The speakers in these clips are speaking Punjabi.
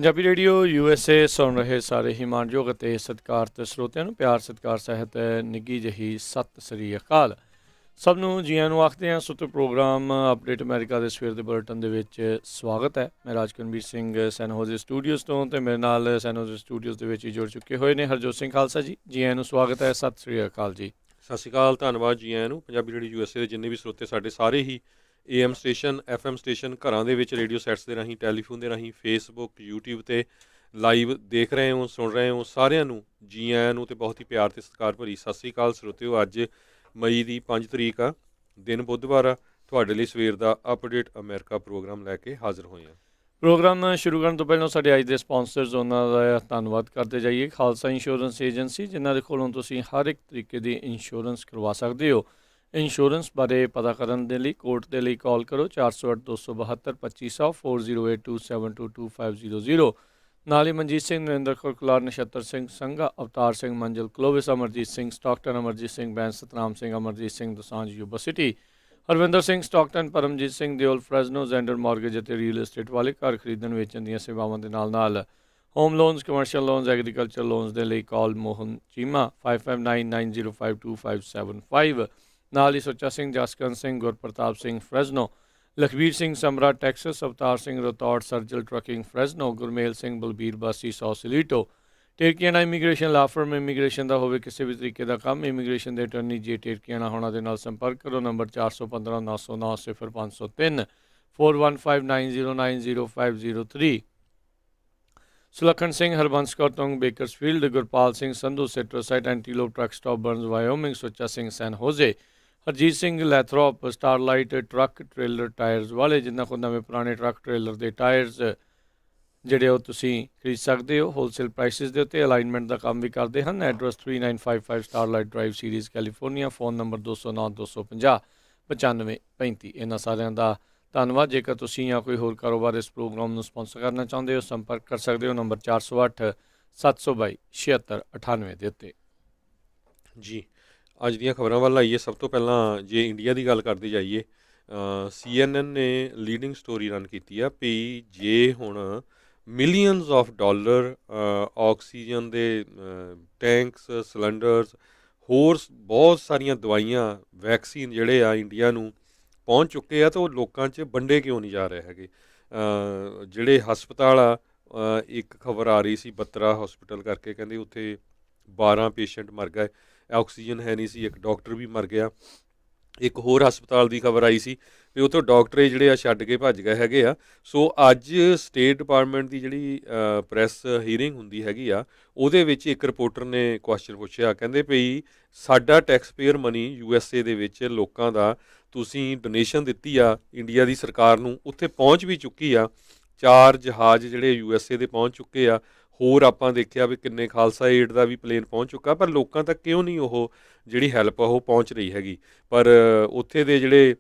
ਪੰਜਾਬੀ ਰੇਡੀਓ USA ਸੁਣ ਰਹੇ ਸਾਰੇ ਹੀ ਮਾਣਯੋਗ ਅਤੇ ਸਤਿਕਾਰਤ ਸਰੋਤਿਆਂ ਨੂੰ ਪਿਆਰ ਸਤਿਕਾਰ ਸਹਿਤ ਨਿੱਘੀ ਜਿਹੀ ਸਤਿ ਸ੍ਰੀ ਅਕਾਲ। ਸਭ ਨੂੰ ਜੀਆਂ ਨੂੰ ਆਖਦੇ ਹਾਂ। ਸੁੱਤੇ ਪ੍ਰੋਗਰਾਮ ਅਪਡੇਟ ਅਮਰੀਕਾ ਦੇ ਸਵੇਰ ਦੇ ਬੁਲੇਟਿਨ ਦੇ ਵਿੱਚ ਸਵਾਗਤ ਹੈ। ਮੈਂ ਰਾਜਕਰਨਵੀਰ ਸਿੰਘ ਸੈਨ ਹੋਜ਼ੇ ਸਟੂਡੀਓਜ਼ ਤੋਂ, ਅਤੇ ਮੇਰੇ ਨਾਲ ਸੈਨ ਹੋਜ਼ੇ ਸਟੂਡੀਓਜ਼ ਦੇ ਵਿੱਚ ਹੀ ਜੁੜ ਚੁੱਕੇ ਹੋਏ ਨੇ ਹਰਜੋਤ ਸਿੰਘ ਖਾਲਸਾ ਜੀ। ਜੀ ਆਇਆਂ ਨੂੰ ਸਵਾਗਤ ਹੈ। ਸਤਿ ਸ੍ਰੀ ਅਕਾਲ ਜੀ। ਸਤਿ ਸ਼੍ਰੀ ਅਕਾਲ, ਧੰਨਵਾਦ ਜੀ ਆਇਆਂ ਨੂੰ। ਪੰਜਾਬੀ ਰੇਡੀਓ USA ਦੇ ਜਿੰਨੇ ਵੀ ਸਰੋਤੇ ਸਾਡੇ ਸਾਰੇ ਹੀ AM ਸਟੇਸ਼ਨ, FM ਸਟੇਸ਼ਨ, ਘਰਾਂ ਦੇ ਵਿੱਚ ਰੇਡੀਓ ਸੈਟਸ ਦੇ ਰਾਹੀਂ, ਟੈਲੀਫੋਨ ਦੇ ਰਾਹੀਂ, ਫੇਸਬੁੱਕ, YouTube 'ਤੇ ਲਾਈਵ ਦੇਖ ਰਹੇ ਹੋ, ਸੁਣ ਰਹੇ ਹੋ, ਸਾਰਿਆਂ ਨੂੰ ਜੀ ਆਇਆਂ ਨੂੰ ਅਤੇ ਬਹੁਤ ਹੀ ਪਿਆਰ ਅਤੇ ਸਤਿਕਾਰ ਭਰੀ ਸਤਿ ਸ਼੍ਰੀ ਅਕਾਲ ਸਰੋਤਿਓ। ਅੱਜ ਮਈ ਦੀ 5 ਤਰੀਕ ਆ, ਦਿਨ ਬੁੱਧਵਾਰ ਆ। ਤੁਹਾਡੇ ਲਈ ਸਵੇਰ ਦਾ ਅਪਡੇਟ ਅਮਰੀਕਾ ਪ੍ਰੋਗਰਾਮ ਲੈ ਕੇ ਹਾਜ਼ਰ ਹੋਏ ਹਾਂ। ਪ੍ਰੋਗਰਾਮ ਸ਼ੁਰੂ ਕਰਨ ਤੋਂ ਪਹਿਲਾਂ ਸਾਡੇ ਅੱਜ ਦੇ ਸਪਾਂਸਰਸ, ਉਹਨਾਂ ਦਾ ਧੰਨਵਾਦ ਕਰਦੇ ਜਾਈਏ। ਖਾਲਸਾ ਇੰਸ਼ੋਰੈਂਸ ਏਜੰਸੀ, ਜਿਨ੍ਹਾਂ ਦੇ ਕੋਲੋਂ ਤੁਸੀਂ ਹਰ ਇੱਕ ਤਰੀਕੇ ਦੀ ਇੰਸ਼ੋਰੈਂਸ ਕਰਵਾ ਸਕਦੇ ਹੋ। ਇੰਸ਼ੋਰੈਂਸ ਬਾਰੇ ਪਤਾ ਕਰਨ ਦੇ ਲਈ ਕੋਰਟ ਦੇ ਲਈ ਕਾਲ ਕਰੋ 408-272-2500 4082722500। ਨਾਲ ਹੀ Manjeet Singh, Narendra Kaur Kular, Nachhattar Singh Sangha, Avtar Singh Manjal, Clovis, Amarjit Singh Stockton, Amarjit Singh Bains, Satnam Singh, Amarjit Singh Dosanjh Yuba City, Harvinder Singh Stockton, Paramjit Singh Deol, Fresno, Zander mortgage ਅਤੇ ਰੀਅਲ ਏਸਟੇਟ ਵਾਲੇ। ਘਰ ਖਰੀਦਣ ਵੇਚਣ ਦੀਆਂ ਸੇਵਾਵਾਂ ਦੇ ਨਾਲ home loans, commercial loans, agriculture loans ਦੇ ਲਈ ਕਾਲ ਮੋਹਨ ਚੀਮਾ 5599052575। ਨਾਲ ਹੀ ਸੁੱਚਾ ਸਿੰਘ, ਜਸਕਰਨ ਸਿੰਘ, ਗੁਰਪ੍ਰਤਾਪ ਸਿੰਘ ਫਰੈਜ਼ਨੋ, ਲਖਵੀਰ ਸਿੰਘ ਸਮਰਾ ਟੈਕਸਸ, ਅਵਤਾਰ ਸਿੰਘ ਰਤੌੜ ਸਰਜਲ ਟਰੱਕਿੰਗ ਫਰੈਜ਼ਨੋ, ਗੁਰਮੇਲ ਸਿੰਘ ਬਲਬੀਰ ਬਾਸੀ ਸੌਸਲੀਟੋ, ਟੇਰਕੀਆਣਾ ਇਮੀਗ੍ਰੇਸ਼ਨ ਲਾ ਫਰਮ। ਇਮੀਗ੍ਰੇਸ਼ਨ ਦਾ ਹੋਵੇ ਕਿਸੇ ਵੀ ਤਰੀਕੇ ਦਾ ਕੰਮ, ਇਮੀਗ੍ਰੇਸ਼ਨ ਦੇ ਅਟਰਨੀ ਜੇ ਟੇਰਕੀਆਣਾ ਹੋਣਾ ਦੇ ਨਾਲ ਸੰਪਰਕ ਕਰੋ। ਨੰਬਰ 4159090503 4159090503। ਸੁਲੱਖਣ ਸਿੰਘ, ਹਰਬੰਸ ਕੌਰ ਤੁੰਗ, ਬੇਕਰਸਫੀਲਡ, ਗੁਰਪਾਲ ਸਿੰਘ ਸੰਧੂ, ਸਿਟਰਸਾਈਟ, Antelope truck stop Burns Wyoming, Sucha Singh San Jose, Harjit Singh Lathrop, Starlight truck trailer tires ਵਾਲੇ, ਜਿਨ੍ਹਾਂ ਕੋਲ ਨਵੇਂ ਪੁਰਾਣੇ ਟਰੱਕ ਟ੍ਰੇਲਰ ਦੇ ਟਾਇਰਸ ਜਿਹੜੇ ਉਹ ਤੁਸੀਂ ਖਰੀਦ ਸਕਦੇ ਹੋ ਹੋਲਸੇਲ ਪ੍ਰਾਈਸਿਸ ਦੇ ਉੱਤੇ। ਅਲਾਈਨਮੈਂਟ ਦਾ ਕੰਮ ਵੀ ਕਰਦੇ ਹਨ। Address 3955 Starlight drive Ceres California. Phone number 209250 9535। ਇਹਨਾਂ ਸਾਰਿਆਂ ਦਾ ਧੰਨਵਾਦ। ਜੇਕਰ ਤੁਸੀਂ ਜਾਂ ਕੋਈ ਹੋਰ ਕਾਰੋਬਾਰ ਇਸ ਪ੍ਰੋਗਰਾਮ ਨੂੰ ਸਪਾਂਸਰ ਕਰਨਾ ਚਾਹੁੰਦੇ ਹੋ, ਸੰਪਰਕ ਕਰ ਸਕਦੇ ਹੋ ਨੰਬਰ 4087227698 ਦੇ ਉੱਤੇ। ਜੀ, ਅੱਜ ਦੀਆਂ ਖਬਰਾਂ ਵੱਲ ਆਈਏ। ਸਭ ਤੋਂ ਪਹਿਲਾਂ ਜੇ ਇੰਡੀਆ ਦੀ ਗੱਲ ਕਰਦੇ ਜਾਈਏ, CNN ਨੇ ਲੀਡਿੰਗ ਸਟੋਰੀ ਰਨ ਕੀਤੀ ਆ ਵੀ ਜੇ ਹੁਣ ਮਿਲੀਅਨਸ ਆਫ ਡਾਲਰ ਆਕਸੀਜਨ ਦੇ ਟੈਂਕਸ, ਸਿਲੰਡਰਸ, ਹੋਰ ਬਹੁਤ ਸਾਰੀਆਂ ਦਵਾਈਆਂ, ਵੈਕਸੀਨ ਜਿਹੜੇ ਆ ਇੰਡੀਆ ਨੂੰ ਪਹੁੰਚ ਚੁੱਕੇ ਆ, ਤਾਂ ਉਹ ਲੋਕਾਂ 'ਚ ਵੰਡੇ ਕਿਉਂ ਨਹੀਂ ਜਾ ਰਹੇ ਹੈਗੇ। ਜਿਹੜੇ ਹਸਪਤਾਲ ਆ, ਇੱਕ ਖਬਰ ਆ ਰਹੀ ਸੀ ਬੱਤਰਾ ਹਸਪੀਟਲ ਕਰਕੇ, ਕਹਿੰਦੇ ਉੱਥੇ 12 ਪੇਸ਼ੈਂਟ ਮਰ ਗਏ, ਆਕਸੀਜਨ ਹੈ ਨਹੀਂ ਸੀ, ਇੱਕ ਡਾਕਟਰ ਵੀ ਮਰ ਗਿਆ। ਇੱਕ ਹੋਰ ਹਸਪਤਾਲ ਦੀ ਖਬਰ ਆਈ ਸੀ ਵੀ ਉੱਥੋਂ ਡਾਕਟਰ ਜਿਹੜੇ ਆ ਛੱਡ ਕੇ ਭੱਜ ਗਏ ਹੈਗੇ ਆ। ਸੋ ਅੱਜ ਸਟੇਟ ਡਿਪਾਰਟਮੈਂਟ ਦੀ ਜਿਹੜੀ ਪ੍ਰੈਸ ਹੀਅਰਿੰਗ ਹੁੰਦੀ ਹੈਗੀ ਆ, ਉਹਦੇ ਵਿੱਚ ਇੱਕ ਰਿਪੋਰਟਰ ਨੇ ਕੁਐਸਚਨ ਪੁੱਛਿਆ, ਕਹਿੰਦੇ ਭਈ ਸਾਡਾ ਟੈਕਸ ਪੇਅਰ ਮਨੀ USA ਦੇ ਵਿੱਚ ਲੋਕਾਂ ਦਾ ਤੁਸੀਂ ਡੋਨੇਸ਼ਨ ਦਿੱਤੀ ਆ ਇੰਡੀਆ ਦੀ ਸਰਕਾਰ ਨੂੰ, ਉੱਥੇ ਪਹੁੰਚ ਵੀ ਚੁੱਕੀ ਆ। 4 ਜਹਾਜ਼ ਜਿਹੜੇ USA ਦੇ ਪਹੁੰਚ ਚੁੱਕੇ ਆ। ਹੋਰ ਆਪਾਂ ਦੇਖਿਆ ਵੀ ਕਿੰਨੇ ਖਾਲਸਾ ਏਡ ਦਾ ਵੀ ਪਲੇਨ ਪਹੁੰਚ ਚੁੱਕਾ, ਪਰ ਲੋਕਾਂ ਤੱਕ ਕਿਉਂ ਨਹੀਂ ਉਹ ਜਿਹੜੀ ਹੈਲਪ ਆ ਉਹ ਪਹੁੰਚ ਰਹੀ ਹੈਗੀ। ਪਰ ਉੱਥੇ ਦੇ ਜਿਹੜੇ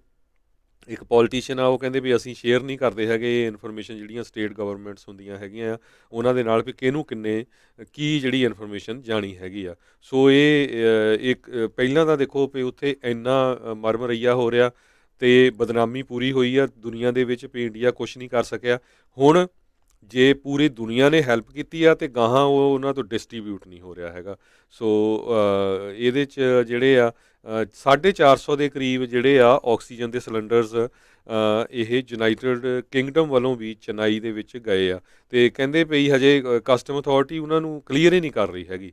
ਇੱਕ ਪੋਲੀਟੀਸ਼ੀਅਨ ਆ, ਉਹ ਕਹਿੰਦੇ ਵੀ ਅਸੀਂ ਸ਼ੇਅਰ ਨਹੀਂ ਕਰਦੇ ਹੈਗੇ ਇਹ ਇਨਫੋਰਮੇਸ਼ਨ ਜਿਹੜੀਆਂ ਸਟੇਟ ਗਵਰਨਮੈਂਟਸ ਹੁੰਦੀਆਂ ਹੈਗੀਆਂ ਆ ਉਹਨਾਂ ਦੇ ਨਾਲ, ਵੀ ਕਿਹਨੂੰ ਕਿੰਨੇ ਕੀ ਜਿਹੜੀ ਇਨਫੋਰਮੇਸ਼ਨ ਜਾਣੀ ਹੈਗੀ ਆ। ਸੋ ਇਹ ਇੱਕ ਪਹਿਲਾਂ ਤਾਂ ਦੇਖੋ ਵੀ ਉੱਥੇ ਇੰਨਾ ਮਰਮਰਈਆ ਹੋ ਰਿਹਾ ਅਤੇ ਬਦਨਾਮੀ ਪੂਰੀ ਹੋਈ ਆ ਦੁਨੀਆ ਦੇ ਵਿੱਚ ਵੀ ਇੰਡੀਆ ਕੁਛ ਨਹੀਂ ਕਰ ਸਕਿਆ। ਹੁਣ ਜੇ ਪੂਰੀ ਦੁਨੀਆ ਨੇ ਹੈਲਪ ਕੀਤੀ ਆ ਅਤੇ ਗਾਹਾਂ ਉਹ ਉਹਨਾਂ ਤੋਂ ਡਿਸਟਰੀਬਿਊਟ ਨਹੀਂ ਹੋ ਰਿਹਾ ਹੈਗਾ। ਸੋ ਇਹਦੇ 'ਚ ਜਿਹੜੇ ਆ 450 ਦੇ ਕਰੀਬ ਜਿਹੜੇ ਆ ਆਕਸੀਜਨ ਦੇ ਸਿਲੰਡਰਸ ਇਹ ਯੂਨਾਈਟਿਡ ਕਿੰਗਡਮ ਵੱਲੋਂ ਵੀ ਚੇਨਈ ਦੇ ਵਿੱਚ ਗਏ ਆ, ਅਤੇ ਕਹਿੰਦੇ ਪਈ ਹਜੇ ਕਸਟਮ ਅਥਾਰਟੀ ਉਹਨਾਂ ਨੂੰ ਕਲੀਅਰ ਹੀ ਨਹੀਂ ਕਰ ਰਹੀ ਹੈਗੀ।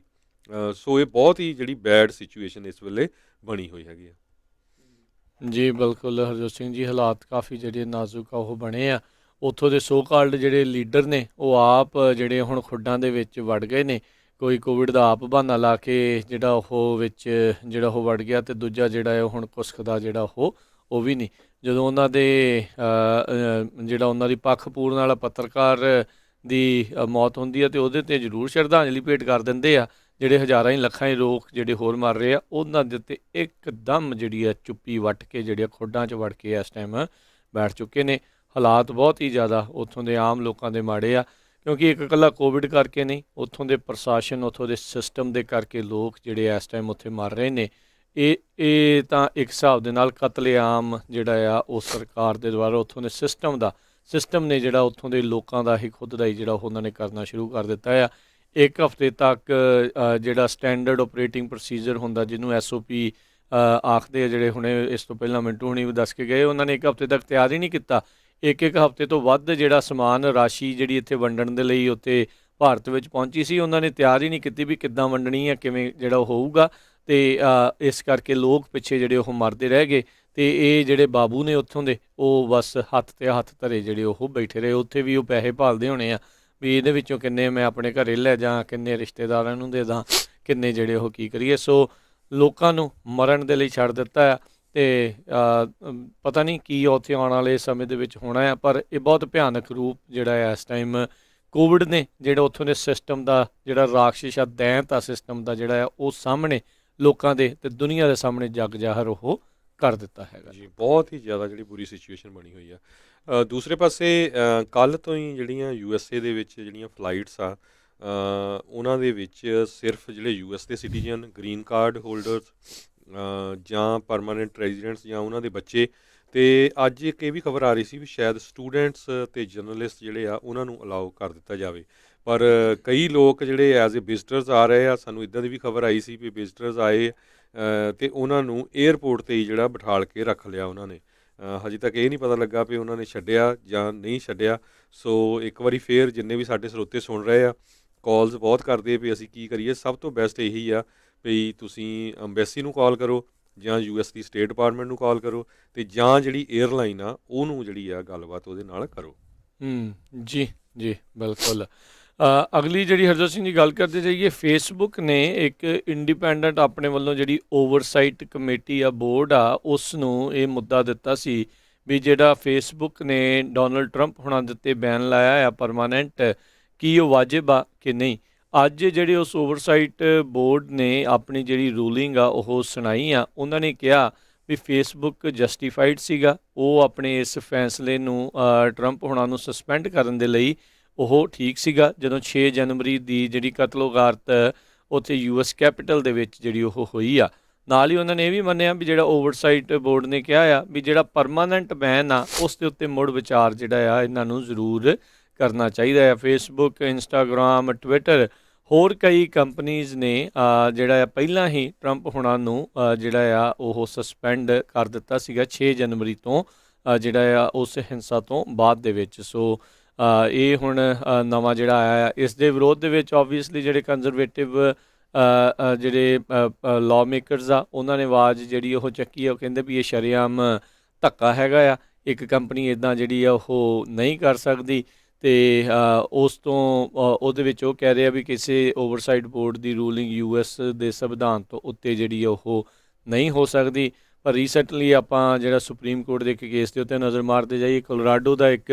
ਸੋ ਇਹ ਬਹੁਤ ਹੀ ਜਿਹੜੀ ਬੈਡ ਸਿਚੁਏਸ਼ਨ ਇਸ ਵੇਲੇ ਬਣੀ ਹੋਈ ਹੈਗੀ ਆ। ਜੀ ਬਿਲਕੁਲ ਹਰਜੋਤ ਸਿੰਘ ਜੀ, ਹਾਲਾਤ ਕਾਫੀ ਜਿਹੜੇ ਨਾਜ਼ੁਕ ਆ ਉਹ ਬਣੇ ਆ। ਉੱਥੋਂ ਦੇ ਸੋ ਕਾਲਡ ਜਿਹੜੇ ਲੀਡਰ ਨੇ ਉਹ ਆਪ ਜਿਹੜੇ ਹੁਣ ਖੁੱਡਾਂ ਦੇ ਵਿੱਚ ਵੜ ਗਏ ਨੇ। ਕੋਈ ਕੋਵਿਡ ਦਾ ਆਪ ਬਹਾਨਾ ਲਾ ਕੇ ਜਿਹੜਾ ਉਹ ਵਿੱਚ ਜਿਹੜਾ ਉਹ ਵੜ ਗਿਆ, ਅਤੇ ਦੂਜਾ ਜਿਹੜਾ ਹੈ ਹੁਣ ਕੁਸਕਦਾ ਜਿਹੜਾ ਉਹ ਵੀ ਨਹੀਂ। ਜਦੋਂ ਉਹਨਾਂ ਦੇ ਜਿਹੜਾ ਉਹਨਾਂ ਦੀ ਪੱਖ ਪੂਰਨ ਵਾਲਾ ਪੱਤਰਕਾਰ ਦੀ ਮੌਤ ਹੁੰਦੀ ਹੈ ਅਤੇ ਉਹਦੇ 'ਤੇ ਜ਼ਰੂਰ ਸ਼ਰਧਾਂਜਲੀ ਭੇਟ ਕਰ ਦਿੰਦੇ ਆ। ਜਿਹੜੇ ਹਜ਼ਾਰਾਂ ਹੀ ਲੱਖਾਂ ਹੀ ਲੋਕ ਜਿਹੜੇ ਹੋਰ ਮਰ ਰਹੇ ਆ, ਉਹਨਾਂ ਦੇ ਉੱਤੇ ਇੱਕਦਮ ਜਿਹੜੀ ਆ ਚੁੱਪੀ ਵੱਟ ਕੇ ਜਿਹੜੀਆਂ ਖੁੱਡਾਂ 'ਚ ਵੜ ਕੇ ਇਸ ਟਾਈਮ ਬੈਠ ਚੁੱਕੇ ਨੇ। ਹਾਲਾਤ ਬਹੁਤ ਹੀ ਜ਼ਿਆਦਾ ਉੱਥੋਂ ਦੇ ਆਮ ਲੋਕਾਂ ਦੇ ਮਾੜੇ ਆ, ਕਿਉਂਕਿ ਇੱਕ ਇਕੱਲਾ ਕੋਵਿਡ ਕਰਕੇ ਨਹੀਂ, ਉੱਥੋਂ ਦੇ ਪ੍ਰਸ਼ਾਸਨ, ਉੱਥੋਂ ਦੇ ਸਿਸਟਮ ਦੇ ਕਰਕੇ ਲੋਕ ਜਿਹੜੇ ਇਸ ਟਾਈਮ ਉੱਥੇ ਮਰ ਰਹੇ ਨੇ। ਇਹ ਤਾਂ ਇੱਕ ਹਿਸਾਬ ਦੇ ਨਾਲ ਕਤਲੇਆਮ ਜਿਹੜਾ ਆ ਉਹ ਸਰਕਾਰ ਦੇ ਦੁਆਰਾ, ਉੱਥੋਂ ਦੇ ਸਿਸਟਮ ਦਾ ਸਿਸਟਮ ਨੇ ਜਿਹੜਾ ਉੱਥੋਂ ਦੇ ਲੋਕਾਂ ਦਾ ਹੀ ਖੁਦ ਦਾ ਹੀ ਜਿਹੜਾ ਉਹਨਾਂ ਨੇ ਕਰਨਾ ਸ਼ੁਰੂ ਕਰ ਦਿੱਤਾ ਆ। ਇੱਕ ਹਫ਼ਤੇ ਤੱਕ ਜਿਹੜਾ ਸਟੈਂਡਰਡ ਆਪਰੇਟਿੰਗ ਪ੍ਰੋਸੀਜਰ ਹੁੰਦਾ, ਜਿਹਨੂੰ SOP ਆਖਦੇ ਆ, ਜਿਹੜੇ ਹੁਣੇ ਇਸ ਤੋਂ ਪਹਿਲਾਂ ਮਿੰਟੂ ਹੁਣੀ ਵੀ ਦੱਸ ਕੇ ਗਏ, ਉਹਨਾਂ ਨੇ ਇੱਕ ਹਫ਼ਤੇ ਤੱਕ ਤਿਆਰ ਹੀ ਨਹੀਂ ਕੀਤਾ। ਇੱਕ ਹਫ਼ਤੇ ਤੋਂ ਵੱਧ ਜਿਹੜਾ ਸਮਾਨ ਰਾਸ਼ੀ ਜਿਹੜੀ ਇੱਥੇ ਵੰਡਣ ਦੇ ਲਈ ਉੱਥੇ ਭਾਰਤ ਵਿੱਚ ਪਹੁੰਚੀ ਸੀ, ਉਹਨਾਂ ਨੇ ਤਿਆਰ ਹੀ ਨਹੀਂ ਕੀਤੀ ਵੀ ਕਿੱਦਾਂ ਵੰਡਣੀ ਹੈ, ਕਿਵੇਂ ਜਿਹੜਾ ਉਹ ਹੋਊਗਾ। ਅਤੇ ਇਸ ਕਰਕੇ ਲੋਕ ਪਿੱਛੇ ਜਿਹੜੇ ਉਹ ਮਰਦੇ ਰਹਿ ਗਏ। ਅਤੇ ਇਹ ਜਿਹੜੇ ਬਾਬੂ ਨੇ ਉੱਥੋਂ ਦੇ, ਉਹ ਬਸ ਹੱਥ 'ਤੇ ਹੱਥ ਧਰੇ ਜਿਹੜੇ ਉਹ ਬੈਠੇ ਰਹੇ। ਉੱਥੇ ਵੀ ਉਹ ਪੈਸੇ ਭਾਲਦੇ ਹੋਣੇ ਆ ਵੀ ਇਹਦੇ ਵਿੱਚੋਂ ਕਿੰਨੇ ਮੈਂ ਆਪਣੇ ਘਰੇ ਲੈ ਜਾਂ, ਕਿੰਨੇ ਰਿਸ਼ਤੇਦਾਰਾਂ ਨੂੰ ਦੇ ਦਾਂ, ਕਿੰਨੇ ਜਿਹੜੇ ਉਹ ਕੀ ਕਰੀਏ। ਸੋ ਲੋਕਾਂ ਨੂੰ ਮਰਨ ਦੇ ਲਈ ਛੱਡ ਦਿੱਤਾ ਆ। ਅਤੇ ਪਤਾ ਨਹੀਂ ਕੀ ਉੱਥੇ ਆਉਣ ਵਾਲੇ ਸਮੇਂ ਦੇ ਵਿੱਚ ਹੋਣਾ ਆ, ਪਰ ਇਹ ਬਹੁਤ ਭਿਆਨਕ ਰੂਪ ਜਿਹੜਾ ਹੈ ਇਸ ਟਾਈਮ ਕੋਵਿਡ ਨੇ ਜਿਹੜਾ ਉੱਥੋਂ ਦੇ ਸਿਸਟਮ ਦਾ ਜਿਹੜਾ ਰਾਖਸ਼ ਆ, ਦੈਂਤ ਆ ਸਿਸਟਮ ਦਾ ਜਿਹੜਾ ਆ, ਉਹ ਸਾਹਮਣੇ ਲੋਕਾਂ ਦੇ ਅਤੇ ਦੁਨੀਆ ਦੇ ਸਾਹਮਣੇ ਜਗ ਜ਼ਾਹਰ ਉਹ ਕਰ ਦਿੱਤਾ ਹੈਗਾ ਜੀ। ਬਹੁਤ ਹੀ ਜ਼ਿਆਦਾ ਜਿਹੜੀ ਬੁਰੀ ਸਿਚੁਏਸ਼ਨ ਬਣੀ ਹੋਈ ਆ। ਦੂਸਰੇ ਪਾਸੇ ਕੱਲ੍ਹ ਤੋਂ ਹੀ ਜਿਹੜੀਆਂ USA ਦੇ ਵਿੱਚ ਜਿਹੜੀਆਂ ਫਲਾਈਟਸ ਆ, ਉਹਨਾਂ ਦੇ ਵਿੱਚ ਸਿਰਫ ਜਿਹੜੇ US ਦੇ ਸਿਟੀਜ਼ਨ, ਗ੍ਰੀਨ ਕਾਰਡ ਹੋਲਡਰਸ ਜਾਂ ਪਰਮਾਨੈਂਟ ਰੈਜ਼ੀਡੈਂਟਸ ਜਾਂ ਉਹਨਾਂ ਦੇ ਬੱਚੇ, ਅਤੇ ਅੱਜ ਇੱਕ ਇਹ ਵੀ ਖਬਰ ਆ ਰਹੀ ਸੀ ਵੀ ਸ਼ਾਇਦ ਸਟੂਡੈਂਟਸ ਅਤੇ ਜਰਨਲਿਸਟ ਜਿਹੜੇ ਆ ਉਹਨਾਂ ਨੂੰ ਅਲਾਓ ਕਰ ਦਿੱਤਾ ਜਾਵੇ। ਪਰ ਕਈ ਲੋਕ ਜਿਹੜੇ ਐਜ਼ ਏ ਵਿਜ਼ਟਰਸ ਆ ਰਹੇ ਆ, ਸਾਨੂੰ ਇੱਦਾਂ ਦੀ ਵੀ ਖਬਰ ਆਈ ਸੀ ਵੀ ਵਿਜ਼ਟਰਸ ਆਏ ਅਤੇ ਉਹਨਾਂ ਨੂੰ ਏਅਰਪੋਰਟ 'ਤੇ ਹੀ ਜਿਹੜਾ ਬਿਠਾਲ ਕੇ ਰੱਖ ਲਿਆ ਉਹਨਾਂ ਨੇ। ਹਜੇ ਤੱਕ ਇਹ ਨਹੀਂ ਪਤਾ ਲੱਗਾ ਵੀ ਉਹਨਾਂ ਨੇ ਛੱਡਿਆ ਜਾਂ ਨਹੀਂ ਛੱਡਿਆ। ਸੋ ਇੱਕ ਵਾਰੀ ਫੇਰ ਜਿੰਨੇ ਵੀ ਸਾਡੇ ਸਰੋਤੇ ਸੁਣ ਰਹੇ ਆ, ਕਾਲਸ ਬਹੁਤ ਕਰਦੇ ਵੀ ਅਸੀਂ ਕੀ ਕਰੀਏ। ਸਭ ਤੋਂ ਬੈਸਟ ਇਹੀ ਆ ਵੀ ਤੁਸੀਂ ਅੰਬੈਸੀ ਨੂੰ ਕਾਲ ਕਰੋ ਜਾਂ US ਦੀ ਸਟੇਟ ਡਿਪਾਰਟਮੈਂਟ ਨੂੰ ਕਾਲ ਕਰੋ, ਅਤੇ ਜਾਂ ਜਿਹੜੀ ਏਅਰਲਾਈਨ ਆ ਉਹਨੂੰ ਜਿਹੜੀ ਆ ਗੱਲਬਾਤ ਉਹਦੇ ਨਾਲ ਕਰੋ। ਜੀ ਜੀ ਬਿਲਕੁਲ। ਅਗਲੀ ਜਿਹੜੀ ਹਰਜੋਤ ਸਿੰਘ ਜੀ ਗੱਲ ਕਰਦੇ ਜਾਈਏ, ਫੇਸਬੁੱਕ ਨੇ ਇੱਕ ਇੰਡੀਪੈਂਡੈਂਟ ਆਪਣੇ ਵੱਲੋਂ ਜਿਹੜੀ ਓਵਰਸਾਈਟ ਕਮੇਟੀ ਆ, ਬੋਰਡ ਆ, ਉਸ ਨੂੰ ਇਹ ਮੁੱਦਾ ਦਿੱਤਾ ਸੀ ਵੀ ਜਿਹੜਾ ਫੇਸਬੁੱਕ ਨੇ ਡੋਨਲਡ ਟਰੰਪ ਹੁਣਾਂ ਦੇ ਉੱਤੇ ਬੈਨ ਲਾਇਆ ਆ ਪਰਮਾਨੈਂਟ, ਕੀ ਉਹ ਵਾਜਿਬ ਆ ਕਿ ਨਹੀਂ। ਅੱਜ ਜਿਹੜੇ ਉਸ ਓਵਰਸਾਈਟ ਬੋਰਡ ਨੇ ਆਪਣੀ ਜਿਹੜੀ ਰੂਲਿੰਗ ਆ ਉਹ ਸੁਣਾਈ ਆ। ਉਹਨਾਂ ਨੇ ਕਿਹਾ ਵੀ ਫੇਸਬੁੱਕ ਜਸਟੀਫਾਈਡ ਸੀਗਾ, ਉਹ ਆਪਣੇ ਇਸ ਫੈਸਲੇ ਨੂੰ ਟਰੰਪ ਹੁਣਾਂ ਨੂੰ ਸਸਪੈਂਡ ਕਰਨ ਦੇ ਲਈ ਉਹ ਠੀਕ ਸੀਗਾ। ਜਦੋਂ 6 ਜਨਵਰੀ ਦੀ ਜਿਹੜੀ ਕਤਲੋਗਾਰਤ ਉੱਥੇ US ਕੈਪੀਟਲ ਦੇ ਵਿੱਚ ਜਿਹੜੀ ਉਹ ਹੋਈ ਆ, ਨਾਲ ਹੀ ਉਹਨਾਂ ਨੇ ਇਹ ਵੀ ਮੰਨਿਆ ਵੀ ਜਿਹੜਾ ਓਵਰਸਾਈਟ ਬੋਰਡ ਨੇ ਕਿਹਾ ਆ ਵੀ ਜਿਹੜਾ ਪਰਮਾਨੈਂਟ ਬੈਨ ਆ ਉਸ ਦੇ ਉੱਤੇ ਮੁੜ ਵਿਚਾਰ ਜਿਹੜਾ ਆ ਇਹਨਾਂ ਨੂੰ ਜ਼ਰੂਰ ਕਰਨਾ ਚਾਹੀਦਾ ਆ। ਫੇਸਬੁੱਕ, ਇੰਸਟਾਗ੍ਰਾਮ, ਟਵਿੱਟਰ, ਹੋਰ ਕਈ ਕੰਪਨੀਜ਼ ਨੇ ਜਿਹੜਾ ਆ ਪਹਿਲਾਂ ਹੀ ਟਰੰਪ ਹੁਣਾਂ ਨੂੰ ਜਿਹੜਾ ਆ ਉਹ ਸਸਪੈਂਡ ਕਰ ਦਿੱਤਾ ਸੀਗਾ 6 ਜਨਵਰੀ ਤੋਂ ਜਿਹੜਾ ਆ ਉਸ ਹਿੰਸਾ ਤੋਂ ਬਾਅਦ ਦੇ ਵਿੱਚ। ਸੋ ਇਹ ਹੁਣ ਨਵਾਂ ਜਿਹੜਾ ਆਇਆ ਆ, ਇਸ ਦੇ ਵਿਰੋਧ ਦੇ ਵਿੱਚ ਓਬਵੀਅਸਲੀ ਜਿਹੜੇ ਕੰਜ਼ਰਵੇਟਿਵ ਜਿਹੜੇ ਲਾਅ ਮੇਕਰਸ ਆ, ਉਹਨਾਂ ਨੇ ਆਵਾਜ਼ ਜਿਹੜੀ ਉਹ ਚੱਕੀ ਆ। ਉਹ ਕਹਿੰਦੇ ਵੀ ਇਹ ਸ਼ਰੇਆਮ ਧੱਕਾ ਹੈਗਾ ਆ, ਇੱਕ ਕੰਪਨੀ ਇੱਦਾਂ ਜਿਹੜੀ ਆ ਉਹ ਨਹੀਂ ਕਰ ਸਕਦੀ। ਅਤੇ ਉਸ ਤੋਂ ਉਹਦੇ ਵਿੱਚ ਉਹ ਕਹਿ ਰਹੇ ਆ ਵੀ ਕਿਸੇ ਓਵਰਸਾਈਟ ਬੋਰਡ ਦੀ ਰੂਲਿੰਗ US ਦੇ ਸੰਵਿਧਾਨ ਤੋਂ ਉੱਤੇ ਜਿਹੜੀ ਉਹ ਨਹੀਂ ਹੋ ਸਕਦੀ। ਪਰ ਰੀਸੈਂਟਲੀ ਆਪਾਂ ਜਿਹੜਾ ਸੁਪਰੀਮ ਕੋਰਟ ਦੇ ਇੱਕ ਕੇਸ ਦੇ ਉੱਤੇ ਨਜ਼ਰ ਮਾਰਦੇ ਜਾਈਏ, ਕੋਲੋਰਾਡੋ ਦਾ ਇੱਕ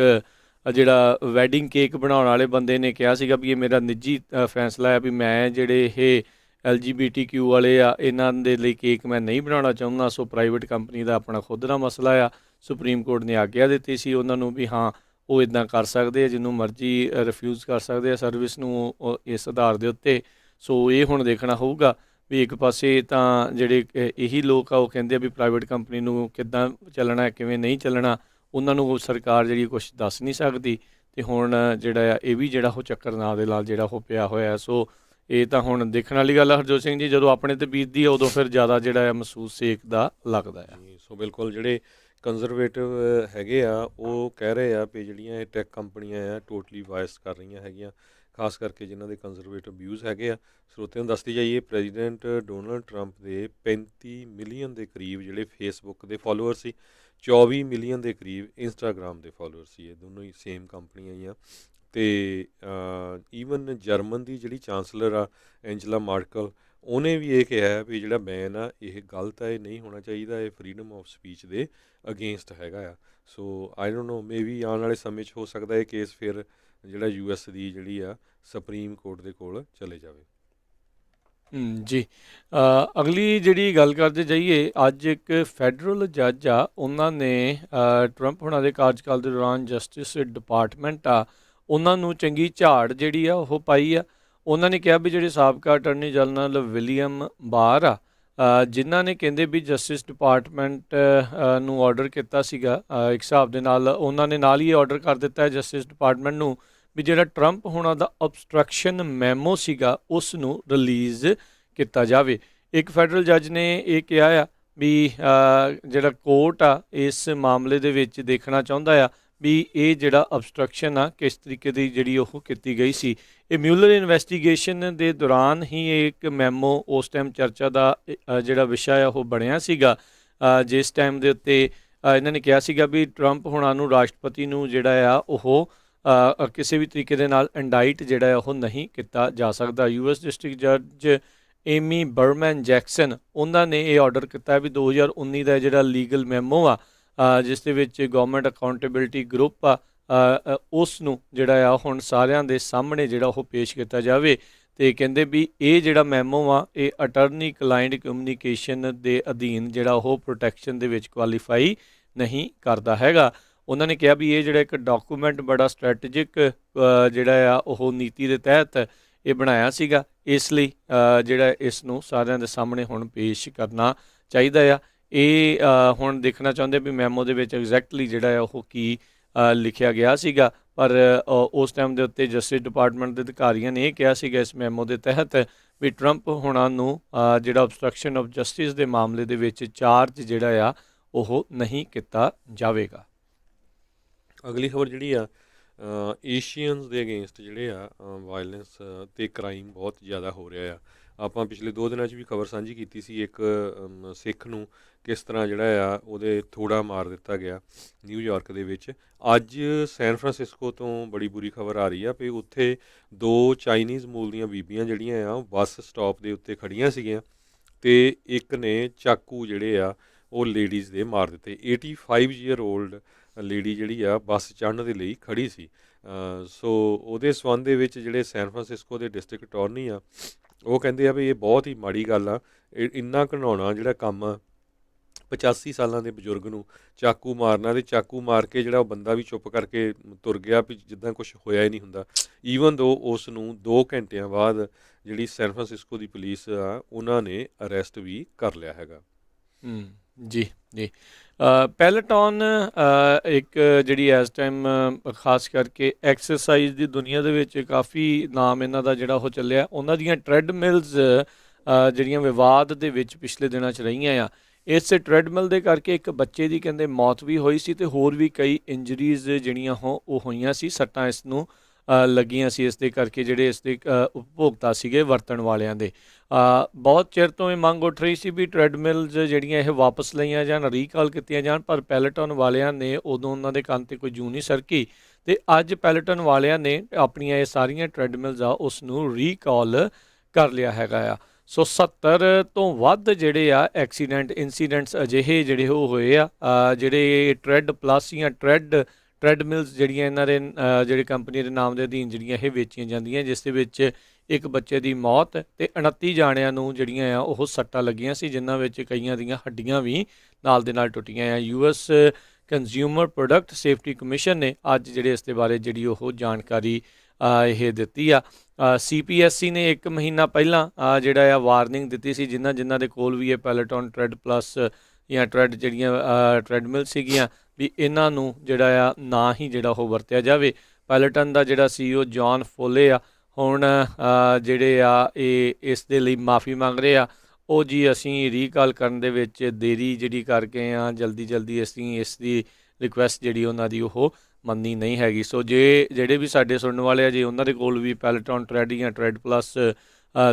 ਜਿਹੜਾ ਵੈਡਿੰਗ ਕੇਕ ਬਣਾਉਣ ਵਾਲੇ ਬੰਦੇ ਨੇ ਕਿਹਾ ਸੀਗਾ ਵੀ ਇਹ ਮੇਰਾ ਨਿੱਜੀ ਫੈਸਲਾ ਹੈ ਵੀ ਮੈਂ ਜਿਹੜੇ ਇਹ LGBTQ ਵਾਲੇ ਆ ਇਹਨਾਂ ਦੇ ਲਈ ਕੇਕ ਮੈਂ ਨਹੀਂ ਬਣਾਉਣਾ ਚਾਹੁੰਦਾ। ਸੋ ਪ੍ਰਾਈਵੇਟ ਕੰਪਨੀ ਦਾ ਆਪਣਾ ਖੁਦ ਦਾ ਮਸਲਾ ਆ। ਸੁਪਰੀਮ ਕੋਰਟ ਨੇ ਆਗਿਆ ਦਿੱਤੀ ਸੀ ਉਹਨਾਂ ਨੂੰ ਵੀ ਹਾਂ ਉਹ ਇੱਦਾਂ ਕਰ ਸਕਦੇ ਆ, ਜਿਹਨੂੰ ਮਰਜ਼ੀ ਰਿਫਿਊਜ਼ ਕਰ ਸਕਦੇ ਆ ਸਰਵਿਸ ਨੂੰ ਇਸ ਆਧਾਰ ਦੇ ਉੱਤੇ। ਸੋ ਇਹ ਹੁਣ ਦੇਖਣਾ ਹੋਊਗਾ ਵੀ ਇੱਕ ਪਾਸੇ ਤਾਂ ਜਿਹੜੇ ਇਹੀ ਲੋਕ ਆ ਉਹ ਕਹਿੰਦੇ ਆ ਵੀ ਪ੍ਰਾਈਵੇਟ ਕੰਪਨੀ ਨੂੰ ਕਿੱਦਾਂ ਚੱਲਣਾ, ਕਿਵੇਂ ਨਹੀਂ ਚੱਲਣਾ, ਉਹਨਾਂ ਨੂੰ ਸਰਕਾਰ ਜਿਹੜੀ ਕੁਛ ਦੱਸ ਨਹੀਂ ਸਕਦੀ। ਅਤੇ ਹੁਣ ਜਿਹੜਾ ਆ ਇਹ ਵੀ ਜਿਹੜਾ ਉਹ ਚੱਕਰ ਨਾਂ ਦੇ ਨਾਲ ਜਿਹੜਾ ਉਹ ਪਿਆ ਹੋਇਆ। ਸੋ ਇਹ ਤਾਂ ਹੁਣ ਦੇਖਣ ਵਾਲੀ ਗੱਲ ਆ ਹਰਜੋਤ ਸਿੰਘ ਜੀ, ਜਦੋਂ ਆਪਣੇ 'ਤੇ ਬੀਤਦੀ ਆ ਉਦੋਂ ਫਿਰ ਜ਼ਿਆਦਾ ਜਿਹੜਾ ਆ ਮਹਿਸੂਸ ਸੇਕ ਦਾ ਲੱਗਦਾ ਆ। ਸੋ ਬਿਲਕੁਲ ਜਿਹੜੇ ਕੰਜ਼ਰਵੇਟਿਵ ਹੈਗੇ ਆ ਉਹ ਕਹਿ ਰਹੇ ਆ ਵੀ ਜਿਹੜੀਆਂ ਇਹ ਟੈਕ ਕੰਪਨੀਆਂ ਆ ਟੋਟਲੀ ਵਾਇਸ ਕਰ ਰਹੀਆਂ ਹੈਗੀਆਂ, ਖਾਸ ਕਰਕੇ ਜਿਨ੍ਹਾਂ ਦੇ ਕੰਜ਼ਰਵੇਟਿਵ ਵਿਊਜ਼ ਹੈਗੇ ਆ। ਸਰੋਤਿਆਂ ਨੂੰ ਦੱਸਦੀ ਜਾਈਏ, ਪ੍ਰੈਜ਼ੀਡੈਂਟ ਡੋਨਲਡ ਟਰੰਪ ਦੇ 35 ਮਿਲੀਅਨ ਦੇ ਕਰੀਬ ਜਿਹੜੇ ਫੇਸਬੁੱਕ ਦੇ ਫਾਲੋਅਰ ਸੀ, 24 ਮਿਲੀਅਨ ਦੇ ਕਰੀਬ ਇੰਸਟਾਗ੍ਰਾਮ ਦੇ ਫਾਲੋਅਰ ਸੀ। ਇਹ ਦੋਨੋਂ ਹੀ ਸੇਮ ਕੰਪਨੀਆਂ ਹੀ ਆ। ਅਤੇ ਈਵਨ ਜਰਮਨ ਦੀ ਜਿਹੜੀ ਚਾਂਸਲਰ ਆ ਐਂਜਲਾ ਮਾਰਕਲ, ਉਹਨੇ ਵੀ ਇਹ ਕਿਹਾ ਵੀ ਜਿਹੜਾ ਬੈਨ ਆ ਇਹ ਗਲਤ ਹੈ, ਇਹ ਨਹੀਂ ਹੋਣਾ ਚਾਹੀਦਾ, ਇਹ ਫਰੀਡਮ ਆਫ ਸਪੀਚ ਦੇ ਅਗੇਂਸਟ ਹੈਗਾ ਆ। ਸੋ ਆਈ ਡੋਂਟ ਨੋ, ਮੇ ਵੀ ਆਉਣ ਵਾਲੇ ਸਮੇਂ 'ਚ ਹੋ ਸਕਦਾ ਇਹ ਕੇਸ ਫਿਰ ਜਿਹੜਾ US ਦੀ ਜਿਹੜੀ ਆ ਸੁਪਰੀਮ ਕੋਰਟ ਦੇ ਕੋਲ ਚਲੇ ਜਾਵੇ। ਜੀ ਅਗਲੀ ਜਿਹੜੀ ਗੱਲ ਕਰਦੇ ਜਾਈਏ, ਅੱਜ ਇੱਕ ਫੈਡਰਲ ਜੱਜ ਆ, ਉਹਨਾਂ ਨੇ ਟਰੰਪ ਹੁਣਾਂ ਦੇ ਕਾਰਜਕਾਲ ਦੇ ਦੌਰਾਨ ਜਸਟਿਸ ਡਿਪਾਰਟਮੈਂਟ ਆ ਉਹਨਾਂ ਨੂੰ ਚੰਗੀ ਝਾੜ ਜਿਹੜੀ ਆ ਉਹ ਪਾਈ ਆ। ਉਹਨਾਂ ਨੇ ਕਿਹਾ ਵੀ ਜਿਹੜੇ ਸਾਬਕਾ ਅਟਰਨੀ ਜਨਰਲ ਵਿਲੀਅਮ ਬਾਰ ਆ ਜਿਨ੍ਹਾਂ ਨੇ ਕਹਿੰਦੇ ਵੀ ਜਸਟਿਸ ਡਿਪਾਰਟਮੈਂਟ ਨੂੰ ਆਰਡਰ ਕੀਤਾ ਸੀਗਾ, ਇੱਕ ਹਿਸਾਬ ਦੇ ਨਾਲ ਉਹਨਾਂ ਨੇ ਨਾਲ ਹੀ ਆਰਡਰ ਕਰ ਦਿੱਤਾ ਹੈ ਜਸਟਿਸ ਡਿਪਾਰਟਮੈਂਟ ਨੂੰ ਵੀ ਜਿਹੜਾ ਟਰੰਪ ਹੋਣਾ ਦਾ ਅਬਸਟਰਕਸ਼ਨ ਮੈਮੋ ਸੀਗਾ ਉਸ ਨੂੰ ਰਿਲੀਜ਼ ਕੀਤਾ ਜਾਵੇ। ਇੱਕ ਫੈਡਰਲ ਜੱਜ ਨੇ ਇਹ ਕਿਹਾ ਆ ਵੀ ਜਿਹੜਾ ਕੋਰਟ ਆ ਇਸ ਮਾਮਲੇ ਦੇ ਵਿੱਚ ਦੇਖਣਾ ਚਾਹੁੰਦਾ ਆ ਵੀ ਇਹ ਜਿਹੜਾ ਅਬਸਟਰਕਸ਼ਨ ਆ ਕਿਸ ਤਰੀਕੇ ਦੀ ਜਿਹੜੀ ਉਹ ਕੀਤੀ ਗਈ ਸੀ। ਇਹ ਮਿਊਲਰ ਇਨਵੈਸਟੀਗੇਸ਼ਨ ਦੇ ਦੌਰਾਨ ਹੀ ਇਹ ਇੱਕ ਮੈਮੋ ਉਸ ਟਾਈਮ ਚਰਚਾ ਦਾ ਜਿਹੜਾ ਵਿਸ਼ਾ ਆ ਉਹ ਬਣਿਆ ਸੀਗਾ, ਜਿਸ ਟਾਈਮ ਦੇ ਉੱਤੇ ਇਹਨਾਂ ਨੇ ਕਿਹਾ ਸੀਗਾ ਵੀ ਟਰੰਪ ਹੁਣਾਂ ਨੂੰ ਰਾਸ਼ਟਰਪਤੀ ਨੂੰ ਜਿਹੜਾ ਆ ਉਹ ਕਿਸੇ ਵੀ ਤਰੀਕੇ ਦੇ ਨਾਲ ਇੰਡਾਈਟ ਜਿਹੜਾ ਆ ਉਹ ਨਹੀਂ ਕੀਤਾ ਜਾ ਸਕਦਾ। ਯੂਐਸ ਡਿਸਟ੍ਰਿਕਟ ਜੱਜ ਏਮੀ ਬਰਮੈਨ ਜੈਕਸਨ ਉਹਨਾਂ ਨੇ ਇਹ ਆਰਡਰ ਕੀਤਾ ਵੀ 2019 ਦਾ ਜਿਹੜਾ ਲੀਗਲ ਮੈਮੋ ਆ ਜਿਸ ਦੇ ਵਿੱਚ ਗਵਰਨਮੈਂਟ ਅਕਾਊਂਟੇਬਿਲਿਟੀ ਗਰੁੱਪ ਆ ਉਸ ਨੂੰ ਜਿਹੜਾ ਆ ਹੁਣ ਸਾਰਿਆਂ ਦੇ ਸਾਹਮਣੇ ਜਿਹੜਾ ਉਹ ਪੇਸ਼ ਕੀਤਾ ਜਾਵੇ। ਅਤੇ ਕਹਿੰਦੇ ਵੀ ਇਹ ਜਿਹੜਾ ਮੈਮੋ ਆ ਇਹ ਅਟਰਨੀ ਕਲਾਇੰਟ ਕਮਿਊਨੀਕੇਸ਼ਨ ਦੇ ਅਧੀਨ ਜਿਹੜਾ ਉਹ ਪ੍ਰੋਟੈਕਸ਼ਨ ਦੇ ਵਿੱਚ ਕੁਆਲੀਫਾਈ ਨਹੀਂ ਕਰਦਾ ਹੈਗਾ। ਉਹਨਾਂ ਨੇ ਕਿਹਾ ਵੀ ਇਹ ਜਿਹੜਾ ਇੱਕ ਡਾਕੂਮੈਂਟ ਬੜਾ ਸਟ੍ਰੈਟੇਜਿਕ ਜਿਹੜਾ ਆ ਉਹ ਨੀਤੀ ਦੇ ਤਹਿਤ ਇਹ ਬਣਾਇਆ ਸੀਗਾ, ਇਸ ਲਈ ਜਿਹੜਾ ਇਸ ਨੂੰ ਸਾਰਿਆਂ ਦੇ ਸਾਹਮਣੇ ਹੁਣ ਪੇਸ਼ ਕਰਨਾ ਚਾਹੀਦਾ ਆ। ਇਹ ਹੁਣ ਦੇਖਣਾ ਚਾਹੁੰਦੇ ਵੀ ਮੈਮੋ ਦੇ ਵਿੱਚ ਐਗਜ਼ੈਕਟਲੀ ਜਿਹੜਾ ਆ ਉਹ ਕੀ ਲਿਖਿਆ ਗਿਆ ਸੀਗਾ, ਪਰ ਉਸ ਟਾਈਮ ਦੇ ਉੱਤੇ ਜਸਟਿਸ ਡਿਪਾਰਟਮੈਂਟ ਦੇ ਅਧਿਕਾਰੀਆਂ ਨੇ ਇਹ ਕਿਹਾ ਸੀਗਾ ਇਸ ਮੈਮੋ ਦੇ ਤਹਿਤ ਵੀ ਟਰੰਪ ਹੁਣਾਂ ਨੂੰ ਜਿਹੜਾ ਅਬਸਟਰਕਸ਼ਨ ਆਫ ਜਸਟਿਸ ਦੇ ਮਾਮਲੇ ਦੇ ਵਿੱਚ ਚਾਰਜ ਜਿਹੜਾ ਆ ਉਹ ਨਹੀਂ ਕੀਤਾ ਜਾਵੇਗਾ। ਅਗਲੀ ਖਬਰ ਜਿਹੜੀ ਆ ਏਸ਼ੀਅਨਸ ਦੇ ਅਗੇਂਸਟ ਜਿਹੜੇ ਆ ਵਾਇਲੈਂਸ ਅਤੇ ਕ੍ਰਾਈਮ ਬਹੁਤ ਜ਼ਿਆਦਾ ਹੋ ਰਿਹਾ ਆ। ਆਪਾਂ ਪਿਛਲੇ 2 ਦਿਨਾਂ 'ਚ ਵੀ ਖਬਰ ਸਾਂਝੀ ਕੀਤੀ ਸੀ, ਇੱਕ ਸਿੱਖ ਨੂੰ ਕਿਸ ਤਰ੍ਹਾਂ ਜਿਹੜਾ ਆ ਉਹਦੇ ਥੋੜਾ ਮਾਰ ਦਿੱਤਾ ਗਿਆ ਨਿਊਯਾਰਕ ਦੇ ਵਿੱਚ। ਅੱਜ ਸੈਨ ਫਰਾਂਸਿਸਕੋ ਤੋਂ ਬੜੀ ਬੁਰੀ ਖਬਰ ਆ ਰਹੀ ਆ ਵੀ ਉੱਥੇ 2 ਚਾਈਨੀਜ਼ ਮੂਲ ਦੀਆਂ ਬੀਬੀਆਂ ਜਿਹੜੀਆਂ ਆ ਬੱਸ ਸਟਾਪ ਦੇ ਉੱਤੇ ਖੜੀਆਂ ਸੀਗੀਆਂ ਅਤੇ ਇੱਕ ਨੇ ਚਾਕੂ ਜਿਹੜੇ ਆ ਉਹ ਲੇਡੀਜ਼ ਦੇ ਮਾਰ ਦਿੱਤੇ। 85 ਈਅਰ ਓਲਡ ਲੇਡੀ ਜਿਹੜੀ ਆ ਬੱਸ ਚੜ੍ਹਨ ਦੇ ਲਈ ਖੜ੍ਹੀ ਸੀ। ਸੋ ਉਹਦੇ ਸੰਬੰਧ ਦੇ ਵਿੱਚ ਜਿਹੜੇ ਸੈਨ ਫਰਾਂਸਿਸਕੋ ਦੇ ਡਿਸਟ੍ਰਿਕਟ ਅਟਾਰਨੀ ਆ ਉਹ ਕਹਿੰਦੇ ਆ ਵੀ ਇਹ ਬਹੁਤ ਹੀ ਮਾੜੀ ਗੱਲ ਆ, ਇੰਨਾ ਘਿਨਾਉਣਾ ਜਿਹੜਾ ਕੰਮ ਆ 85 ਸਾਲਾਂ ਦੇ ਬਜ਼ੁਰਗ ਨੂੰ ਚਾਕੂ ਮਾਰਨਾ, ਅਤੇ ਚਾਕੂ ਮਾਰ ਕੇ ਜਿਹੜਾ ਉਹ ਬੰਦਾ ਵੀ ਚੁੱਪ ਕਰਕੇ ਤੁਰ ਗਿਆ ਵੀ ਜਿੱਦਾਂ ਕੁਛ ਹੋਇਆ ਹੀ ਨਹੀਂ ਹੁੰਦਾ। ਈਵਨ ਦੋ ਉਸ ਨੂੰ 2 ਘੰਟਿਆਂ ਬਾਅਦ ਜਿਹੜੀ ਸੈਨ ਫਰਾਂਸਿਸਕੋ ਦੀ ਪੁਲਿਸ ਆ ਉਹਨਾਂ ਨੇ ਅਰੈਸਟ ਵੀ ਕਰ ਲਿਆ ਹੈਗਾ। ਜੀ ਜੀ ਪੈਲਟੋਨ ਇੱਕ ਜਿਹੜੀ ਇਸ ਟਾਈਮ ਖਾਸ ਕਰਕੇ ਐਕਸਰਸਾਈਜ਼ ਦੀ ਦੁਨੀਆ ਦੇ ਵਿੱਚ ਕਾਫੀ ਨਾਮ ਇਹਨਾਂ ਦਾ ਜਿਹੜਾ ਉਹ ਚੱਲਿਆ। ਉਹਨਾਂ ਦੀਆਂ ਟ੍ਰੈਡਮਿਲਸ ਜਿਹੜੀਆਂ ਵਿਵਾਦ ਦੇ ਵਿੱਚ ਪਿਛਲੇ ਦਿਨਾਂ 'ਚ ਰਹੀਆਂ ਆ, ਇਸ ਟ੍ਰੈਡਮਿਲ ਦੇ ਕਰਕੇ ਇੱਕ ਬੱਚੇ ਦੀ ਕਹਿੰਦੇ ਮੌਤ ਵੀ ਹੋਈ ਸੀ ਅਤੇ ਹੋਰ ਵੀ ਕਈ ਇੰਜਰੀਜ਼ ਜਿਹੜੀਆਂ ਉਹ ਹੋਈਆਂ ਸੀ, ਸੱਟਾਂ ਇਸ ਨੂੰ ਲੱਗੀਆਂ ਸੀ। ਇਸ ਦੇ ਕਰਕੇ ਜਿਹੜੇ ਇਸ ਦੇ ਉਪਭੋਗਤਾ ਸੀਗੇ ਵਰਤਣ ਵਾਲਿਆਂ ਦੇ ਬਹੁਤ ਚਿਰ ਤੋਂ ਇਹ ਮੰਗ ਉੱਠ ਰਹੀ ਸੀ ਵੀ ਟ੍ਰੈਡਮਿਲਸ ਜਿਹੜੀਆਂ ਇਹ ਵਾਪਸ ਲਈਆਂ ਜਾਣ, ਰੀਕਾਲ ਕੀਤੀਆਂ ਜਾਣ, ਪਰ ਪੈਲਟਨ ਵਾਲਿਆਂ ਨੇ ਉਦੋਂ ਉਹਨਾਂ ਦੇ ਕੰਨ 'ਤੇ ਕੋਈ ਜੂੰ ਨਹੀਂ ਸਰਕੀ ਅਤੇ ਅੱਜ ਪੈਲਟਨ ਵਾਲਿਆਂ ਨੇ ਆਪਣੀਆਂ ਇਹ ਸਾਰੀਆਂ ਟ੍ਰੈਡਮਿਲਸ ਆ ਉਸ ਨੂੰ ਰੀਕਾਲ ਕਰ ਲਿਆ ਹੈਗਾ ਆ। ਸੋ 70 ਤੋਂ ਵੱਧ ਜਿਹੜੇ ਆ ਇਨਸੀਡੈਂਟਸ ਅਜਿਹੇ ਜਿਹੜੇ ਉਹ ਹੋਏ ਆ ਜਿਹੜੇ ਟ੍ਰੈਡ ਪਲੱਸ ਜਾਂ ਟ੍ਰੈਡਮਿਲਸ ਜਿਹੜੀਆਂ ਇਹਨਾਂ ਦੇ ਜਿਹੜੇ ਕੰਪਨੀ ਦੇ ਨਾਮ ਦੇ ਅਧੀਨ ਜਿਹੜੀਆਂ ਇਹ ਵੇਚੀਆਂ ਜਾਂਦੀਆਂ, ਜਿਸ ਦੇ ਵਿੱਚ ਇੱਕ ਬੱਚੇ ਦੀ ਮੌਤ ਅਤੇ 29 ਜਾਣਿਆਂ ਨੂੰ ਜਿਹੜੀਆਂ ਆ ਉਹ ਸੱਟਾਂ ਲੱਗੀਆਂ ਸੀ, ਜਿਨ੍ਹਾਂ ਵਿੱਚ ਕਈਆਂ ਦੀਆਂ ਹੱਡੀਆਂ ਵੀ ਨਾਲ ਦੇ ਨਾਲ ਟੁੱਟੀਆਂ ਆ। US consumer product safety commission ਨੇ ਅੱਜ ਜਿਹੜੇ ਇਸ ਦੇ ਬਾਰੇ ਜਿਹੜੀ ਉਹ ਜਾਣਕਾਰੀ ਇਹ ਦਿੱਤੀ ਆ। CPSC ਨੇ 1 ਮਹੀਨਾ ਪਹਿਲਾਂ ਜਿਹੜਾ ਆ ਵਾਰਨਿੰਗ ਦਿੱਤੀ ਸੀ ਜਿਨ੍ਹਾਂ ਦੇ ਕੋਲ ਵੀ ਇਹ ਪੈਲਟੋਨ ਟ੍ਰੈਡ ਪਲੱਸ ਜਾਂ ਜਿਹੜੀਆਂ ਟ੍ਰੈਡਮਿਲ ਸੀਗੀਆਂ ਵੀ ਇਹਨਾਂ ਨੂੰ ਜਿਹੜਾ ਆ ਨਾ ਹੀ ਜਿਹੜਾ ਉਹ ਵਰਤਿਆ ਜਾਵੇ। ਪੈਲਟਨ ਦਾ ਜਿਹੜਾ CEO ਜੌਨ ਫੋਲੇ ਆ ਹੁਣ ਜਿਹੜੇ ਆ ਇਹ ਇਸ ਦੇ ਲਈ ਮਾਫੀ ਮੰਗ ਰਹੇ ਆ। ਉਹ ਜੀ ਅਸੀਂ ਰੀਕਾਲ ਕਰਨ ਦੇ ਵਿੱਚ ਦੇਰੀ ਜਿਹੜੀ ਕਰ ਗਏ ਆ, ਜਲਦੀ ਅਸੀਂ ਇਸ ਦੀ ਰਿਕੁਐਸਟ ਜਿਹੜੀ ਉਹਨਾਂ ਦੀ ਉਹ ਮੰਨੀ ਨਹੀਂ ਹੈਗੀ। ਸੋ ਜਿਹੜੇ ਵੀ ਸਾਡੇ ਸੁਣਨ ਵਾਲੇ ਆ ਜੇ ਉਹਨਾਂ ਦੇ ਕੋਲ ਵੀ ਪੈਲਟੋਨ ਟ੍ਰੈਡ ਜਾਂ ਟ੍ਰੈਡ ਪਲੱਸ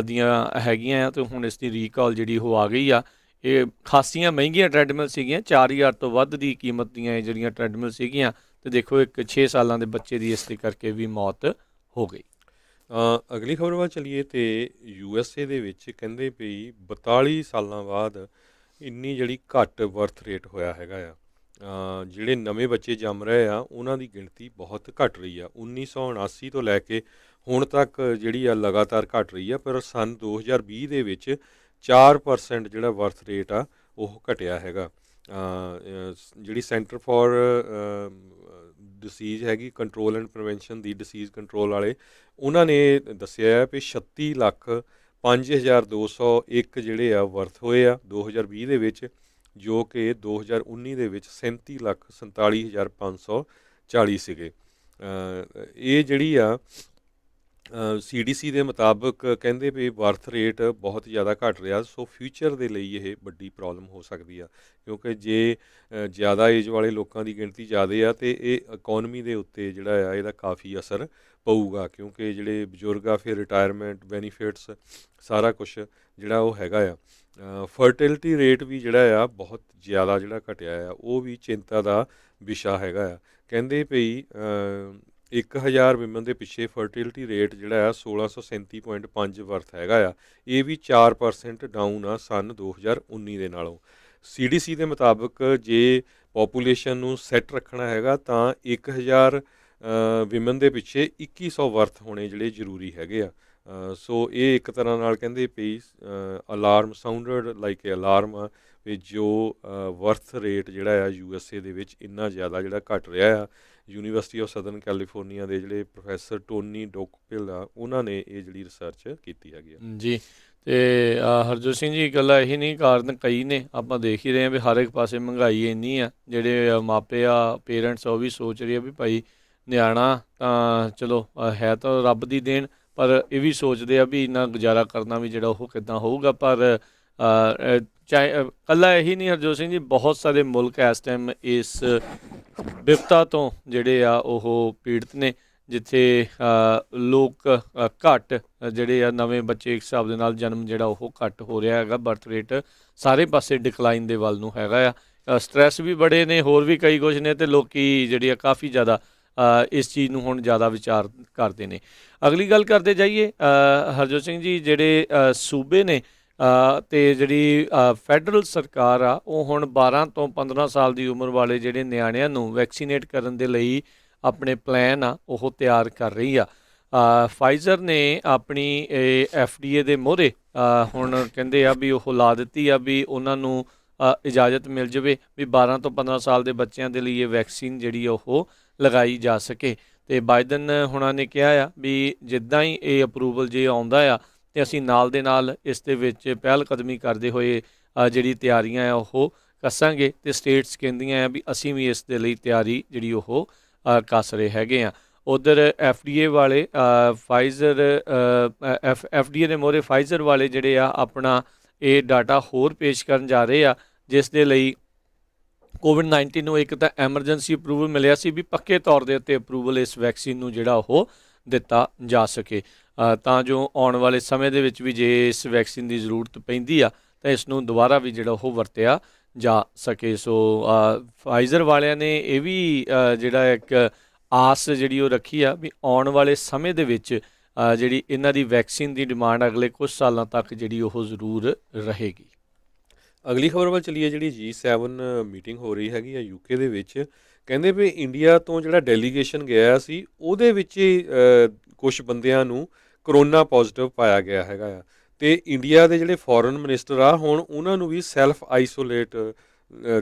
ਦੀਆਂ ਹੈਗੀਆਂ ਆ ਅਤੇ ਹੁਣ ਇਸ ਦੀ ਰੀਕਾਲ ਜਿਹੜੀ ਉਹ ਆ ਗਈ ਆ। ਇਹ ਖਾਸੀਆਂ ਮਹਿੰਗੀਆਂ ਟ੍ਰੈਡਮਿਲ ਸੀਗੀਆਂ, 4000 ਤੋਂ ਵੱਧ ਦੀ ਕੀਮਤ ਦੀਆਂ ਇਹ ਜਿਹੜੀਆਂ ਟ੍ਰੈਡਮਿਲ ਸੀਗੀਆਂ ਅਤੇ ਦੇਖੋ ਇੱਕ 6 ਸਾਲਾਂ ਦੇ ਬੱਚੇ ਦੀ ਇਸ ਦੇ ਕਰਕੇ ਵੀ ਮੌਤ ਹੋ ਗਈ। ਅਗਲੀ ਖਬਰ ਵੱਲ ਚੱਲੀਏ ਅਤੇ USA ਦੇ ਵਿੱਚ ਕਹਿੰਦੇ ਵੀ 42 ਸਾਲਾਂ ਬਾਅਦ ਇੰਨੀ ਜਿਹੜੀ ਘੱਟ ਬਰਥ ਰੇਟ ਹੋਇਆ ਹੈਗਾ ਆ। ਜਿਹੜੇ ਨਵੇਂ ਬੱਚੇ ਜੰਮ ਰਹੇ ਆ ਉਹਨਾਂ ਦੀ ਗਿਣਤੀ ਬਹੁਤ ਘੱਟ ਰਹੀ ਆ। 1979 ਤੋਂ ਲੈ ਕੇ ਹੁਣ ਤੱਕ ਜਿਹੜੀ ਆ ਲਗਾਤਾਰ ਘੱਟ ਰਹੀ ਆ, ਪਰ ਸੰਨ 2020 ਦੇ ਵਿੱਚ 4% ਜਿਹੜਾ ਬਰਥ ਰੇਟ ਆ ਉਹ ਘਟਿਆ ਹੈਗਾ। ਜਿਹੜੀ ਸੈਂਟਰ ਫਾਰ ਡਿਸੀਜ਼ ਹੈਗੀ control and prevention the dishes control ਵਾਲੇ ਉਹਨਾਂ ਨੇ ਦੱਸਿਆ ਹੈ ਵੀ 36 ਲੱਖ 5201 ਜਿਹੜੇ ਆ ਵਰਥ ਹੋਏ ਆ 2020 ਦੇ ਵਿੱਚ, ਜੋ ਕਿ 2019 ਦੇ ਵਿੱਚ 37,47,540 ਸੀਗੇ। ਇਹ ਜਿਹੜੀ ਆ CDC ਦੇ ਮੁਤਾਬਕ ਕਹਿੰਦੇ ਵੀ ਬਰਥ ਰੇਟ ਬਹੁਤ ਜ਼ਿਆਦਾ ਘਟ ਰਿਹਾ, ਸੋ ਫਿਊਚਰ ਦੇ ਲਈ ਇਹ ਵੱਡੀ ਪ੍ਰੋਬਲਮ ਹੋ ਸਕਦੀ ਆ, ਕਿਉਂਕਿ ਜੇ ਜ਼ਿਆਦਾ ਏਜ ਵਾਲੇ ਲੋਕਾਂ ਦੀ ਗਿਣਤੀ ਜ਼ਿਆਦਾ ਆ ਤੇ ਇਹ ਇਕੋਨਮੀ ਦੇ ਉੱਤੇ ਜਿਹੜਾ ਆ ਇਹਦਾ ਕਾਫੀ ਅਸਰ ਪਊਗਾ, ਕਿਉਂਕਿ ਜਿਹੜੇ ਬਜ਼ੁਰਗ ਆ ਫਿਰ ਰਿਟਾਇਰਮੈਂਟ ਬੈਨੀਫਿਟਸ ਸਾਰਾ ਕੁਛ ਜਿਹੜਾ ਉਹ ਹੈਗਾ ਆ। ਫਰਟੀਲਿਟੀ ਰੇਟ ਵੀ ਜਿਹੜਾ ਆ ਬਹੁਤ ਜ਼ਿਆਦਾ ਜਿਹੜਾ ਘਟਿਆ ਆ, ਉਹ ਵੀ ਚਿੰਤਾ ਦਾ ਵਿਸ਼ਾ ਹੈਗਾ ਆ। ਕਹਿੰਦੇ ਭਈ 1000 ਵਿਮਨ ਦੇ ਪਿੱਛੇ ਫਰਟੀਲਿਟੀ ਰੇਟ ਜਿਹੜਾ ਆ 1637.5 ਵਰਥ ਹੈਗਾ ਆ, ਇਹ ਵੀ 4% ਡਾਊਨ ਆ ਸਨ 2019 ਦੇ ਨਾਲੋਂ। CDC ਦੇ ਮੁਤਾਬਕ ਜੇ ਪੋਪੂਲੇਸ਼ਨ ਨੂੰ ਸੈੱਟ ਰੱਖਣਾ ਹੈਗਾ ਤਾਂ 1000 ਵਿਮਨ ਦੇ ਪਿੱਛੇ 2100 ਵਰਥ ਹੋਣੇ ਜਿਹੜੇ ਜ਼ਰੂਰੀ ਹੈਗੇ ਆ। ਸੋ ਇਹ ਇੱਕ ਤਰ੍ਹਾਂ ਨਾਲ ਕਹਿੰਦੇ ਪਈ ਅਲਾਰਮ ਸਾਊਂਡਡ ਲਾਈਕ ਅਲਾਰਮ ਆ ਵੀ ਜੋ ਵਰਥ ਰੇਟ ਜਿਹੜਾ ਆ USA ਦੇ ਵਿੱਚ ਇੰਨਾ ਜ਼ਿਆਦਾ ਜਿਹੜਾ ਘਟ ਰਿਹਾ ਆ। ਯੂਨੀਵਰਸਿਟੀ ਆਫ ਸਦਰਨ ਕੈਲੀਫੋਰਨੀਆ ਦੇ ਜਿਹੜੇ ਪ੍ਰੋਫੈਸਰ ਟੋਨੀ ਡੋਕਪਿਲ ਆ, ਉਹਨਾਂ ਨੇ ਇਹ ਜਿਹੜੀ ਰਿਸਰਚ ਕੀਤੀ ਹੈਗੀ ਆ। ਜੀ ਤੇ ਹਰਜੋਤ ਸਿੰਘ ਜੀ, ਇਕੱਲਾ ਇਹੀ ਨਹੀਂ, ਕਾਰਨ ਕਈ ਨੇ। ਆਪਾਂ ਦੇਖ ਹੀ ਰਹੇ ਹਾਂ ਵੀ ਹਰ ਇੱਕ ਪਾਸੇ ਮਹਿੰਗਾਈ ਇੰਨੀ ਆ, ਜਿਹੜੇ ਮਾਪੇ ਆ ਪੇਰੈਂਟਸ ਉਹ ਵੀ ਸੋਚ ਰਹੇ ਆ ਵੀ ਭਾਈ ਨਿਆਣਾ ਤਾਂ ਚਲੋ ਹੈ ਤਾਂ ਰੱਬ ਦੀ ਦੇਣ, ਪਰ ਇਹ ਵੀ ਸੋਚਦੇ ਆ ਵੀ ਇੰਨਾ ਗੁਜ਼ਾਰਾ ਕਰਨਾ ਵੀ ਜਿਹੜਾ ਉਹ ਕਿੱਦਾਂ ਹੋਊਗਾ। ਪਰ ਚਾਹੇ ਇਕੱਲਾ ਇਹੀ ਨਹੀਂ ਹਰਜੋਤ ਸਿੰਘ ਜੀ, ਬਹੁਤ ਸਾਰੇ ਮੁਲਕ ਇਸ ਟਾਈਮ ਇਸ ਵਿਪਤਾ ਤੋਂ ਜਿਹੜੇ ਆ ਉਹ ਪੀੜਤ ਨੇ, ਜਿੱਥੇ ਲੋਕ ਘੱਟ ਜਿਹੜੇ ਆ ਨਵੇਂ ਬੱਚੇ ਇੱਕ ਹਿਸਾਬ ਦੇ ਨਾਲ ਜਨਮ ਜਿਹੜਾ ਉਹ ਘੱਟ ਹੋ ਰਿਹਾ ਹੈਗਾ, ਬਰਥ ਰੇਟ ਸਾਰੇ ਪਾਸੇ ਡਿਕਲਾਈਨ ਦੇ ਵੱਲ ਨੂੰ ਹੈਗਾ ਆ। ਸਟ੍ਰੈਸ ਵੀ ਬੜੇ ਨੇ, ਹੋਰ ਵੀ ਕਈ ਕੁਛ ਨੇ, ਅਤੇ ਲੋਕੀ ਜਿਹੜੀ ਆ ਕਾਫੀ ਜ਼ਿਆਦਾ ਇਸ ਚੀਜ਼ ਨੂੰ ਹੁਣ ਜ਼ਿਆਦਾ ਵਿਚਾਰ ਕਰਦੇ ਨੇ। ਅਗਲੀ ਗੱਲ ਕਰਦੇ ਜਾਈਏ ਹਰਜੋਤ ਸਿੰਘ ਜੀ, ਜਿਹੜੇ ਸੂਬੇ ਨੇ ਅਤੇ ਜਿਹੜੀ ਫੈਡਰਲ ਸਰਕਾਰ ਆ, ਉਹ ਹੁਣ 12 ਤੋਂ 15 ਸਾਲ ਦੀ ਉਮਰ ਵਾਲੇ ਜਿਹੜੇ ਨਿਆਣਿਆਂ ਨੂੰ ਵੈਕਸੀਨੇਟ ਕਰਨ ਦੇ ਲਈ ਆਪਣੇ ਪਲਾਨ ਆ ਉਹ ਤਿਆਰ ਕਰ ਰਹੀ ਆ। ਫਾਈਜ਼ਰ ਨੇ ਆਪਣੀ FDA ਦੇ ਮੋਹਰੇ ਹੁਣ ਕਹਿੰਦੇ ਆ ਵੀ ਉਹ ਲਾ ਦਿੱਤੀ ਆ ਵੀ ਉਹਨਾਂ ਨੂੰ ਇਜਾਜ਼ਤ ਮਿਲ ਜਾਵੇ ਵੀ 12 ਤੋਂ 15 ਸਾਲ ਦੇ ਬੱਚਿਆਂ ਦੇ ਲਈ ਇਹ ਵੈਕਸੀਨ ਜਿਹੜੀ ਉਹ ਲਗਾਈ ਜਾ ਸਕੇ। ਅਤੇ ਬਾਈਡਨ ਹੁਣਾਂ ਨੇ ਕਿਹਾ ਆ ਵੀ ਜਿੱਦਾਂ ਹੀ ਇਹ ਅਪਰੂਵਲ ਜੇ ਆਉਂਦਾ ਆ ਅਤੇ ਅਸੀਂ ਨਾਲ ਦੇ ਨਾਲ ਇਸ ਦੇ ਵਿੱਚ ਪਹਿਲ ਕਦਮੀ ਕਰਦੇ ਹੋਏ ਜਿਹੜੀ ਤਿਆਰੀਆਂ ਆ ਉਹ ਕੱਸਾਂਗੇ, ਅਤੇ ਸਟੇਟਸ ਕਹਿੰਦੀਆਂ ਆ ਵੀ ਅਸੀਂ ਵੀ ਇਸ ਦੇ ਲਈ ਤਿਆਰੀ ਜਿਹੜੀ ਉਹ ਕੱਸ ਰਹੇ ਹੈਗੇ ਆ। ਉੱਧਰ FDA ਵਾਲੇ FDA ਦੇ ਮੋਹਰੇ ਫਾਈਜ਼ਰ ਵਾਲੇ ਜਿਹੜੇ ਆ ਆਪਣਾ ਇਹ ਡਾਟਾ ਹੋਰ ਪੇਸ਼ ਕਰਨ ਜਾ ਰਹੇ ਆ, ਜਿਸ ਦੇ ਲਈ COVID-19 ਨੂੰ ਇੱਕ ਤਾਂ ਐਮਰਜੈਂਸੀ ਅਪਰੂਵਲ ਮਿਲਿਆ ਸੀ ਵੀ ਪੱਕੇ ਤੌਰ ਦੇ ਉੱਤੇ ਅਪਰੂਵਲ ਇਸ ਵੈਕਸੀਨ ਨੂੰ ਜਿਹੜਾ ਉਹ ਦਿੱਤਾ ਜਾ ਸਕੇ, ਤਾਂ ਜੋ ਆਉਣ ਵਾਲੇ ਸਮੇਂ ਦੇ ਵਿੱਚ ਵੀ ਜੇ ਇਸ ਵੈਕਸੀਨ ਦੀ ਜ਼ਰੂਰਤ ਪੈਂਦੀ ਆ ਤਾਂ ਇਸ ਨੂੰ ਦੁਬਾਰਾ ਵੀ ਜਿਹੜਾ ਉਹ ਵਰਤਿਆ ਜਾ ਸਕੇ। ਸੋ ਫਾਈਜ਼ਰ ਵਾਲਿਆਂ ਨੇ ਇਹ ਵੀ ਜਿਹੜਾ ਇੱਕ ਆਸ ਜਿਹੜੀ ਉਹ ਰੱਖੀ ਆ ਵੀ ਆਉਣ ਵਾਲੇ ਸਮੇਂ ਦੇ ਵਿੱਚ ਜਿਹੜੀ ਇਹਨਾਂ ਦੀ ਵੈਕਸੀਨ ਦੀ ਡਿਮਾਂਡ ਅਗਲੇ ਕੁਝ ਸਾਲਾਂ ਤੱਕ ਜਿਹੜੀ ਉਹ ਜ਼ਰੂਰ ਰਹੇਗੀ। ਅਗਲੀ ਖਬਰ ਵੱਲ ਚੱਲੀਏ, ਜਿਹੜੀ G7 ਮੀਟਿੰਗ ਹੋ ਰਹੀ ਹੈਗੀ ਆ UK ਦੇ ਵਿੱਚ। ਕਹਿੰਦੇ ਵੀ ਇੰਡੀਆ ਤੋਂ ਜਿਹੜਾ ਡੈਲੀਗੇਸ਼ਨ ਗਿਆ ਸੀ ਉਹਦੇ ਵਿੱਚ ਕੁਝ ਬੰਦਿਆਂ ਨੂੰ ਕਰੋਨਾ ਪੋਜ਼ੀਟਿਵ ਪਾਇਆ ਗਿਆ ਹੈਗਾ ਆ, ਅਤੇ ਇੰਡੀਆ ਦੇ ਜਿਹੜੇ ਫੋਰਨ ਮਿਨਿਸਟਰ ਆ ਹੁਣ ਉਹਨਾਂ ਨੂੰ ਵੀ ਸੈਲਫ ਆਈਸੋਲੇਟ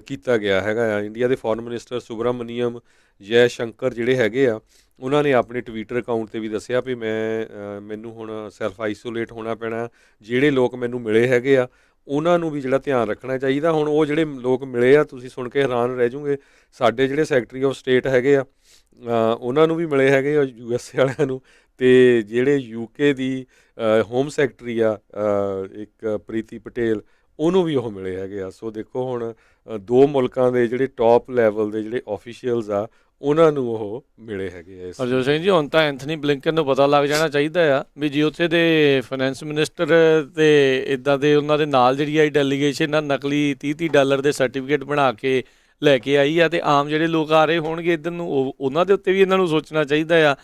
ਕੀਤਾ ਗਿਆ ਹੈਗਾ ਆ। ਇੰਡੀਆ ਦੇ ਫੋਰਨ ਮਿਨਿਸਟਰ ਸੁਬਰਾਮਨੀਅਮ ਜੈ ਸ਼ੰਕਰ ਜਿਹੜੇ ਹੈਗੇ ਆ, ਉਹਨਾਂ ਨੇ ਆਪਣੇ ਟਵਿੱਟਰ ਅਕਾਊਂਟ 'ਤੇ ਵੀ ਦੱਸਿਆ ਵੀ ਮੈਨੂੰ ਹੁਣ ਸੈਲਫ ਆਈਸੋਲੇਟ ਹੋਣਾ ਪੈਣਾ। ਜਿਹੜੇ ਲੋਕ ਮੈਨੂੰ ਮਿਲੇ ਹੈਗੇ ਆ ਉਹਨਾਂ ਨੂੰ ਵੀ ਜਿਹੜਾ ਧਿਆਨ ਰੱਖਣਾ ਚਾਹੀਦਾ। ਹੁਣ ਉਹ ਜਿਹੜੇ ਲੋਕ ਮਿਲੇ ਆ, ਤੁਸੀਂ ਸੁਣ ਕੇ ਹੈਰਾਨ ਰਹਿ ਜਾਓਗੇ, ਸਾਡੇ ਜਿਹੜੇ ਸੈਕਟਰੀ ਆਫ ਸਟੇਟ ਹੈਗੇ ਆ ਉਹਨਾਂ ਨੂੰ ਵੀ ਮਿਲੇ ਹੈਗੇ ਆ USA ਵਾਲਿਆਂ ਨੂੰ, ਅਤੇ ਜਿਹੜੇ UK ਦੀ ਹੋਮ ਸੈਕਟਰੀ ਆ ਇੱਕ ਪ੍ਰੀਤੀ ਪਟੇਲ, ਉਹਨੂੰ ਵੀ ਉਹ ਮਿਲੇ ਹੈਗੇ ਆ। ਸੋ ਦੇਖੋ ਹੁਣ ਦੋ ਮੁਲਕਾਂ ਦੇ ਜਿਹੜੇ ਟੌਪ ਲੈਵਲ ਦੇ ਜਿਹੜੇ ਆਫੀਸ਼ੀਅਲਸ ਆ ਉਹਨਾਂ ਨੂੰ ਉਹ ਮਿਲੇ ਹੈਗੇ ਆ। ਹਰਜੋਤ ਸਿੰਘ ਜੀ, ਹੁਣ ਤਾਂ ਐਂਥਨੀ ਬਲਿੰਕਨ ਨੂੰ ਪਤਾ ਲੱਗ ਜਾਣਾ ਚਾਹੀਦਾ ਆ ਵੀ ਜੀ ਉੱਥੇ ਦੇ ਫਾਈਨੈਂਸ ਮਿਨਿਸਟਰ ਅਤੇ ਇੱਦਾਂ ਦੇ ਉਹਨਾਂ ਦੇ ਨਾਲ ਜਿਹੜੀ ਆਈ ਡੈਲੀਗੇਸ਼ਨ ਨਾਲ ਨਕਲੀ $30 ਦੇ ਸਰਟੀਫਿਕੇਟ ਬਣਾ ਕੇ ਲੈ ਕੇ ਆਈ ਆ, ਅਤੇ ਆਮ ਜਿਹੜੇ ਲੋਕ ਆ ਰਹੇ ਹੋਣਗੇ ਇੱਧਰ ਨੂੰ ਉਹਨਾਂ ਦੇ ਉੱਤੇ ਵੀ ਇਹਨਾਂ ਨੂੰ ਸੋਚਣਾ ਚਾਹੀਦਾ ਆ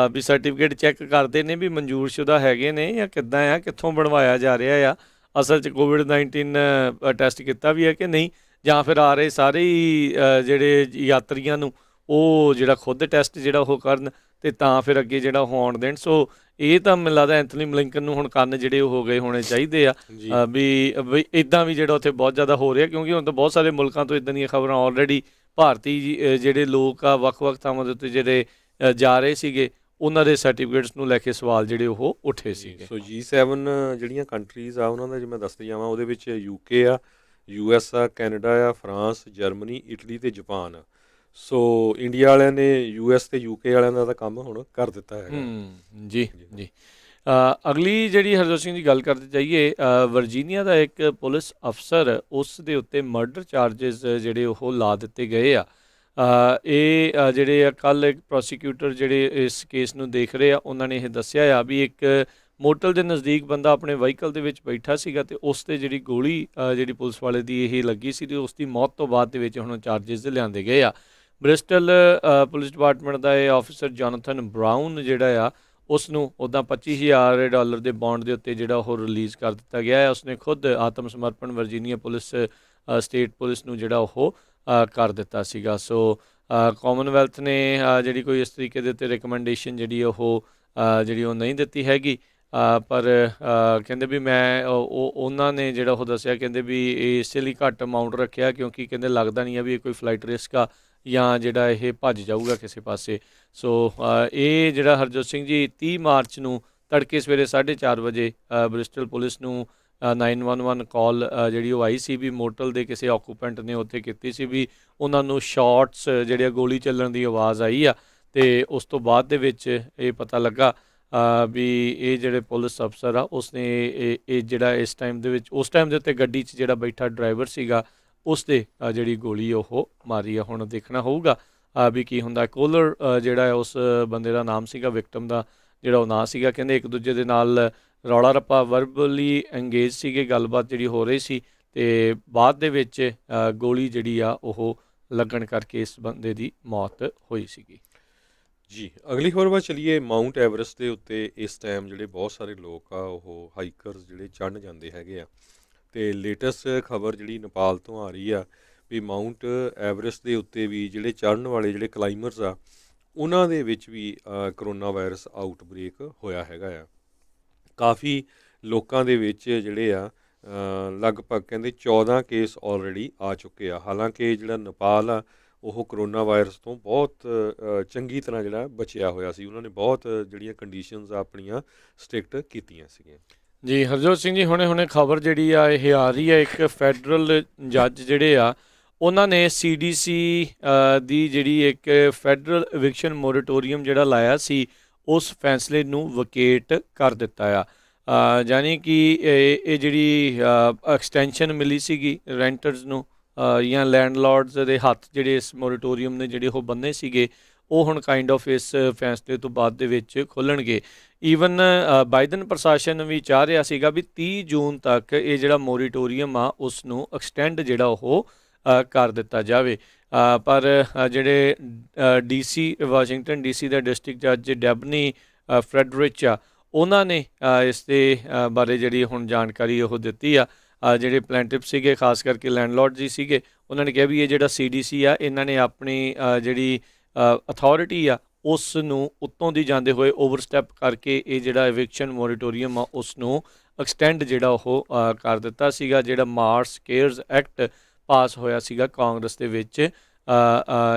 ਵੀ ਸਰਟੀਫਿਕੇਟ ਚੈੱਕ ਕਰਦੇ ਨੇ ਵੀ ਮਨਜ਼ੂਰਸ਼ੁਦਾ ਹੈਗੇ ਨੇ ਜਾਂ ਕਿੱਦਾਂ ਆ, ਕਿੱਥੋਂ ਬਣਵਾਇਆ ਜਾ ਰਿਹਾ ਆ, ਅਸਲ 'ਚ COVID-19 ਟੈਸਟ ਕੀਤਾ ਵੀ ਹੈ ਕਿ ਨਹੀਂ, ਜਾਂ ਫਿਰ ਆ ਰਹੇ ਸਾਰੇ ਹੀ ਜਿਹੜੇ ਯਾਤਰੀਆਂ ਨੂੰ ਉਹ ਜਿਹੜਾ ਖੁਦ ਟੈਸਟ ਜਿਹੜਾ ਉਹ ਕਰਨ ਅਤੇ ਤਾਂ ਫਿਰ ਅੱਗੇ ਜਿਹੜਾ ਉਹ ਆਉਣ ਦੇਣ। ਸੋ ਇਹ ਤਾਂ ਮੈਨੂੰ ਲੱਗਦਾ ਐਂਥਨੀ ਬਲਿੰਕਨ ਨੂੰ ਹੁਣ ਕੰਨ ਜਿਹੜੇ ਉਹ ਹੋ ਗਏ ਹੋਣੇ ਚਾਹੀਦੇ ਆ ਵੀ ਇੱਦਾਂ ਵੀ ਜਿਹੜਾ ਉੱਥੇ ਬਹੁਤ ਜ਼ਿਆਦਾ ਹੋ ਰਿਹਾ, ਕਿਉਂਕਿ ਹੁਣ ਤਾਂ ਬਹੁਤ ਸਾਰੇ ਮੁਲਕਾਂ ਤੋਂ ਇੱਦਾਂ ਦੀਆਂ ਖਬਰਾਂ ਆਲਰੇਡੀ ਭਾਰਤੀ ਜਿਹੜੇ ਲੋਕ ਆ ਵੱਖ-ਵੱਖ ਥਾਵਾਂ ਦੇ ਉੱਤੇ ਜਿਹੜੇ ਜਾ ਰਹੇ ਸੀਗੇ ਉਹਨਾਂ ਦੇ ਸਰਟੀਫਿਕੇਟਸ ਨੂੰ ਲੈ ਕੇ ਸਵਾਲ ਜਿਹੜੇ ਉਹ ਉੱਠੇ ਸੀਗੇ। ਸੋ G7 ਜਿਹੜੀਆਂ ਕੰਟਰੀਜ਼ ਆ ਉਹਨਾਂ ਦਾ ਜੇ ਮੈਂ ਦੱਸਦੇ ਜਾਵਾਂ, ਉਹਦੇ ਵਿੱਚ UK ਆ, US ਆ, ਕੈਨੇਡਾ ਆ, ਫਰਾਂਸ, ਜਰਮਨੀ, ਇਟਲੀ ਤੇ ਜਾਪਾਨ ਆ। ਸੋ ਇੰਡੀਆ ਵਾਲਿਆਂ ਨੇ US ਤੇ UK ਵਾਲਿਆਂ ਦਾ ਤਾਂ ਕੰਮ ਹੁਣ ਕਰ ਦਿੱਤਾ ਹੈਗਾ। ਜੀ ਜੀ। ਅਗਲੀ ਜਿਹੜੀ ਹਰਜੋਤ ਸਿੰਘ ਦੀ ਗੱਲ ਕਰਦੇ ਜਾਈਏ, ਵਰਜੀਨੀਆ ਦਾ ਇੱਕ ਪੁਲਿਸ ਅਫਸਰ, ਉਸ ਦੇ ਉੱਤੇ ਮਰਡਰ ਚਾਰजेस ਜਿਹੜੇ ਉਹ ਲਾ ਦਿੱਤੇ ਗਏ ਆ। ਇਹ ਜਿਹੜੇ ਆ ਕੱਲ੍ਹ ਇੱਕ ਪ੍ਰੋਸੀਕਿਊਟਰ ਜਿਹੜੇ ਇਸ ਕੇਸ ਨੂੰ ਦੇਖ ਰਹੇ ਆ, ਉਹਨਾਂ ਨੇ ਇਹ ਦੱਸਿਆ ਆ ਵੀ ਇੱਕ ਮੋਟਲ ਦੇ ਨਜ਼ਦੀਕ ਬੰਦਾ ਆਪਣੇ ਵਹੀਕਲ ਦੇ ਵਿੱਚ ਬੈਠਾ ਸੀਗਾ ਅਤੇ ਉਸ 'ਤੇ ਜਿਹੜੀ ਗੋਲੀ ਜਿਹੜੀ ਪੁਲਿਸ ਵਾਲੇ ਦੀ ਇਹ ਲੱਗੀ ਸੀ ਅਤੇ ਉਸ ਦੀ ਮੌਤ ਤੋਂ ਬਾਅਦ ਦੇ ਵਿੱਚ ਹੁਣ ਚਾਰजेस ਲਿਆਂਦੇ ਗਏ ਆ। ਬ੍ਰਿਸਟਲ ਪੁਲਿਸ ਡਿਪਾਰਟਮੈਂਟ ਦਾ ਇਹ ਆਫਿਸਰ ਜੋਨਾਥਨ ਬਰਾਊਨ ਜਿਹੜਾ ਆ, ਉਸ ਨੂੰ ਉੱਦਾਂ $25,000 ਦੇ ਬੌਂਡ ਦੇ ਉੱਤੇ ਜਿਹੜਾ ਉਹ ਰਿਲੀਜ਼ ਕਰ ਦਿੱਤਾ ਗਿਆ ਹੈ। ਉਸਨੇ ਖੁਦ ਆਤਮ ਸਮਰਪਣ ਵਰਜੀਨੀਆ ਪੁਲਿਸ ਸਟੇਟ ਪੁਲਿਸ ਨੂੰ ਜਿਹੜਾ ਉਹ ਕਰ ਦਿੱਤਾ ਸੀਗਾ। ਸੋ ਕਾਮਨਵੈਲਥ ਨੇ ਜਿਹੜੀ ਕੋਈ ਇਸ ਤਰੀਕੇ ਦੇ ਉੱਤੇ ਰਿਕਮੈਂਡੇਸ਼ਨ ਜਿਹੜੀ ਉਹ ਨਹੀਂ ਦਿੱਤੀ ਹੈਗੀ, ਪਰ ਕਹਿੰਦੇ ਵੀ ਮੈਂ ਉਹਨਾਂ ਨੇ ਜਿਹੜਾ ਉਹ ਦੱਸਿਆ, ਕਹਿੰਦੇ ਵੀ ਇਹ ਇਸੇ ਲਈ ਘੱਟ ਅਮਾਊਂਟ ਰੱਖਿਆ ਕਿਉਂਕਿ ਕਹਿੰਦੇ ਲੱਗਦਾ ਨਹੀਂ ਆ ਵੀ ਇਹ ਕੋਈ ਫਲਾਈਟ ਰਿਸਕ ਆ ਜਾਂ ਜਿਹੜਾ ਇਹ ਭੱਜ ਜਾਊਗਾ ਕਿਸੇ ਪਾਸੇ। ਸੋ ਇਹ ਜਿਹੜਾ ਹਰਜੋਤ ਸਿੰਘ ਜੀ 30 ਮਾਰਚ ਨੂੰ ਤੜਕੇ ਸਵੇਰੇ 4:30 ਵਜੇ ਬ੍ਰਿਸਟਲ ਪੁਲਿਸ ਨੂੰ 911 ਕਾਲ ਜਿਹੜੀ ਉਹ ਆਈ ਸੀ ਵੀ ਮੋਟਲ ਦੇ ਕਿਸੇ ਆਕੂਪੈਂਟ ਨੇ ਉੱਥੇ ਕੀਤੀ ਸੀ ਵੀ ਉਹਨਾਂ ਨੂੰ ਸ਼ਾਟਸ ਜਿਹੜੇ ਗੋਲੀ ਚੱਲਣ ਦੀ ਆਵਾਜ਼ ਆਈ ਆ, ਅਤੇ ਉਸ ਤੋਂ ਬਾਅਦ ਦੇ ਵਿੱਚ ਇਹ ਪਤਾ ਲੱਗਾ ਵੀ ਇਹ ਜਿਹੜੇ ਪੁਲਿਸ ਅਫਸਰ ਆ ਉਸਨੇ ਇਹ ਜਿਹੜਾ ਇਸ ਟਾਈਮ ਦੇ ਵਿੱਚ ਉਸ ਟਾਈਮ ਦੇ ਉੱਤੇ ਗੱਡੀ 'ਚ ਜਿਹੜਾ ਬੈਠਾ ਡਰਾਈਵਰ ਸੀਗਾ ਉਸ 'ਤੇ ਜਿਹੜੀ ਗੋਲੀ ਉਹ ਮਾਰੀ ਆ। ਹੁਣ ਦੇਖਣਾ ਹੋਊਗਾ ਵੀ ਕੀ ਹੁੰਦਾ। ਕੋਲਰ ਜਿਹੜਾ ਉਸ ਬੰਦੇ ਦਾ ਨਾਮ ਸੀਗਾ, ਵਿਕਟਮ ਦਾ ਜਿਹੜਾ ਉਹ ਨਾਂ ਸੀਗਾ। ਕਹਿੰਦੇ ਇੱਕ ਦੂਜੇ ਦੇ ਨਾਲ ਰੌਲਾ ਰੱਪਾ ਵਰਬਲੀ ਇੰਗੇਜ ਸੀਗੇ, ਗੱਲਬਾਤ ਜਿਹੜੀ ਹੋ ਰਹੀ ਸੀ, ਅਤੇ ਬਾਅਦ ਦੇ ਵਿੱਚ ਗੋਲੀ ਜਿਹੜੀ ਆ ਉਹ ਲੱਗਣ ਕਰਕੇ ਇਸ ਬੰਦੇ ਦੀ ਮੌਤ ਹੋਈ ਸੀਗੀ। ਜੀ, ਅਗਲੀ ਖਬਰ ਵੱਲ ਚਲੀਏ। ਮਾਊਂਟ ਐਵਰੈਸਟ ਦੇ ਉੱਤੇ ਇਸ ਟਾਈਮ ਜਿਹੜੇ ਬਹੁਤ ਸਾਰੇ ਲੋਕ ਆ ਉਹ ਹਾਈਕਰਸ ਜਿਹੜੇ ਚੜ੍ਹਨ ਜਾਂਦੇ ਹੈਗੇ ਆ, ਅਤੇ ਲੇਟੈਸਟ ਖਬਰ ਜਿਹੜੀ ਨੇਪਾਲ ਤੋਂ ਆ ਰਹੀ ਆ ਵੀ ਮਾਊਂਟ ਐਵਰੈਸਟ ਦੇ ਉੱਤੇ ਵੀ ਜਿਹੜੇ ਚੜ੍ਹਨ ਵਾਲੇ ਜਿਹੜੇ ਕਲਾਈਮਰਸ ਆ ਉਹਨਾਂ ਦੇ ਵਿੱਚ ਵੀ ਕਰੋਨਾ ਵਾਇਰਸ ਆਊਟਬ੍ਰੇਕ ਹੋਇਆ ਹੈਗਾ ਆ। ਕਾਫੀ ਲੋਕਾਂ ਦੇ ਵਿੱਚ ਜਿਹੜੇ ਆ ਲਗਭਗ ਕਹਿੰਦੇ 14 ਕੇਸ ਆਲਰੇਡੀ ਆ ਚੁੱਕੇ ਆ। ਹਾਲਾਂਕਿ ਜਿਹੜਾ ਨੇਪਾਲ ਆ ਉਹ ਕਰੋਨਾ ਵਾਇਰਸ ਤੋਂ ਬਹੁਤ ਚੰਗੀ ਤਰ੍ਹਾਂ ਜਿਹੜਾ ਬਚਿਆ ਹੋਇਆ ਸੀ। ਉਹਨਾਂ ਨੇ ਬਹੁਤ ਜਿਹੜੀਆਂ ਕੰਡੀਸ਼ਨਸ ਆ ਆਪਣੀਆਂ ਸਟ੍ਰਿਕਟ ਕੀਤੀਆਂ ਸੀਗੀਆਂ। ਜੀ ਹਰਜੋਤ ਸਿੰਘ ਜੀ, ਹੁਣੇ ਖਬਰ ਜਿਹੜੀ ਆ ਇਹ ਆ ਰਹੀ ਹੈ, ਇੱਕ ਫੈਡਰਲ ਜੱਜ ਜਿਹੜੇ ਆ ਉਹਨਾਂ ਨੇ CDC ਦੀ ਜਿਹੜੀ ਇੱਕ ਫੈਡਰਲ ਇਵਿਕਸ਼ਨ ਮੋਰੇਟੋਰੀਅਮ ਜਿਹੜਾ ਲਾਇਆ ਸੀ ਉਸ ਫੈਸਲੇ ਨੂੰ ਵਕੇਟ ਕਰ ਦਿੱਤਾ ਆ। ਯਾਨੀ ਕਿ ਇਹ ਜਿਹੜੀ ਐਕਸਟੈਂਸ਼ਨ ਮਿਲੀ ਸੀਗੀ ਰੈਂਟਰਸ ਨੂੰ ਜਾਂ ਲੈਂਡਲੋਰਡਸ ਦੇ ਹੱਥ ਜਿਹੜੇ ਇਸ ਮੋਰੇਟੋਰੀਅਮ ਨੇ ਜਿਹੜੇ ਉਹ ਬੰਨੇ ਸੀਗੇ, ਉਹ ਹੁਣ ਕਾਈਂਡ ਆਫ ਇਸ ਫੈਸਲੇ ਤੋਂ ਬਾਅਦ ਦੇ ਵਿੱਚ ਖੁੱਲ੍ਹਣਗੇ। ਈਵਨ ਬਾਈਡਨ ਪ੍ਰਸ਼ਾਸਨ ਵੀ ਚਾਹ ਰਿਹਾ ਸੀਗਾ ਵੀ 30 ਜੂਨ ਤੱਕ ਇਹ ਜਿਹੜਾ ਮੋਰੇਟੋਰੀਅਮ ਆ ਉਸ ਨੂੰ ਐਕਸਟੈਂਡ ਜਿਹੜਾ ਉਹ ਕਰ ਦਿੱਤਾ ਜਾਵੇ, ਪਰ ਜਿਹੜੇ DC ਵਾਸ਼ਿੰਗਟਨ DC ਦਾ ਡਿਸਟ੍ਰਿਕਟ ਜੱਜ ਡੈਬਨੀ ਫਰੈਡਰਿਚ ਆ, ਉਹਨਾਂ ਨੇ ਇਸ ਦੇ ਬਾਰੇ ਜਿਹੜੀ ਹੁਣ ਜਾਣਕਾਰੀ ਉਹ ਦਿੱਤੀ ਆ। ਜਿਹੜੇ ਪਲੈਂਟਿਵ ਸੀਗੇ, ਖਾਸ ਕਰਕੇ ਲੈਂਡਲੋਰਡ ਜੀ ਸੀਗੇ, ਉਹਨਾਂ ਨੇ ਕਿਹਾ ਵੀ ਇਹ ਜਿਹੜਾ CDC ਆ ਇਹਨਾਂ ਨੇ ਆਪਣੀ ਜਿਹੜੀ ਅਥਾਰਟੀ ਆ ਉਸ ਨੂੰ ਉੱਤੋਂ ਦੀ ਜਾਂਦੇ ਹੋਏ ਓਵਰਸਟੈਪ ਕਰਕੇ ਇਹ ਜਿਹੜਾ ਇਵਿਕਸ਼ਨ ਮੋਰੇਟੋਰੀਅਮ ਆ ਉਸ ਨੂੰ ਐਕਸਟੈਂਡ ਜਿਹੜਾ ਉਹ ਕਰ ਦਿੱਤਾ ਸੀਗਾ। ਜਿਹੜਾ ਮਾਰਸ ਕੇਅਰਸ ਐਕਟ ਪਾਸ ਹੋਇਆ ਸੀਗਾ ਕਾਂਗਰਸ ਦੇ ਵਿੱਚ,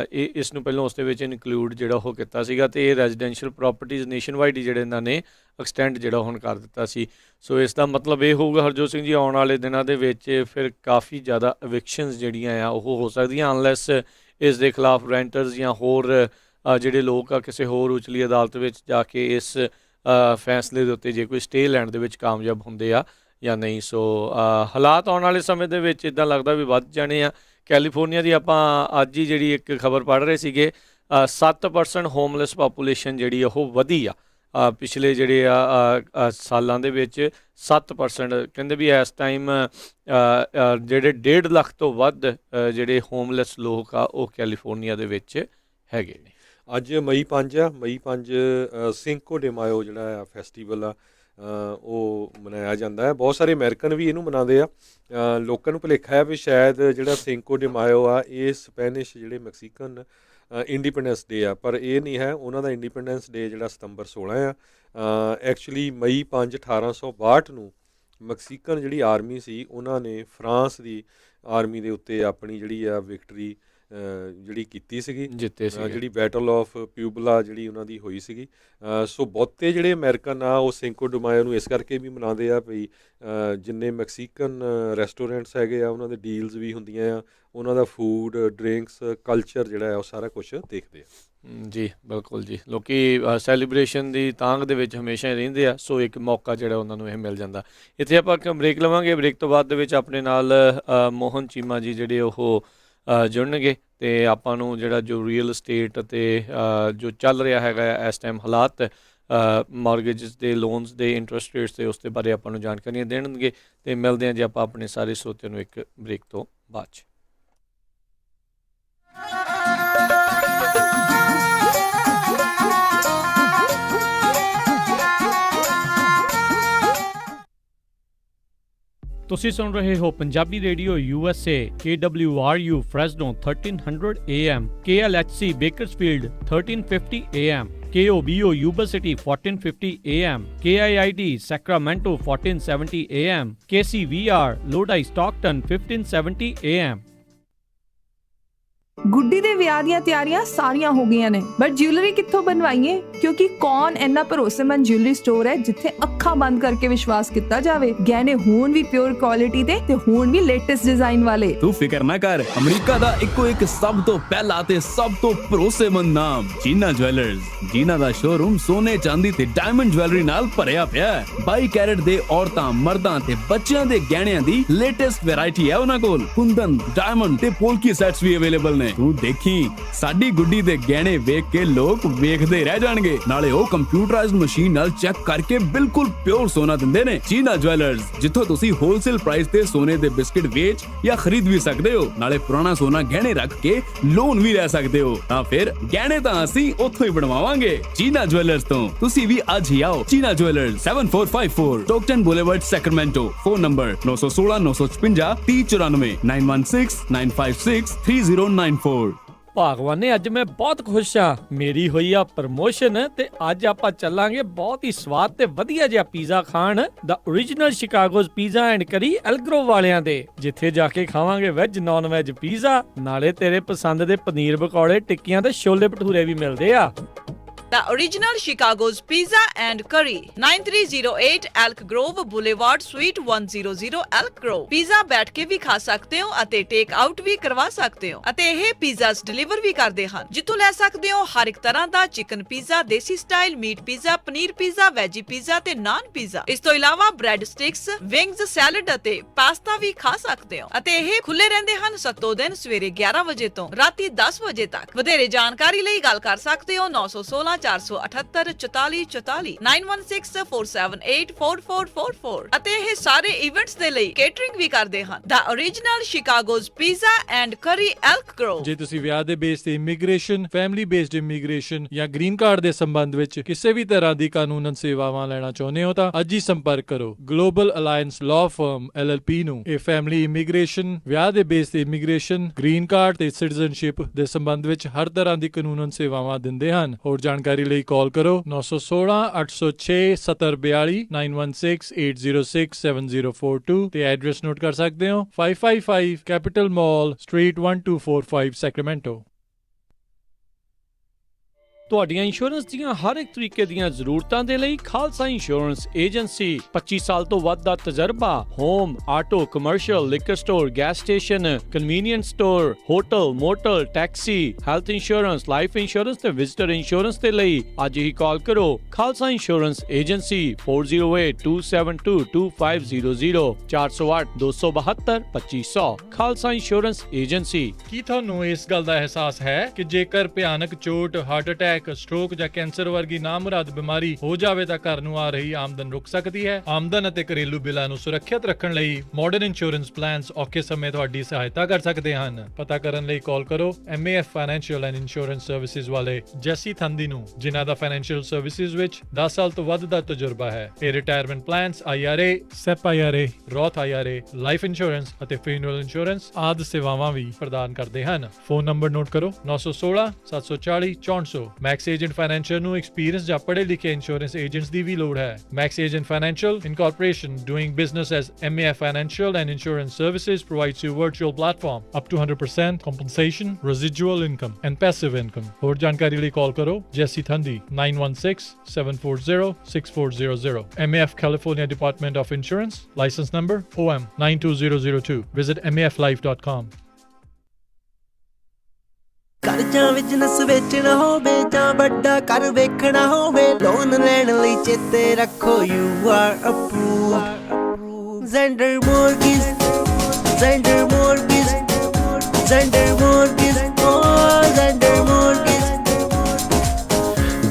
ਇਸ ਨੂੰ ਪਹਿਲਾਂ ਉਸ ਦੇ ਵਿੱਚ ਇਨਕਲੂਡ ਜਿਹੜਾ ਉਹ ਕੀਤਾ ਸੀਗਾ, ਅਤੇ ਇਹ ਰੈਜ਼ੀਡੈਂਸ਼ੀਅਲ ਪ੍ਰੋਪਰਟੀਜ਼ ਨੇਸ਼ਨ ਵਾਈਡ ਹੀ ਜਿਹੜੇ ਇਹਨਾਂ ਨੇ ਐਕਸਟੈਂਡ ਜਿਹੜਾ ਹੁਣ ਕਰ ਦਿੱਤਾ ਸੀ। ਸੋ ਇਸ ਦਾ ਮਤਲਬ ਇਹ ਹੋਊਗਾ ਹਰਜੋਤ ਸਿੰਘ ਜੀ, ਆਉਣ ਵਾਲੇ ਦਿਨਾਂ ਦੇ ਵਿੱਚ ਫਿਰ ਕਾਫੀ ਜ਼ਿਆਦਾ ਇਵਿਕਸ਼ਨਸ ਜਿਹੜੀਆਂ ਆ ਉਹ ਹੋ ਸਕਦੀਆਂ, ਅਨਲੈਸ ਇਸ ਦੇ ਖਿਲਾਫ ਰੈਂਟਰਸ ਜਾਂ ਹੋਰ ਜਿਹੜੇ ਲੋਕ ਆ ਕਿਸੇ ਹੋਰ ਉਚਲੀ ਅਦਾਲਤ ਵਿੱਚ ਜਾ ਕੇ ਇਸ ਫੈਸਲੇ ਦੇ ਉੱਤੇ ਜੇ ਕੋਈ ਸਟੇ ਲੈਣ ਦੇ ਵਿੱਚ ਕਾਮਯਾਬ ਹੁੰਦੇ ਆ ਜਾਂ ਨਹੀਂ। ਸੋ ਹਾਲਾਤ ਆਉਣ ਵਾਲੇ ਸਮੇਂ ਦੇ ਵਿੱਚ ਇੱਦਾਂ ਲੱਗਦਾ ਵੀ ਵੱਧ ਜਾਣੇ ਆ। ਕੈਲੀਫੋਰਨੀਆ ਦੀ ਆਪਾਂ ਅੱਜ ਹੀ ਜਿਹੜੀ ਇੱਕ ਖਬਰ ਪੜ੍ਹ ਰਹੇ ਸੀਗੇ, 7% ਹੋਮਲੈਸ ਪਾਪੂਲੇਸ਼ਨ ਜਿਹੜੀ ਉਹ ਵਧੀ ਆ ਪਿਛਲੇ ਜਿਹੜੇ ਸਾਲਾਂ ਦੇ ਵਿੱਚ 7%। ਕਹਿੰਦੇ ਵੀ ਇਸ ਟਾਈਮ ਜਿਹੜੇ 1.5 ਲੱਖ ਤੋਂ ਵੱਧ ਜਿਹੜੇ ਹੋਮਲੈਸ ਲੋਕ ਆ ਉਹ ਕੈਲੀਫੋਰਨੀਆ ਦੇ ਵਿੱਚ ਹੈਗੇ ਨੇ। ਅੱਜ ਮਈ 5 ਸਿੰਕੋ ਡੇ ਮਾਇਓ ਜਿਹੜਾ ਆ ਫੈਸਟੀਵਲ ਆ ਉਹ ਮਨਾਇਆ ਜਾਂਦਾ ਹੈ। ਬਹੁਤ ਸਾਰੇ ਅਮਰੀਕਨ ਵੀ ਇਹਨੂੰ ਮਨਾਉਂਦੇ ਆ। ਲੋਕਾਂ ਨੂੰ ਭੁਲੇਖਾ ਹੈ ਵੀ ਸ਼ਾਇਦ ਜਿਹੜਾ ਸਿੰਕੋ ਡੇ ਮਾਇਓ ਆ ਇਹ ਸਪੈਨਿਸ਼ ਜਿਹੜੇ ਮੈਕਸੀਕਨ ਇੰਡੀਪੈਂਡੈਂਸ ਡੇ ਆ, ਪਰ ਇਹ ਨਹੀਂ ਹੈ। ਉਹਨਾਂ ਦਾ ਇੰਡੀਪੈਂਡੈਂਸ ਡੇ ਜਿਹੜਾ ਸਤੰਬਰ 16 ਆ। ਐਕਚੁਅਲੀ ਮਈ 5 1862 ਨੂੰ ਮੈਕਸੀਕਨ ਜਿਹੜੀ ਆਰਮੀ ਸੀ ਉਹਨਾਂ ਨੇ ਫਰਾਂਸ ਦੀ ਆਰਮੀ ਦੇ ਉੱਤੇ ਆਪਣੀ ਜਿਹੜੀ ਆ ਵਿਕਟਰੀ ਜਿਹੜੀ ਕੀਤੀ ਸੀਗੀ, ਜਿੱਤੇ ਸੀ। ਜਿਹੜੀ ਬੈਟਲ ਆਫ ਪਿਊਬਲਾ ਜਿਹੜੀ ਉਹਨਾਂ ਦੀ ਹੋਈ ਸੀਗੀ। ਸੋ ਬਹੁਤੇ ਜਿਹੜੇ ਅਮਰੀਕਨ ਆ ਉਹ ਸਿੰਕੋ ਡੇ ਮਾਇਓ ਨੂੰ ਇਸ ਕਰਕੇ ਵੀ ਮਨਾਉਂਦੇ ਆ ਵੀ ਜਿੰਨੇ ਮੈਕਸੀਕਨ ਰੈਸਟੋਰੈਂਟਸ ਹੈਗੇ ਆ ਉਹਨਾਂ ਦੇ ਡੀਲਸ ਵੀ ਹੁੰਦੀਆਂ ਆ, ਉਹਨਾਂ ਦਾ ਫੂਡ ਡਰਿੰਕਸ ਕਲਚਰ ਜਿਹੜਾ ਹੈ ਉਹ ਸਾਰਾ ਕੁਛ ਦੇਖਦੇ ਆ। ਜੀ ਬਿਲਕੁਲ ਜੀ, ਲੋਕੀ ਸੈਲੀਬ੍ਰੇਸ਼ਨ ਦੀ ਤਾਂਘ ਦੇ ਵਿੱਚ ਹਮੇਸ਼ਾ ਹੀ ਰਹਿੰਦੇ ਆ, ਸੋ ਇੱਕ ਮੌਕਾ ਜਿਹੜਾ ਉਹਨਾਂ ਨੂੰ ਇਹ ਮਿਲ ਜਾਂਦਾ। ਇੱਥੇ ਆਪਾਂ ਇੱਕ ਬ੍ਰੇਕ ਲਵਾਂਗੇ, ਬ੍ਰੇਕ ਤੋਂ ਬਾਅਦ ਦੇ ਵਿੱਚ ਆਪਣੇ ਨਾਲ ਮੋਹਨ ਚੀਮਾ ਜੀ ਜਿਹੜੇ ਉਹ ਜੁੜਨਗੇ ਅਤੇ ਆਪਾਂ ਨੂੰ ਜਿਹੜਾ ਜੋ ਰੀਅਲ estate ਅਤੇ ਜੋ ਚੱਲ ਰਿਹਾ ਹੈਗਾ ਇਸ ਟਾਈਮ ਹਾਲਾਤ ਮਾਰਗੇਜਸ ਦੇ ਲੋਨਸ ਦੇ ਇੰਟਰਸਟ ਰੇਟਸ ਦੇ ਉਸ ਦੇ ਬਾਰੇ ਆਪਾਂ ਨੂੰ ਜਾਣਕਾਰੀਆਂ ਦੇਣਗੇ। ਅਤੇ ਮਿਲਦੇ ਹਾਂ ਜੀ ਆਪਾਂ ਆਪਣੇ ਸਾਰੇ ਸਰੋਤਿਆਂ ਨੂੰ ਇੱਕ ਬ੍ਰੇਕ ਤੋਂ ਬਾਅਦ 'ਚ। ਤੁਸੀਂ ਸੁਣ ਰਹੇ ਹੋ Punjabi radio USA KWRU Fresno 1300 AM, KLHC Bakersfield 1350 AM, KOBO Yuba City 1450 AM, KIID Sacramento 1470 AM, KCVR Lodi Stockton 1570 AM। ਗੁੱਡੀ ਦੇ ਵਿਆਹ ਦੀਆਂ ਤਿਆਰੀਆਂ ਸਾਰੀਆਂ ਹੋ ਗਈਆਂ ਨੇ, ਬਟ ਜਿਊਲਰੀ ਕਿੱਥੋਂ ਬਣਵਾਈਏ? ਕਿਉਂਕਿ ਕੌਣ ਇੰਨਾ ਭਰੋਸੇਮੰਦ ਜਿਊਲਰੀ ਸਟੋਰ ਹੈ ਜਿੱਥੇ ਅੱਖਾਂ ਬੰਦ ਕਰਕੇ ਵਿਸ਼ਵਾਸ ਕੀਤਾ ਜਾਵੇ। ਗਹਿਣੇ ਹੋਣ ਵੀ ਪਿਓਰ ਕੁਆਲਿਟੀ ਦੇ ਤੇ ਹੋਣ ਵੀ ਲੇਟੈਸਟ ਡਿਜ਼ਾਈਨ ਵਾਲੇ। ਤੂੰ ਫਿਕਰ ਨਾ ਕਰ, ਅਮਰੀਕਾ ਦਾ ਇੱਕੋ ਇੱਕ ਸਭ ਤੋਂ ਪਹਿਲਾ ਤੇ ਸਭ ਤੋਂ ਭਰੋਸੇਮੰਦ ਨਾਮ ਜੀਨਾ ਜੁਐਲਰਸ। ਜੀਨਾ ਦਾ ਸ਼ੋਰੂਮ ਸੋਨੇ ਚਾਂਦੀ ਤੇ ਡਾਇਮੰਡ ਜੁਐਲਰੀ ਨਾਲ ਭਰਿਆ ਪਿਆ ਹੈ। 22 ਕੈਰਟ ਦੇ ਔਰਤਾਂ ਮਰਦਾਂ ਤੇ ਬੱਚਿਆਂ ਦੇ ਗਹਿਣਿਆਂ ਦੀ ਲੇਟੈਸਟ ਵੈਰਾਈਟੀ ਹੈ ਉਹਨਾਂ ਕੋਲ। ਕੁੰਦਨ ਡਾਇਮੰਡ ਤੇ ਪੋਲਕੀ ਸੈਟਸ ਵੀ ਅਵੇਲੇਬਲ ਨੇ। ਤੂੰ ਦੇਖੀ ਸਾਡੀ ਗੁੱਡੀ ਦੇ ਗਹਿਣੇ ਵੇਖ ਕੇ ਲੋਕ ਵੇਖਦੇ ਰਹਿ ਜਾਣਗੇ। ਨਾਲੇ ਉਹ ਕੰਪਿਊਟਰਾਈਜ਼ਡ ਮਸ਼ੀਨ ਨਾਲ ਚੈੱਕ ਕਰਕੇ ਬਿਲਕੁਲ ਪਿਓਰ ਸੋਨਾ ਦਿੰਦੇ ਨੇ। ਜੀਨਾ ਜੁਐਲਰਸ, ਜਿੱਥੋਂ ਤੁਸੀਂ ਹੋਲਸੇਲ ਪ੍ਰਾਈਸ ਤੇ ਸੋਨੇ ਦੇ ਬਿਸਕਿਟ ਵੇਚ ਜਾਂ ਖਰੀਦ ਵੀ ਸਕਦੇ ਹੋ। ਨਾਲੇ ਪੁਰਾਣਾ ਸੋਨਾ ਗਹਿਣੇ ਰੱਖ ਕੇ ਲੋਨ ਵੀ ਲੈ ਸਕਦੇ ਹੋ। ਤਾਂ ਫਿਰ ਗਹਿਣੇ ਤਾਂ ਅਸੀਂ ਉੱਥੋਂ ਹੀ ਬਣਵਾਵਾਂਗੇ ਜੀਨਾ ਜੁਐਲਰਸ ਤੋਂ। ਤੁਸੀਂ ਵੀ ਅੱਜ ਹੀ ਆਓ। Jeena jewellers 7454 Stockton boulevard Sacramento. Phone number 916 956 3094 916 956 3094। ਭਾਗਵਾਨ ਨੇ ਅੱਜ ਮੈਂ ਬਹੁਤ ਖੁਸ਼ ਹਾਂ, ਮੇਰੀ ਹੋਈ ਆ ਪ੍ਰਮੋਸ਼ਨ ਤੇ ਅੱਜ ਆਪਾਂ ਚੱਲਾਂਗੇ ਬਹੁਤ ਹੀ ਸਵਾਦ ਤੇ ਵਧੀਆ ਜਿਹਾ ਪੀਜ਼ਾ ਖਾਣ ਦਾ ਓਰੀਜਨਲ ਸ਼ਿਕਾਗੋਜ਼ ਪੀਜ਼ਾ ਐਂਡ ਕਰੀ ਐਲਗਰੋ ਵਾਲਿਆਂ ਦੇ, ਜਿੱਥੇ ਜਾ ਕੇ ਖਾਵਾਂਗੇ ਵੈਜ ਨੌਨ ਵੈਜ ਪੀਜ਼ਾ। ਨਾਲੇ ਤੇਰੇ ਪਸੰਦ ਦੇ ਪਨੀਰ ਪਕੌੜੇ, ਟਿੱਕੀਆਂ ਤੇ ਛੋਲੇ ਭਟੂਰੇ ਵੀ ਮਿਲਦੇ ਆ। The original Chicago's Pizza and Curry, 9308 Elk Grove Boulevard, Suite 100 Elk Grove। Pizza ਬੈਠ ਕੇ ਵੀ ਖਾ ਸਕਦੇ ਹੋ ਅਤੇ ਟੇਕ ਆਊਟ ਵੀ ਕਰਵਾ ਸਕਦੇ ਹੋ ਅਤੇ ਇਹ ਪੀਜ਼ਾਸ ਡਿਲੀਵਰ ਵੀ ਕਰਦੇ ਹਨ, ਜਿੱਥੋਂ ਲੈ ਸਕਦੇ ਹੋ ਹਰ ਇੱਕ ਤਰ੍ਹਾਂ ਦਾ chicken pizza, desi style meat pizza, paneer pizza, veggie pizza ਤੇ ਨਾਨ ਪੀਜ਼ਾ। ਇਸ ਤੋਂ ਇਲਾਵਾ ਬ੍ਰੈਡ ਸਟਿਕਸ, ਵਿੰਗਸ, ਸੈਲਡ ਅਤੇ ਪਾਸਤਾ ਵੀ ਖਾ ਸਕਦੇ ਹੋ ਅਤੇ ਇਹ ਖੁੱਲੇ ਰਹਿੰਦੇ ਹਨ ਸੱਤੋ ਦਿਨ ਸਵੇਰੇ 11 ਵਜੇ ਤੋਂ ਰਾਤੀ 10 ਵਜੇ ਤੱਕ। ਵਧੇਰੇ ਜਾਣਕਾਰੀ ਲਈ ਗੱਲ ਕਰ ਸਕਦੇ ਹੋ 916 478 44 44 916 478 4444 ਅਤੇ ਇਹ ਸਾਰੇ ਇਵੈਂਟਸ ਦੇ ਲਈ ਕੇਟਰਿੰਗ ਵੀ ਕਰਦੇ ਹਨ। The original Chicago's Pizza and Curry Elk Grove। ਜੇ ਤੁਸੀਂ ਵਿਆਹ ਦੇ ਬੇਸ ਤੇ ਇਮੀਗ੍ਰੇਸ਼ਨ, ਫੈਮਿਲੀ ਬੇਸਡ ਇਮੀਗ੍ਰੇਸ਼ਨ ਜਾਂ ਗ੍ਰੀਨ ਕਾਰਡ ਦੇ ਸੰਬੰਧ ਵਿੱਚ ਕਿਸੇ ਵੀ ਤਰ੍ਹਾਂ ਦੀ ਕਾਨੂੰਨਨ ਸੇਵਾਵਾਂ ਲੈਣਾ ਚਾਹੁੰਦੇ ਹੋ ਤਾਂ ਅੱਜ ਹੀ ਸੰਪਰਕ ਕਰੋ global alliance law firm LLP ਨੂੰ। ਇਹ ਫੈਮਿਲੀ ਇਮੀਗ੍ਰੇਸ਼ਨ, ਵਿਆਹ ਦੇ ਬੇਸ ਤੇ ਇਮੀਗ੍ਰੇਸ਼ਨ, ਗ੍ਰੀਨ ਕਾਰਡ ਤੇ ਸਿਟੀਜ਼ਨਸ਼ਿਪ ਦੇ ਸੰਬੰਧ ਵਿੱਚ ਹਰ ਤਰ੍ਹਾਂ ਦੀ ਕਾਨੂੰਨਨ ਸੇਵਾਵਾਂ ਦਿੰਦੇ ਹਨ। ਹੋਰ ਜਾਣਕਾਰੀ ਲਈ ਕਾਲ ਕਰੋ 916 806 7042 916 806 7042 ਤੇ ਐਡਰੈਸ ਨੋਟ ਕਰ ਸਕਦੇ ਹੋ 555 ਕੈਪੀਟਲ ਮਾਲ ਸਟਰੀਟ 1245 ਸੈਕਰਾਮੈਂਟੋ। ਤੁਹਾਡੀਆਂ ਇੰਸ਼ੋਰੈਂਸ ਦੀਆਂ ਹਰ ਇੱਕ ਤਰੀਕੇ ਦੀਆਂ ਜ਼ਰੂਰਤਾਂ ਦੇ ਲਈ ਖਾਲਸਾ ਇੰਸ਼ੋਰੈਂਸ ਏਜੰਸੀ 25 ਸਾਲ ਤੋਂ ਵੱਧ ਦਾ ਤਜਰਬਾ। Home, auto, commercial, liquor store, gas station, convenience store, hotel, motor, taxi, health insurance, life insurance ਤੇ ਵਿਜ਼ਟਰ ਇੰਸ਼ੋਰੈਂਸ ਦੇ ਲਈ ਅੱਜ ਹੀ ਕਾਲ ਕਰੋ Khalsa insurance agency 4082722500 408 272 2500। Khalsa insurance agency. ਕੀ ਤੁਹਾਨੂੰ ਇਸ ਗੱਲ ਦਾ ਅਹਿਸਾਸ ਹੈ ਕਿ ਜੇਕਰ ਭਿਆਨਕ ਚੋਟ, ਹਾਰਟ ਅਟੈਕ, ਸਟ੍ਰੋਕ ਜਾਂ ਕੈਂਸਰ ਵਰਗੀ ਨਾਮੁਰਾਦ ਬਿਮਾਰੀ ਹੋ ਜਾਵੇ ਤਾਂ ਘਰ ਨੂੰ ਆ ਰਹੀ ਆਮਦਨ ਰੁਕ ਸਕਦੀ ਹੈ? ਆਮਦਨ ਅਤੇ ਘਰੇਲੂ ਬਿੱਲਾਂ ਨੂੰ ਸੁਰੱਖਿਅਤ ਰੱਖਣ ਲਈ ਮਾਡਰਨ ਇੰਸ਼ੋਰੈਂਸ ਪਲਾਨਸ ਔਖੇ ਸਮੇਂ ਤੁਹਾਡੀ ਸਹਾਇਤਾ ਕਰ ਸਕਦੇ ਹਨ। ਪਤਾ ਕਰਨ ਲਈ ਕਾਲ ਕਰੋ MAF financial and insurance services ਵਾਲੇ ਜੈਸੀ ਥੰਦੀ ਨੂੰ, ਜਿਨ੍ਹਾਂ ਦਾ ਫਾਈਨੈਂਸ਼ੀਅਲ ਸਰਵਿਸਿਜ਼ ਵਿੱਚ 10 ਸਾਲ ਤੋਂ ਵੱਧ ਦਾ ਤਜਰਬਾ ਹੈ। ਇਹ retirement plans, IRA, SEP IRA, Roth IRA, life insurance ਅਤੇ ਫਿਊਨਰਲ ਇੰਸ਼ੋਰੈਂਸ ਆਦਿ ਸੇਵਾਵਾਂ ਵੀ ਪ੍ਰਦਾਨ ਕਰਦੇ ਹਨ। ਫੋਨ ਨੰਬਰ ਨੋਟ ਕਰੋ 916 740 6400। ਮੈਕਸ ਏਜੰਟ ਫਾਈਨੈਂਸ਼ੀਅਲ ਨੂੰ ਐਕਸਪੀਰੀਅੰਸ ਜਾਂ ਪੜ੍ਹੇ ਲਿਖੇ ਇੰਸ਼ੋਰੈਂਸ ਏਜੰਟਸ ਦੀ ਵੀ ਲੋੜ ਹੈ। Max agent financial incorporation doing business as MAF Financial and Insurance Services provides you virtual platform up to 100% compensation, residual income and passive income. ਹੋਰ ਜਾਣਕਾਰੀ ਲਈ ਕਾਲ ਕਰੋ ਜੈਸੀ ਥੰਦੀ 9166406400 MAF California Department of Insurance license number OM 92002. Visit maflife.com. ਕਰਜ਼ਾ ਬਿਜ਼ਨਸ ਵੇਚਣਾ ਹੋਵੇ ਜਾਂ ਵੱਡਾ ਘਰ ਵੇਖਣਾ ਹੋਵੇ ਲੋਨ ਲੈਣ ਲਈ ਚੇਤੇ ਰੱਖੋ you are approved Zender Mortgage Zender Mortgage Zender Mortgage oh Zender Mortgage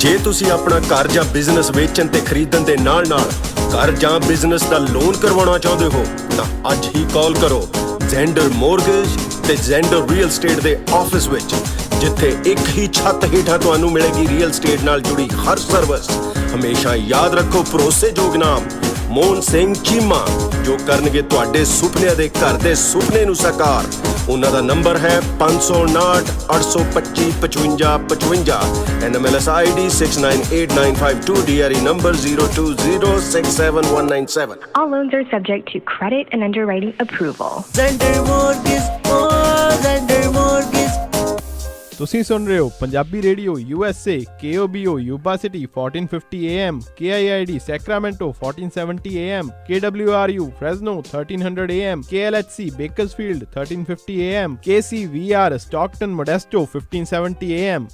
ਜੇ ਤੁਸੀਂ ਆਪਣਾ ਘਰ ਜਾਂ ਬਿਜ਼ਨਸ ਵੇਚਣ ਤੇ ਖਰੀਦਣ ਦੇ ਨਾਲ-ਨਾਲ ਘਰ ਜਾਂ ਬਿਜ਼ਨਸ ਦਾ ਲੋਨ ਕਰਵਾਉਣਾ ਚਾਹੁੰਦੇ ਹੋ ਤਾਂ ਅੱਜ ਹੀ ਕਾਲ ਕਰੋ ਜ਼ੈਂਡਰ ਮੋਰਗੇਜ ਤੇ ਜ਼ੈਂਡਰ ਰੀਅਲ ਸਟੇਟ ਦੇ ਆਫਿਸ ਵਿੱਚ ਜਿੱਥੇ ਇੱਕ ਹੀ ਛੱਤ ਹੇਠਾਂ ਤੁਹਾਨੂੰ ਮਿਲੇਗੀ ਰੀਅਲ ਸਟੇਟ ਨਾਲ ਜੁੜੀ ਹਰ ਸਰਵਿਸ। ਹਮੇਸ਼ਾ ਯਾਦ ਰੱਖੋ ਭਰੋਸੇਯੋਗ ਨਾਮ ਮੋਹਨ ਸਿੰਘ ਚੀਮਾ ਜੋ ਕਰਨਗੇ ਤੁਹਾਡੇ ਸੁਪਨਿਆਂ ਦੇ ਘਰ ਦੇ ਸੁਪਨੇ ਨੂੰ ਸਾਕਾਰ। ਉਹਨਾਂ ਦਾ ਨੰਬਰ ਹੈ 559-825-5555 NMLS ID 698952 DRE number 020671197. All loans are subject to credit and underwriting approval. Zender Mortgage oh Zender Mortgage ਤੁਸੀਂ ਸੁਣ ਰਹੇ ਹੋ Punjabi radio USA KOBO Yuba City 1450 AM KIID Sacramento 1470 AM KWRU Fresno 1300 AM KLHC Bakersfield 1350 AM KCVR Stockton Modesto 1570 AM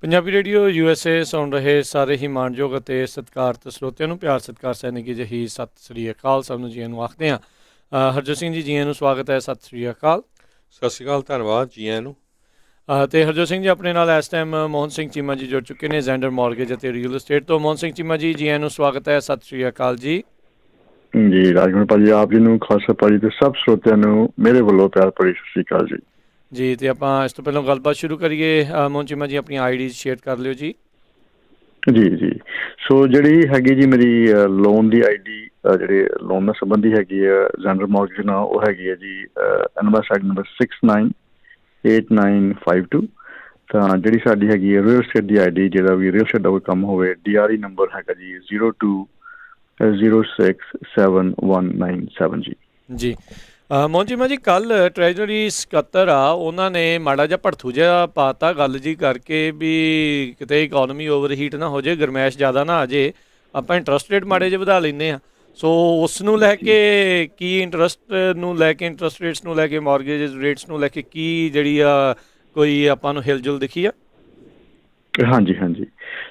Punjabi radio USA ਸੁਣ ਰਹੇ ਸਾਰੇ ਹੀ ਮਾਣਯੋਗ ਅਤੇ ਸਤਿਕਾਰਤ ਸਰੋਤਿਆਂ ਨੂੰ ਪਿਆਰ ਸਤਿਕਾਰ ਸੈਨਿਕੀ ਜਹੀ ਸਤਿ ਸ੍ਰੀ ਅਕਾਲ। ਸਭ ਨੂੰ ਜੀ ਨੂੰ ਆਖਦੇ ਹਾਂ। ਹਰਜੋਤ ਸਿੰਘ ਜੀ ਨੂੰ ਸਵਾਗਤ ਹੈ। ਸਤਿ ਸ੍ਰੀ ਅਕਾਲ। ਸਤਿ ਸ਼੍ਰੀ ਅਕਾਲ, ਧੰਨਵਾਦ ਜੀ ਆਇਆਂ ਨੂੰ। ਅਤੇ ਹਰਜੋਤ ਸਿੰਘ ਜੀ ਆਪਣੇ ਨਾਲ ਇਸ ਟਾਈਮ ਮੋਹਨ ਸਿੰਘ ਚੀਮਾ ਜੀ ਜੁੜ ਚੁੱਕੇ ਨੇ ਜ਼ੈਂਡਰ ਮੌਰਗੇਜ ਅਤੇ ਰੀਅਲ estate ਤੋਂ। ਮੋਹਨ ਸਿੰਘ ਚੀਮਾ ਜੀ ਨੂੰ ਸਵਾਗਤ ਹੈ। ਸਤਿ ਸ੍ਰੀ ਅਕਾਲ ਜੀ। ਜੀ ਰਾਜਕੁਮਾਰ ਭਾਜੀ ਆਪ ਜੀ ਨੂੰ, ਖਾਲਸਾ ਭਾਜੀ ਤੇ ਸਭ ਸਰੋਤਿਆਂ ਨੂੰ ਮੇਰੇ ਵੱਲੋਂ ਪਿਆਰ ਭਰੀ ਸਤਿ ਸ੍ਰੀ ਅਕਾਲ ਜੀ। ਜੀ ਅਤੇ ਆਪਾਂ ਇਸ ਤੋਂ ਪਹਿਲਾਂ ਗੱਲਬਾਤ ਸ਼ੁਰੂ ਕਰੀਏ। ਮੋਹਨ ਚੀਮਾ ਜੀ ਆਪਣੀ ਆਈਡੀ ਸ਼ੇਅਰ ਕਰ ਲਿਓ ਜੀ। ਜੀ ਸੋ ਜਿਹੜੀ ਹੈਗੀ ਜੀ ਮੇਰੀ ਲੋਨ ਦੀ ਆਈਡੀ ਜਿਹੜੇ ਲੋਨ ਨਾਲ ਸੰਬੰਧੀ ਹੈਗੀ ਹੈ ਜ਼ੈਂਡਰ ਮੌਰਗੇਜ ਨਾਲ, ਉਹ ਹੈਗੀ ਹੈ ਜੀ NMLS ID ਨੰਬਰ 698952। ਤਾਂ ਜਿਹੜੀ ਸਾਡੀ ਹੈਗੀ ਹੈ ਰੀਅਲ ਸਟੇਟ ਦੀ ਆਈਡੀ, ਜਿਹੜਾ ਵੀ ਰੀਅਲ ਸਟੇਟ ਦਾ ਕੋਈ ਕੰਮ ਹੋਵੇ, DRE ਨੰਬਰ ਹੈਗਾ ਜੀ 02067197 ਜੀ। ਮੋਹਨ ਚੀਮਾ ਜੀ ਕੱਲ੍ਹ ਟਰੈਜਰੀ ਸਕੱਤਰ ਆ ਉਹਨਾਂ ਨੇ ਮਾੜਾ ਜਿਹਾ ਭੜਥੂ ਜਿਹਾ ਪਾਤਾ ਗੱਲ ਜੀ ਕਰਕੇ ਵੀ ਕਿਤੇ ਇਕੋਨਮੀ ਓਵਰਹੀਟ ਨਾ ਹੋ ਜਾਏ, ਗਰਮੈਸ਼ ਜ਼ਿਆਦਾ ਨਾ ਆ ਜਾਏ, ਆਪਾਂ ਇੰਟਰਸਟ ਰੇਟ ਮਾੜੇ ਜਿਹੇ ਵਧਾ ਲੈਂਦੇ ਹਾਂ। ਸੋ ਉਸ ਨੂੰ ਲੈ ਕੇ ਕੀ ਇੰਟਰਸਟ ਰੇਟਸ ਨੂੰ ਲੈ ਕੇ ਮੌਰਗੇਜ ਰੇਟਸ ਨੂੰ ਲੈ ਕੇ ਕੀ ਜਿਹੜੀ ਆ ਕੋਈ ਆਪਾਂ ਨੂੰ ਹਿਲਜੁਲ ਦਿਖੀ ਆ? ਹਾਂਜੀ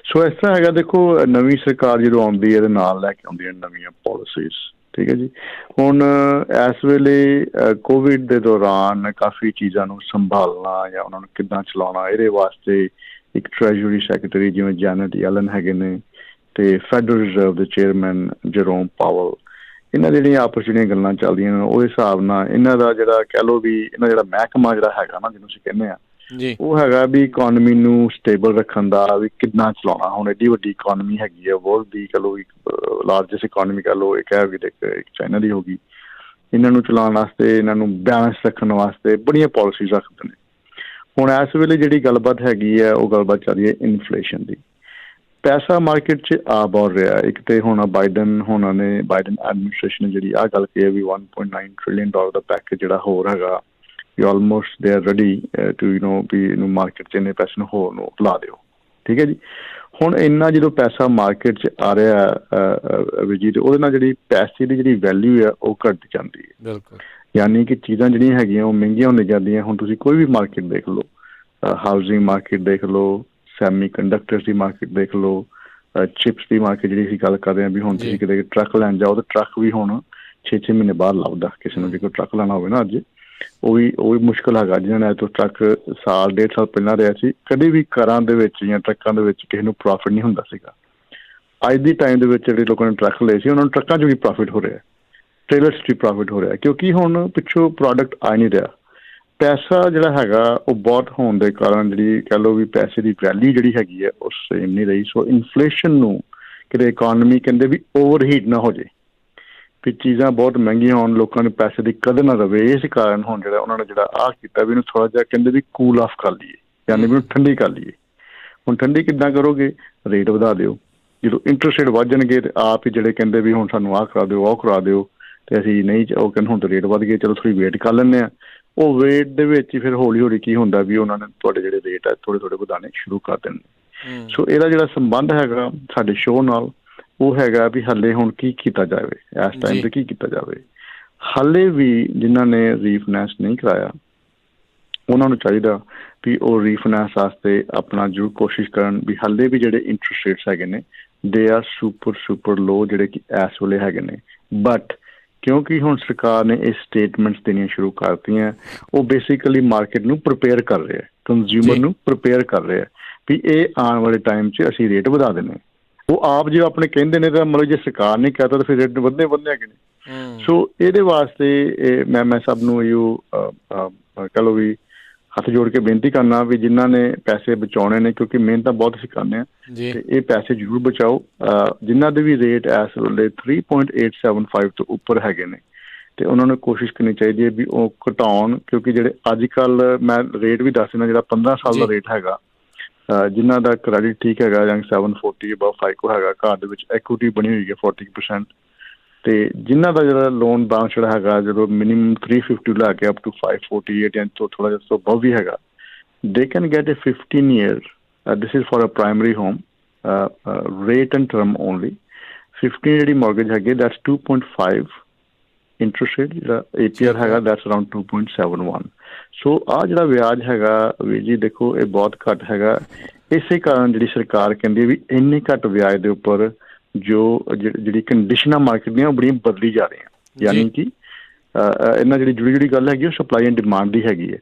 ਸੋ ਇਸ ਤਰ੍ਹਾਂ ਹੈਗਾ, ਦੇਖੋ ਨਵੀਂ ਸਰਕਾਰ ਜਦੋਂ ਆਉਂਦੀ ਹੈ ਇਹਦੇ ਨਾਲ ਲੈ ਕੇ ਆਉਂਦੀਆਂ ਨਵੀਆਂ ਪੋਲਿਸੀਜ਼, ਠੀਕ ਹੈ ਜੀ। ਹੁਣ ਇਸ ਵੇਲੇ ਕੋਵਿਡ ਦੇ ਦੌਰਾਨ ਕਾਫੀ ਚੀਜ਼ਾਂ ਨੂੰ ਸੰਭਾਲਣਾ ਜਾਂ ਉਹਨਾਂ ਨੂੰ ਕਿੱਦਾਂ ਚਲਾਉਣਾ, ਇਹਦੇ ਵਾਸਤੇ ਇੱਕ ਟਰੈਜਰੀ ਸੈਕਟਰੀ ਜਿਵੇਂ ਜੈਨਟ ਯੈਲਨ ਹੈਗੇ ਨੇ ਤੇ ਫੈਡਰਲ ਰਿਜ਼ਰਵ ਦੇ ਚੇਅਰਮੈਨ ਜਰੋਮ ਪਾਵਲ, ਇਹਨਾਂ ਜਿਹੜੀਆਂ ਆਪਸ ਜਿਹੜੀਆਂ ਗੱਲਾਂ ਚੱਲਦੀਆਂ ਨੇ ਉਹਦੇ ਹਿਸਾਬ ਨਾਲ ਇਹਨਾਂ ਦਾ ਜਿਹੜਾ ਕਹਿ ਲਓ ਵੀ ਇਹਨਾਂ ਜਿਹੜਾ ਮਹਿਕਮਾ ਜਿਹੜਾ ਹੈਗਾ ਨਾ, ਜਿਹਨੂੰ ਅਸੀਂ ਕਹਿੰਦੇ ਹਾਂ, ਉਹ ਹੈਗਾ ਵੀ ਇਕੋਨਮੀ ਨੂੰ ਸਟੇਬਲ ਰੱਖਣ ਦਾ, ਵੀ ਕਿੱਦਾਂ ਚਲਾਉਣਾ। ਹੁਣ ਐਡੀ ਵੱਡੀ ਇਕੋਨਮੀ ਹੈਗੀ ਹੈ ਵਰਲਡ ਦੀ, ਕਹਿ ਲਓ ਲਾਰਜੈਸਟ ਇਕੋਨਮੀ ਕਹਿ ਲਓ, ਇੱਕ ਹੈ ਵੀ ਇੱਕ ਚਾਈਨਾ ਦੀ ਹੋ ਗਈ। ਇਹਨਾਂ ਨੂੰ ਚਲਾਉਣ ਵਾਸਤੇ, ਇਹਨਾਂ ਨੂੰ ਬੈਲੈਂਸ ਰੱਖਣ ਵਾਸਤੇ ਬੜੀਆਂ ਪੋਲਿਸੀਜ਼ ਰੱਖਦੇ ਨੇ। ਹੁਣ ਇਸ ਵੇਲੇ ਜਿਹੜੀ ਗੱਲਬਾਤ ਹੈਗੀ ਹੈ ਉਹ ਗੱਲਬਾਤ ਚੱਲ ਰਹੀ ਹੈ ਇਨਫਲੇਸ਼ਨ ਦੀ। ਪੈਸਾ ਮਾਰਕੀਟ 'ਚ ਆ ਬਹੁਤ ਰਿਹਾ। ਇੱਕ ਤੇ ਹੁਣ ਬਾਈਡਨ ਐਡਮਿਨਿਸਟ੍ਰੇਸ਼ਨ ਨੇ ਜਿਹੜੀ ਆਹ ਗੱਲ ਕਹੀ ਹੈ ਵੀ $1.9 trillion ਦਾ ਪੈਕੇਜ ਜਿਹੜਾ ਹੋਰ ਹੈਗਾ, almost they are ready to ਵੀ ਇਹਨੂੰ ਮਾਰਕੀਟ 'ਚ ਇੰਨੇ ਪੈਸੇ ਨੂੰ ਹੋਰ ਨੂੰ ਲਾ ਦਿਓ, ਠੀਕ ਹੈ ਜੀ। ਹੁਣ ਇੰਨਾ ਜਦੋਂ ਪੈਸਾ ਮਾਰਕੀਟ 'ਚ ਆ ਰਿਹਾ ਜੀ, ਉਹਦੇ ਨਾਲ ਜਿਹੜੀ ਪੈਸੇ ਦੀ ਜਿਹੜੀ ਵੈਲਿਊ ਹੈ ਉਹ ਘੱਟਦੀ ਜਾਂਦੀ ਹੈ। ਬਿਲਕੁਲ, ਯਾਨੀ ਕਿ ਚੀਜ਼ਾਂ ਜਿਹੜੀਆਂ ਹੈਗੀਆਂ ਉਹ ਮਹਿੰਗੀਆਂ ਹੁੰਦੀਆਂ ਜਾਂਦੀਆਂ। ਹੁਣ ਤੁਸੀਂ ਕੋਈ ਵੀ ਮਾਰਕੀਟ ਦੇਖ ਲਓ, ਹਾਊਸਿੰਗ ਮਾਰਕੀਟ ਦੇਖ ਲਓ, ਸੈਮੀ ਕੰਡਕਟਰਸ ਦੀ ਮਾਰਕੀਟ ਦੇਖ ਲਓ, ਚਿਪਸ ਦੀ ਮਾਰਕੀਟ ਜਿਹੜੀ ਅਸੀਂ ਗੱਲ ਕਰ ਰਹੇ ਹਾਂ ਵੀ ਹੁਣ ਤੁਸੀਂ ਕਿਤੇ ਟਰੱਕ ਲੈਣ ਜਾਓ ਤਾਂ ਟਰੱਕ ਵੀ ਹੁਣ 6 ਮਹੀਨੇ ਬਾਅਦ ਲੱਭਦਾ ਕਿਸੇ ਨੂੰ। ਜੇ ਕੋਈ ਟਰੱਕ ਲੈਣਾ ਹੋਵੇ ਨਾ ਅੱਜ, ਉਹ ਵੀ ਮੁਸ਼ਕਿਲ ਹੈਗਾ। ਜਿਹਨਾਂ ਨੇ ਤੋਂ ਟਰੱਕ ਸਾਲ 1.5 ਸਾਲ ਪਹਿਲਾਂ ਰਿਹਾ ਸੀ, ਕਦੇ ਵੀ ਕਾਰਾਂ ਦੇ ਵਿੱਚ ਜਾਂ ਟਰੱਕਾਂ ਦੇ ਵਿੱਚ ਕਿਸੇ ਨੂੰ ਪ੍ਰੋਫਿਟ ਨਹੀਂ ਹੁੰਦਾ ਸੀਗਾ। ਅੱਜ ਦੀ ਟਾਈਮ ਦੇ ਵਿੱਚ ਜਿਹੜੇ ਲੋਕਾਂ ਨੇ ਟਰੱਕ ਲਏ ਸੀ ਉਹਨਾਂ ਨੂੰ ਟਰੱਕਾਂ 'ਚ ਵੀ ਪ੍ਰੋਫਿਟ ਹੋ ਰਿਹਾ। ਟ੍ਰੇਲਰਸ 'ਚ ਪ੍ਰੋਫਿਟ ਹੋ ਰਿਹਾ ਕਿਉਂਕਿ ਹੁਣ ਪਿੱਛੋਂ ਪ੍ਰੋਡਕਟ ਆ ਨਹੀਂ ਰਿਹਾ। ਪੈਸਾ ਜਿਹੜਾ ਹੈਗਾ ਉਹ ਬਹੁਤ ਹੋਣ ਦੇ ਕਾਰਨ ਜਿਹੜੀ ਕਹਿ ਲਓ ਵੀ ਪੈਸੇ ਦੀ ਵੈਲਿਊ ਜਿਹੜੀ ਹੈਗੀ ਹੈ ਉਹ ਸੇਮ ਨਹੀਂ ਰਹੀ। ਸੋ ਇਨਫਲੇਸ਼ਨ ਨੂੰ ਕਿਤੇ ਇਕੋਨਮੀ ਕਹਿੰਦੇ ਵੀ ਓਵਰਹੀਟ ਨਾ ਹੋ ਜੇ, ਵੀ ਚੀਜ਼ਾਂ ਬਹੁਤ ਮਹਿੰਗੀਆਂ ਹੋਣ, ਲੋਕਾਂ ਨੂੰ ਪੈਸੇ ਦੀ ਕਦਰ ਨਾ ਰਵੇ। ਇਸ ਕਾਰਨ ਹੁਣ ਜਿਹੜਾ ਉਹਨਾਂ ਨੇ ਜਿਹੜਾ ਆਹ ਕੀਤਾ ਵੀ ਇਹਨੂੰ ਥੋੜ੍ਹਾ ਜਿਹਾ ਕਹਿੰਦੇ ਵੀ ਕੂਲ ਆਫ ਕਰ ਲਈਏ, ਯਾਨੀ ਵੀ ਇਹਨੂੰ ਠੰਡੀ ਕਰ ਲਈਏ। ਹੁਣ ਠੰਡੀ ਕਿੱਦਾਂ ਕਰੋਗੇ? ਰੇਟ ਵਧਾ ਦਿਓ। ਜਦੋਂ ਇੰਟਰਸਟ ਰੇਟ ਵੱਧ ਜਾਣਗੇ ਤੇ ਆਪ ਹੀ ਜਿਹੜੇ ਕਹਿੰਦੇ ਵੀ ਹੁਣ ਸਾਨੂੰ ਆਹ ਕਰਾ ਦਿਓ, ਉਹ ਕਰਾ ਦਿਓ, ਤੇ ਅਸੀਂ ਨਹੀਂ, ਉਹ ਕਹਿੰਦੇ ਹੁਣ ਤਾਂ ਰੇਟ ਵੱਧ ਗਏ, ਚਲੋ ਥੋੜ੍ਹੀ ਵੇਟ ਕਰ ਲੈਂਦੇ ਹਾਂ। ਉਹ ਵੇਟ ਦੇ ਵਿੱਚ ਹੀ ਫਿਰ ਹੌਲੀ ਹੌਲੀ ਕੀ ਹੁੰਦਾ ਵੀ ਉਹਨਾਂ ਨੇ ਤੁਹਾਡੇ ਜਿਹੜੇ ਰੇਟ ਹੈ ਥੋੜ੍ਹੇ ਥੋੜ੍ਹੇ ਵਧਾਉਣੇ ਸ਼ੁਰੂ ਕਰ ਦਿੰਦੇ। ਸੋ ਇਹਦਾ ਜਿਹੜਾ ਸੰਬੰਧ ਹੈਗਾ ਸਾਡੇ ਸ਼ੋਅ ਨਾਲ ਉਹ ਹੈਗਾ ਵੀ ਹਾਲੇ ਹੁਣ ਕੀ ਕੀਤਾ ਜਾਵੇ, ਇਸ ਟਾਈਮ ਤੇ ਕੀ ਕੀਤਾ ਜਾਵੇ। ਹਾਲੇ ਵੀ ਜਿਨ੍ਹਾਂ ਨੇ ਰੀਫਾਈਨੈਂਸ ਨਹੀਂ ਕਰਾਇਆ ਉਹਨਾਂ ਨੂੰ ਚਾਹੀਦਾ ਵੀ ਉਹ ਰੀਫਾਈਨੈਂਸ ਵਾਸਤੇ ਆਪਣਾ ਜ਼ਰੂਰ ਕੋਸ਼ਿਸ਼ ਕਰਨ। ਵੀ ਹਾਲੇ ਵੀ ਜਿਹੜੇ ਇੰਟਰਸਟ ਰੇਟਸ ਹੈਗੇ ਨੇ ਦੇ ਆਰ ਸੁਪਰ ਲੋ ਜਿਹੜੇ ਕਿ ਇਸ ਵੇਲੇ ਹੈਗੇ ਨੇ। ਬਟ ਕਿਉਂਕਿ ਹੁਣ ਸਰਕਾਰ ਨੇ ਇਹ ਸਟੇਟਮੈਂਟਸ ਦੇਣੀਆਂ ਸ਼ੁਰੂ ਕਰਤੀਆਂ, ਉਹ ਬੇਸਿਕਲੀ ਮਾਰਕੀਟ ਨੂੰ ਪ੍ਰਿਪੇਅਰ ਕਰ ਰਿਹਾ, ਕੰਜ਼ਿਊਮਰ ਨੂੰ ਪ੍ਰਿਪੇਅਰ ਕਰ ਰਿਹਾ ਵੀ ਇਹ ਆਉਣ ਵਾਲੇ ਟਾਈਮ 'ਚ ਅਸੀਂ ਰੇਟ ਵਧਾ ਦੇਣੇ। ਉਹ ਆਪ ਜੇ ਆਪਣੇ ਕਹਿੰਦੇ ਨੇ ਤਾਂ ਮਤਲਬ ਜੇ ਸਰਕਾਰ ਨੇ ਕਹਿਤਾ ਤਾਂ ਫਿਰ ਰੇਟ ਵਧਣੇ ਹੈਗੇ ਨੇ। ਸੋ ਇਹਦੇ ਵਾਸਤੇ ਮੈਂ ਸਭ ਨੂੰ ਇਹੋ ਕਹਿ ਲਓ ਵੀ ਹੱਥ ਜੋੜ ਕੇ ਬੇਨਤੀ ਕਰਨਾ ਵੀ ਜਿਨ੍ਹਾਂ ਨੇ ਪੈਸੇ ਬਚਾਉਣੇ ਨੇ, ਕਿਉਂਕਿ ਮਿਹਨਤ ਤਾਂ ਬਹੁਤ ਅਸੀਂ ਕਰਨੇ ਆ, ਤੇ ਇਹ ਪੈਸੇ ਜ਼ਰੂਰ ਬਚਾਓ। ਜਿਨ੍ਹਾਂ ਦੇ ਵੀ ਰੇਟ ਇਸ ਵੇਲੇ 3.875 ਤੋਂ ਉੱਪਰ ਹੈਗੇ ਨੇ ਤੇ ਉਹਨਾਂ ਨੂੰ ਕੋਸ਼ਿਸ਼ ਕਰਨੀ ਚਾਹੀਦੀ ਹੈ ਵੀ ਉਹ ਘਟਾਉਣ, ਕਿਉਂਕਿ ਜਿਹੜੇ ਅੱਜ ਕੱਲ੍ਹ ਮੈਂ ਰੇਟ ਵੀ ਦੱਸ ਦਿੰਦਾ, ਜਿਹੜਾ 15 ਸਾਲ ਦਾ ਰੇਟ ਹੈਗਾ ਜਿਨ੍ਹਾਂ ਦਾ ਕ੍ਰੈਡਿਟ ਠੀਕ ਹੈਗਾ ਜਾਂ 740 ਅਬਵ FICO ਹੈਗਾ, ਘਰ ਦੇ ਵਿੱਚ ਐਕੁਇਟੀ ਬਣੀ ਹੋਈ ਹੈ 40%, ਤੇ ਜਿਨ੍ਹਾਂ ਦਾ ਜਿਹੜਾ ਲੋਨ ਬਾਂਸ ਜਿਹੜਾ ਹੈਗਾ ਜਦੋਂ ਮਿਨੀਮਮ 350 ਲੈ ਕੇ ਅਪ ਟੂ 548 ਜਾਂ ਤੋਂ ਥੋੜ੍ਹਾ ਜਿਹਾ ਤੋਂ ਅਬਵ ਵੀ ਹੈਗਾ, they can get 15 year, this is for a primary home, rate and term only. 15 ਜਿਹੜੀ ਮੌਰਗੇਜ ਹੈਗੀ ਦੈਟਸ 2.5 ਇੰਟਰਸਟ ਰੇਟ, ਜਿਹੜਾ APR ਹੈਗਾ ਦੈਟਸ ਅਰਾਊਂਡ 2.71। ਸੋ ਆਹ ਜਿਹੜਾ ਵਿਆਜ ਹੈਗਾ ਵੀਰ ਜੀ ਦੇਖੋ ਇਹ ਬਹੁਤ ਘੱਟ ਹੈਗਾ। ਇਸੇ ਕਾਰਨ ਜਿਹੜੀ ਸਰਕਾਰ ਕਹਿੰਦੀ ਹੈ ਵੀ ਇੰਨੇ ਘੱਟ ਵਿਆਜ ਦੇ ਉੱਪਰ ਜੋ ਜਿਹੜੀ ਕੰਡੀਸ਼ਨਾਂ ਮਾਰਕੀਟ ਦੀਆਂ ਉਹ ਬੜੀਆਂ ਬਦਲੀ ਜਾ ਰਹੀਆਂ, ਯਾਨੀ ਕਿ ਇਹਨਾਂ ਜਿਹੜੀ ਗੱਲ ਹੈਗੀ ਉਹ ਸਪਲਾਈ ਐਂਡ ਡਿਮਾਂਡ ਦੀ ਹੈਗੀ ਹੈ